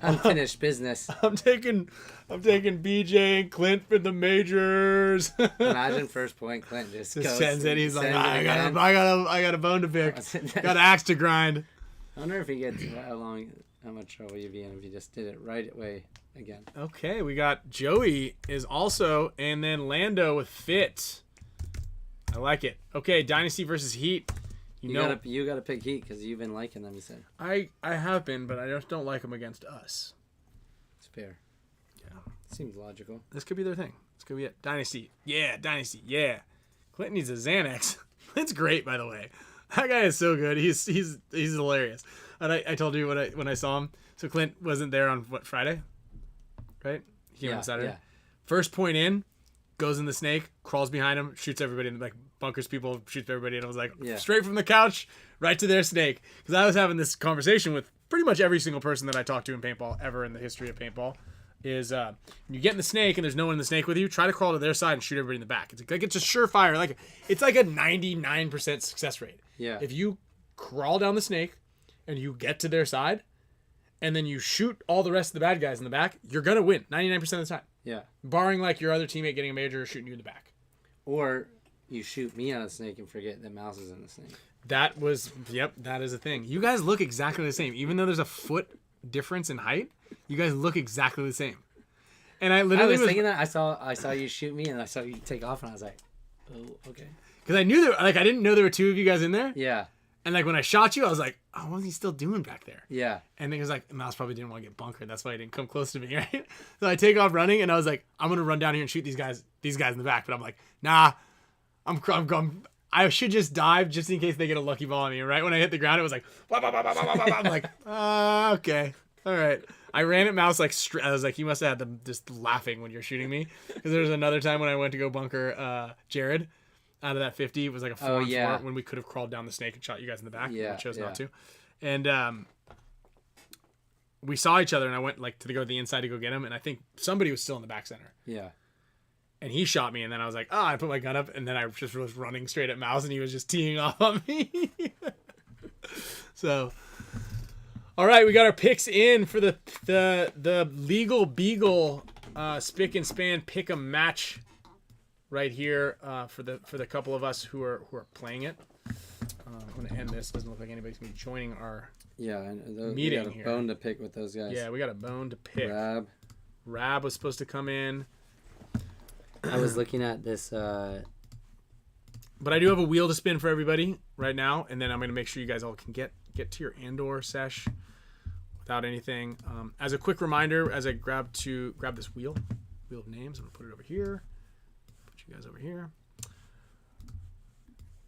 Unfinished business. I'm taking BJ and Clint for the majors. Imagine first point Clint just goes sends it. He's like, I got a bone to pick. Got an axe to grind. I wonder if he gets how much trouble you'd be in if you just did it right away again. Okay, we got Joey is also, and then Lando with Fit. I like it. Okay, Dynasty versus Heat. You gotta pick Heat because you've been liking them. You said I have been, but I just don't like them against us. It's fair. Yeah. Seems logical. This could be their thing. This could be it. Dynasty. Yeah, Dynasty. Yeah. Clint needs a Xanax. Clint's great, by the way. That guy is so good. He's hilarious. And I told you when I saw him. So Clint wasn't there on Friday, right? He came on Saturday. Yeah. First point in, goes in the snake, crawls behind him, shoots everybody, and like bunkers people, shoots everybody, and I was like, straight from the couch right to their snake. Because I was having this conversation with pretty much every single person that I talked to in paintball ever in the history of paintball. Is you get in the snake and there's no one in the snake with you, try to crawl to their side and shoot everybody in the back. It's like it's a surefire, like it's like a 99% success rate. Yeah. If you crawl down the snake and you get to their side and then you shoot all the rest of the bad guys in the back, you're gonna win 99% of the time. Yeah. Barring like your other teammate getting a major or shooting you in the back. Or you shoot me on a snake and forget that Mouse is in the snake. That is a thing. You guys look exactly the same, even though there's a foot difference in height. You guys look exactly the same. And I literally was thinking that I saw you shoot me and I saw you take off and I was like, oh, okay. Because I knew I didn't know there were two of you guys in there. Yeah. And like when I shot you, I was like, oh, what was he still doing back there? Yeah. And he was like, Mouse probably didn't want to get bunkered. That's why he didn't come close to me, right? So I take off running and I was like, I'm gonna run down here and shoot these guys in the back. But I'm like, nah, I should just dive just in case they get a lucky ball on me. Right when I hit the ground, it was like, I'm like, okay, all right. I ran at Mouse like I was like, you must have had them just laughing when you're shooting me. Because there was another time when I went to go bunker Jared out of that 50. It was like a 4-on-4 when we could have crawled down the snake and shot you guys in the back. Yeah, but we chose not to. And we saw each other, and I went like to go to the inside to go get him, and I think somebody was still in the back center. Yeah. And he shot me, and then I was like, I put my gun up, and then I just was running straight at Mouse, and he was just teeing off on me. So, all right, we got our picks in for the Legal Beagle Spicka Span pick a match right here for the couple of us who are playing it. I'm gonna end this. Doesn't look like anybody's gonna be joining our meeting we got a here. Bone to pick with those guys. Yeah, we got a bone to pick. Rab was supposed to come in. I was looking at this. But I do have a wheel to spin for everybody right now, and then I'm gonna make sure you guys all can get to your Andor sesh without anything. As a quick reminder, as I grab this wheel of names, I'm gonna put it over here. Put you guys over here.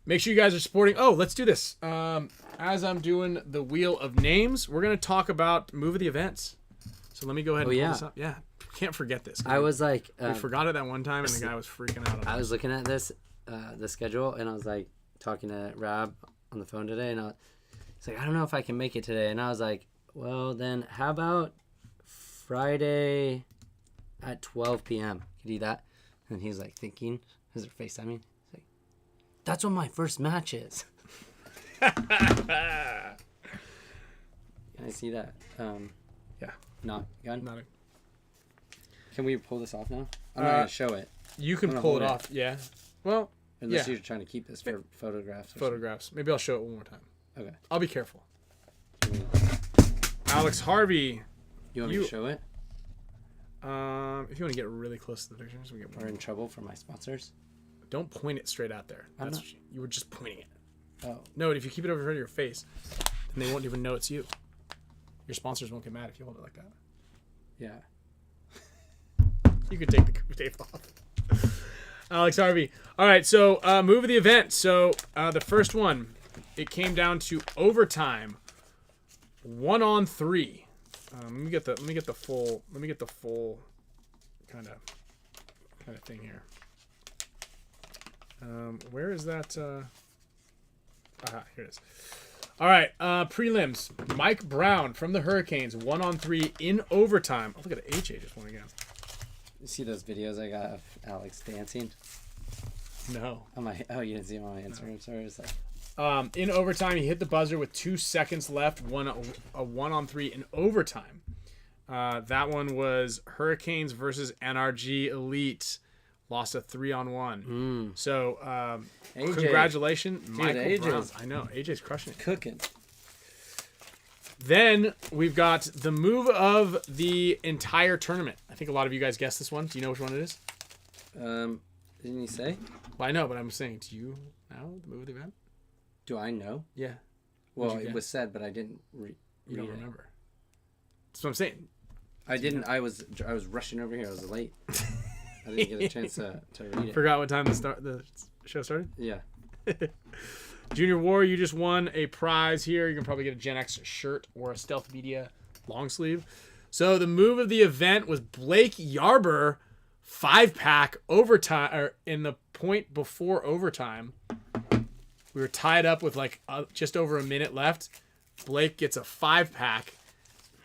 Make sure you guys are supporting. Oh, let's do this. As I'm doing the wheel of names, we're gonna talk about move of the events. So let me go ahead and pull this up. Yeah, can't forget this. I was like, we forgot it that one time, and the guy was freaking out. I was looking at this, the schedule, and I was like talking to Rab on the phone today, and it's like, I don't know if I can make it today, and I was like, well, then how about Friday at 12 p.m. Could you do that? And he's like thinking, is it FaceTiming? He's like, that's what my first match is. Can I see that? Yeah. Not gun? Not a... Can we pull this off now? I'm not going to show it. You can pull it off, yeah. Well, unless you're trying to keep this for photographs. Photographs. Maybe I'll show it one more time. Okay. I'll be careful. Alex Harvey. You want me to show it? If you want to get really close to the pictures, we're in trouble for my sponsors. Don't point it straight out there. You were just pointing it. Oh. No, if you keep it over in front of your face, then they won't even know it's you. Your sponsors won't get mad if you hold it like that. Yeah. You can take the tape off. Alex Harvey. All right, so move of the event. So the first one, it came down to overtime, 1-on-3. Let me get the full kind of thing here. Where is that? Here it is. All right, prelims. Mike Brown from the Hurricanes, 1-on-3 in overtime. Oh, look at HA just won again. You see those videos I got of Alex dancing? No. You didn't see them on my Instagram story? It's like... in overtime, he hit the buzzer with 2 seconds left. A 1-on-3 in overtime. That one was Hurricanes versus NRG Elite. Lost a 3-on-1. So, congratulations, Michael Brown. I know, AJ's crushing it. Cooking. Then we've got the move of the entire tournament. I think a lot of you guys guessed this one. Do you know which one it is? Didn't you say? Well, I know, but I'm saying, do you know the move of the event? Do I know? Yeah. Well, it was said, but I didn't read You don't remember. That's what I'm saying. I didn't. I was rushing over here. I was late. I didn't get a chance to read it. Forgot what time the show started? Yeah. Junior War, you just won a prize here. You can probably get a Gen X shirt or a Stealth Media long sleeve. So the move of the event was Blake Yarber 5-pack overtime, or in the point before overtime. We were tied up with like just over a minute left. Blake gets a 5-pack,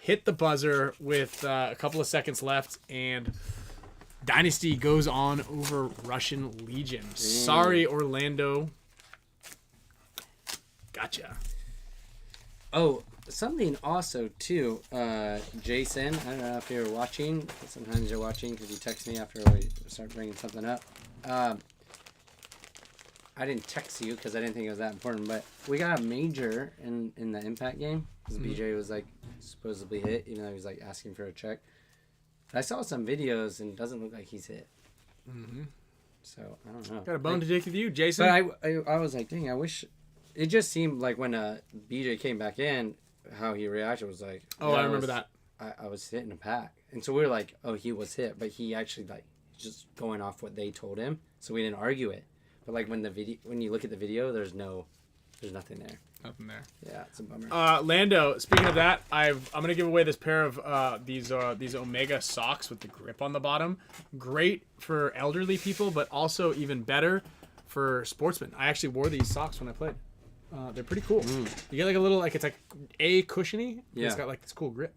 hit the buzzer with a couple of seconds left, and Dynasty goes on over Russian Legion. Sorry, Orlando. Gotcha. Oh, something also, too. Jason, I don't know if you're watching. Sometimes you're watching because you text me after we start bringing something up. I didn't text you because I didn't think it was that important, but we got a major in the Impact game because BJ was, like, supposedly hit, even though he was, like, asking for a check. I saw some videos and it doesn't look like he's hit. Mm-hmm. So, I don't know. Got a bone to dig with you, Jason? But I was like, dang, I wish... It just seemed like when BJ came back in, how he reacted was like... Oh, I remember that. I was hitting a pack. And so we were like, oh, he was hit. But he actually, like, just going off what they told him. So we didn't argue it. But, like, when you look at the video, there's nothing there. Nothing there. Yeah, it's a bummer. Lando, speaking of that, I'm going to give away this pair of these Omega socks with the grip on the bottom. Great for elderly people, but also even better for sportsmen. I actually wore these socks when I played. They're pretty cool. You get like a little, like, it's like a cushiony. Yeah. It's got like this cool grip.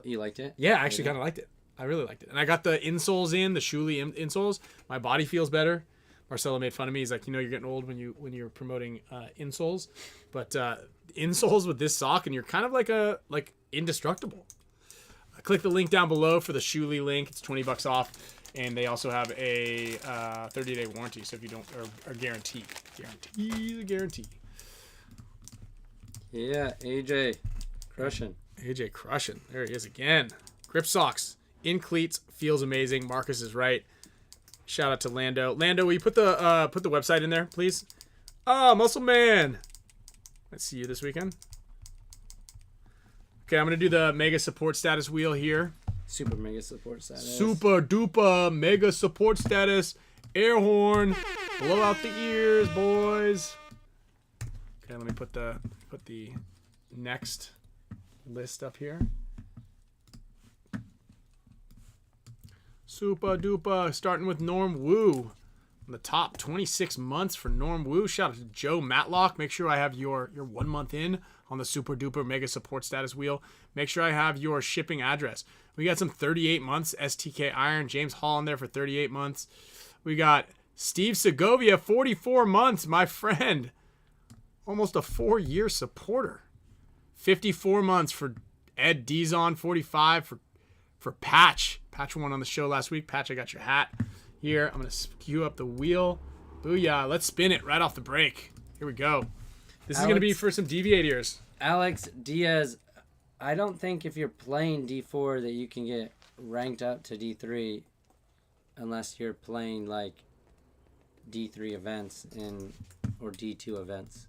You liked it? Yeah, I actually kind of liked it. I really liked it. And I got the insoles in, the Shuli insoles. My body feels better. Marcelo made fun of me. He's like, you're getting old when you're promoting insoles. But insoles with this sock, and you're kind of like indestructible. Click the link down below for the Shuli link. It's $20 off. And they also have a 30-day warranty. So if you don't, or guarantee. Guarantee. Yeah, AJ crushing. AJ crushing. There he is again. Grip socks. In cleats. Feels amazing. Marcus is right. Shout out to Lando. Lando, will you put the website in there, please? Muscle Man. Let's see you this weekend. Okay, I'm going to do the mega support status wheel here. Super mega support status. Super duper mega support status. Air horn. Blow out the ears, boys. Okay, let me put the next list up here. Super duper, starting with Norm Woo. On the top 26 months for Norm Woo. Shout out to Joe Matlock. Make sure I have your 1 month in on the super duper mega support status wheel. Make sure I have your shipping address. We got some 38 months. STK Iron. James Hall in there for 38 months. We got Steve Segovia, 44 months, my friend. Almost a 4-year supporter. 54 months for Ed Dizon. 45 for Patch. Patch won on the show last week. Patch, I got your hat here. I'm going to skew up the wheel. Booyah. Let's spin it right off the break. Here we go. This is going to be for some deviate ears. Alex Diaz, I don't think if you're playing D4 that you can get ranked up to D3 unless you're playing like D3 events or D2 events.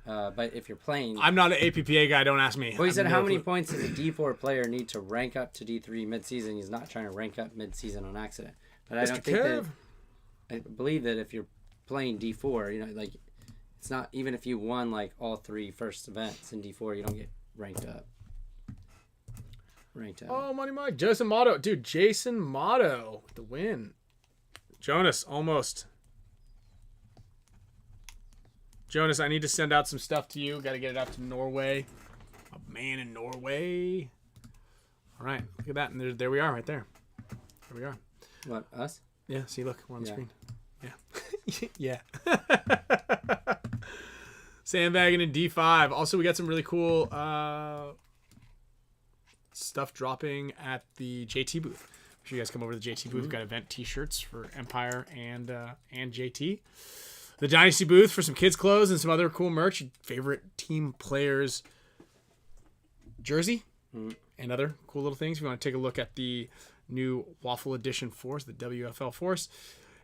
But if you're playing... I'm not an APPA guy. Don't ask me. Well, he said how many points does a D4 player need to rank up to D3 mid-season? He's not trying to rank up mid-season on accident. But I don't think that... I believe that if you're playing D4, like, it's not... Even if you won, like, all 3 first events in D4, you don't get ranked up. Oh, Money Mike. Jason Motto. Dude, Jason Motto with the win. Jonas, almost. Jonas, I need to send out some stuff to you. Got to get it out to Norway. A man in Norway. All right. Look at that. And there we are right there. There we are. What, us? Yeah. See, look. We're on the screen. Yeah. yeah. Sandbagging in D5. Also, we got some really cool stuff dropping at the JT booth. Make sure you guys come over to the JT booth. We've got event t-shirts for Empire and JT. The Dynasty booth for some kids' clothes and some other cool merch. Favorite team players' jersey and other cool little things. If you want to take a look at the new Waffle Edition Force, the WFL Force.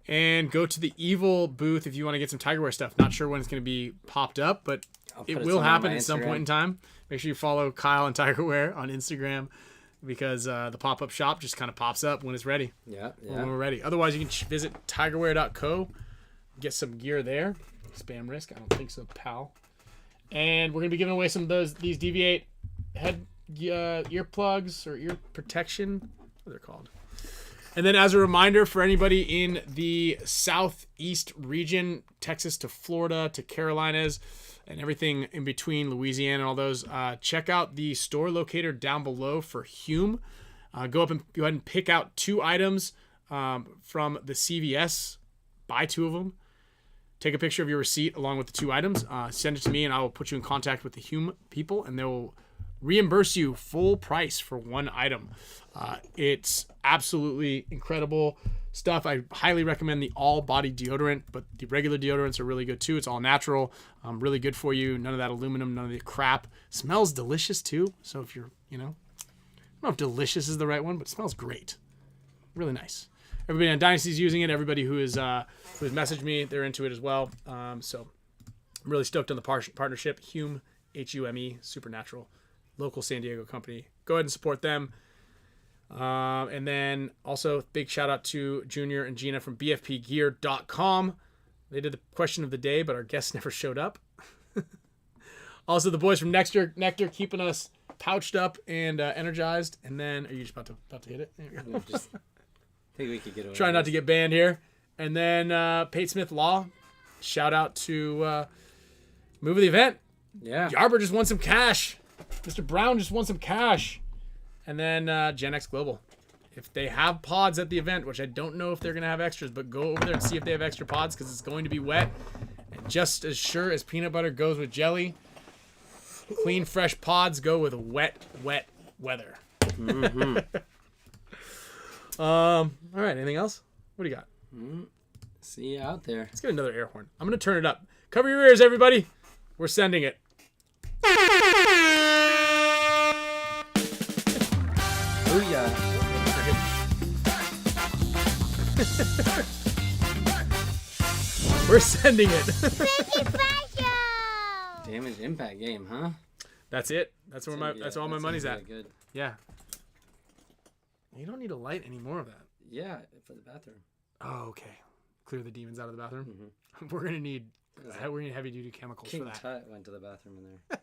And go to the Evil booth if you want to get some Tiger Wear stuff. Not sure when it's going to be popped up, but it will happen at some point in time. Make sure you follow Kyle and Tiger Wear on Instagram. because the pop-up shop just kind of pops up when it's ready. Yeah. When we're ready. Otherwise, you can visit tigerwear.co, get some gear there. Spam risk? I don't think so, pal. And we're gonna be giving away some of these Deviate head earplugs or ear protection. What are they called? And then as a reminder for anybody in the southeast region, Texas to Florida to Carolinas, and everything in between, Louisiana and all those, check out the store locator down below for Hume. Go ahead and pick out 2 items from the CVS. Buy 2 of them. Take a picture of your receipt along with the 2 items. Send it to me, and I will put you in contact with the Hume people, and they will reimburse you full price for 1 item. It's absolutely incredible stuff. I highly recommend the all body deodorant, but the regular deodorants are really good too. It's all natural, really good for you. None of that aluminum, none of the crap. Smells delicious too. So if you're, I don't know if delicious is the right one, but it smells great. Really nice. Everybody on Dynasty's using it. Everybody who has messaged me, they're into it as well. So I'm really stoked on the partnership. Hume, Hume, Supernatural, local San Diego company. Go ahead and support them. And then also big shout out to Junior and Gina from BFPgear.com. They did the question of the day, but our guests never showed up. Also the boys from NECTR keeping us pouched up and energized. And then, are you just about to hit it? There you go. I think we could get away. Try not to get banned here. And then Pate Smith Law, shout out to move of the event. Yeah. Yarber just won some cash. Mr. Brown just won some cash. And then Gen X Global. If they have pods at the event, which I don't know if they're going to have extras, but go over there and see if they have extra pods because it's going to be wet. And just as sure as peanut butter goes with jelly, clean, fresh pods go with wet weather. Mm-hmm. All right, anything else? What do you got? See you out there. Let's get another air horn. I'm going to turn it up. Cover your ears, everybody. We're sending it. We're sending it. Damage impact game, huh? That's it. That's where that's all my money's really at. Good. Yeah. You don't need to light any more of that. Yeah, for the bathroom. Oh, okay. Clear the demons out of the bathroom. Mm-hmm. We're gonna need heavy duty chemicals King for that. Tut went to the bathroom in there.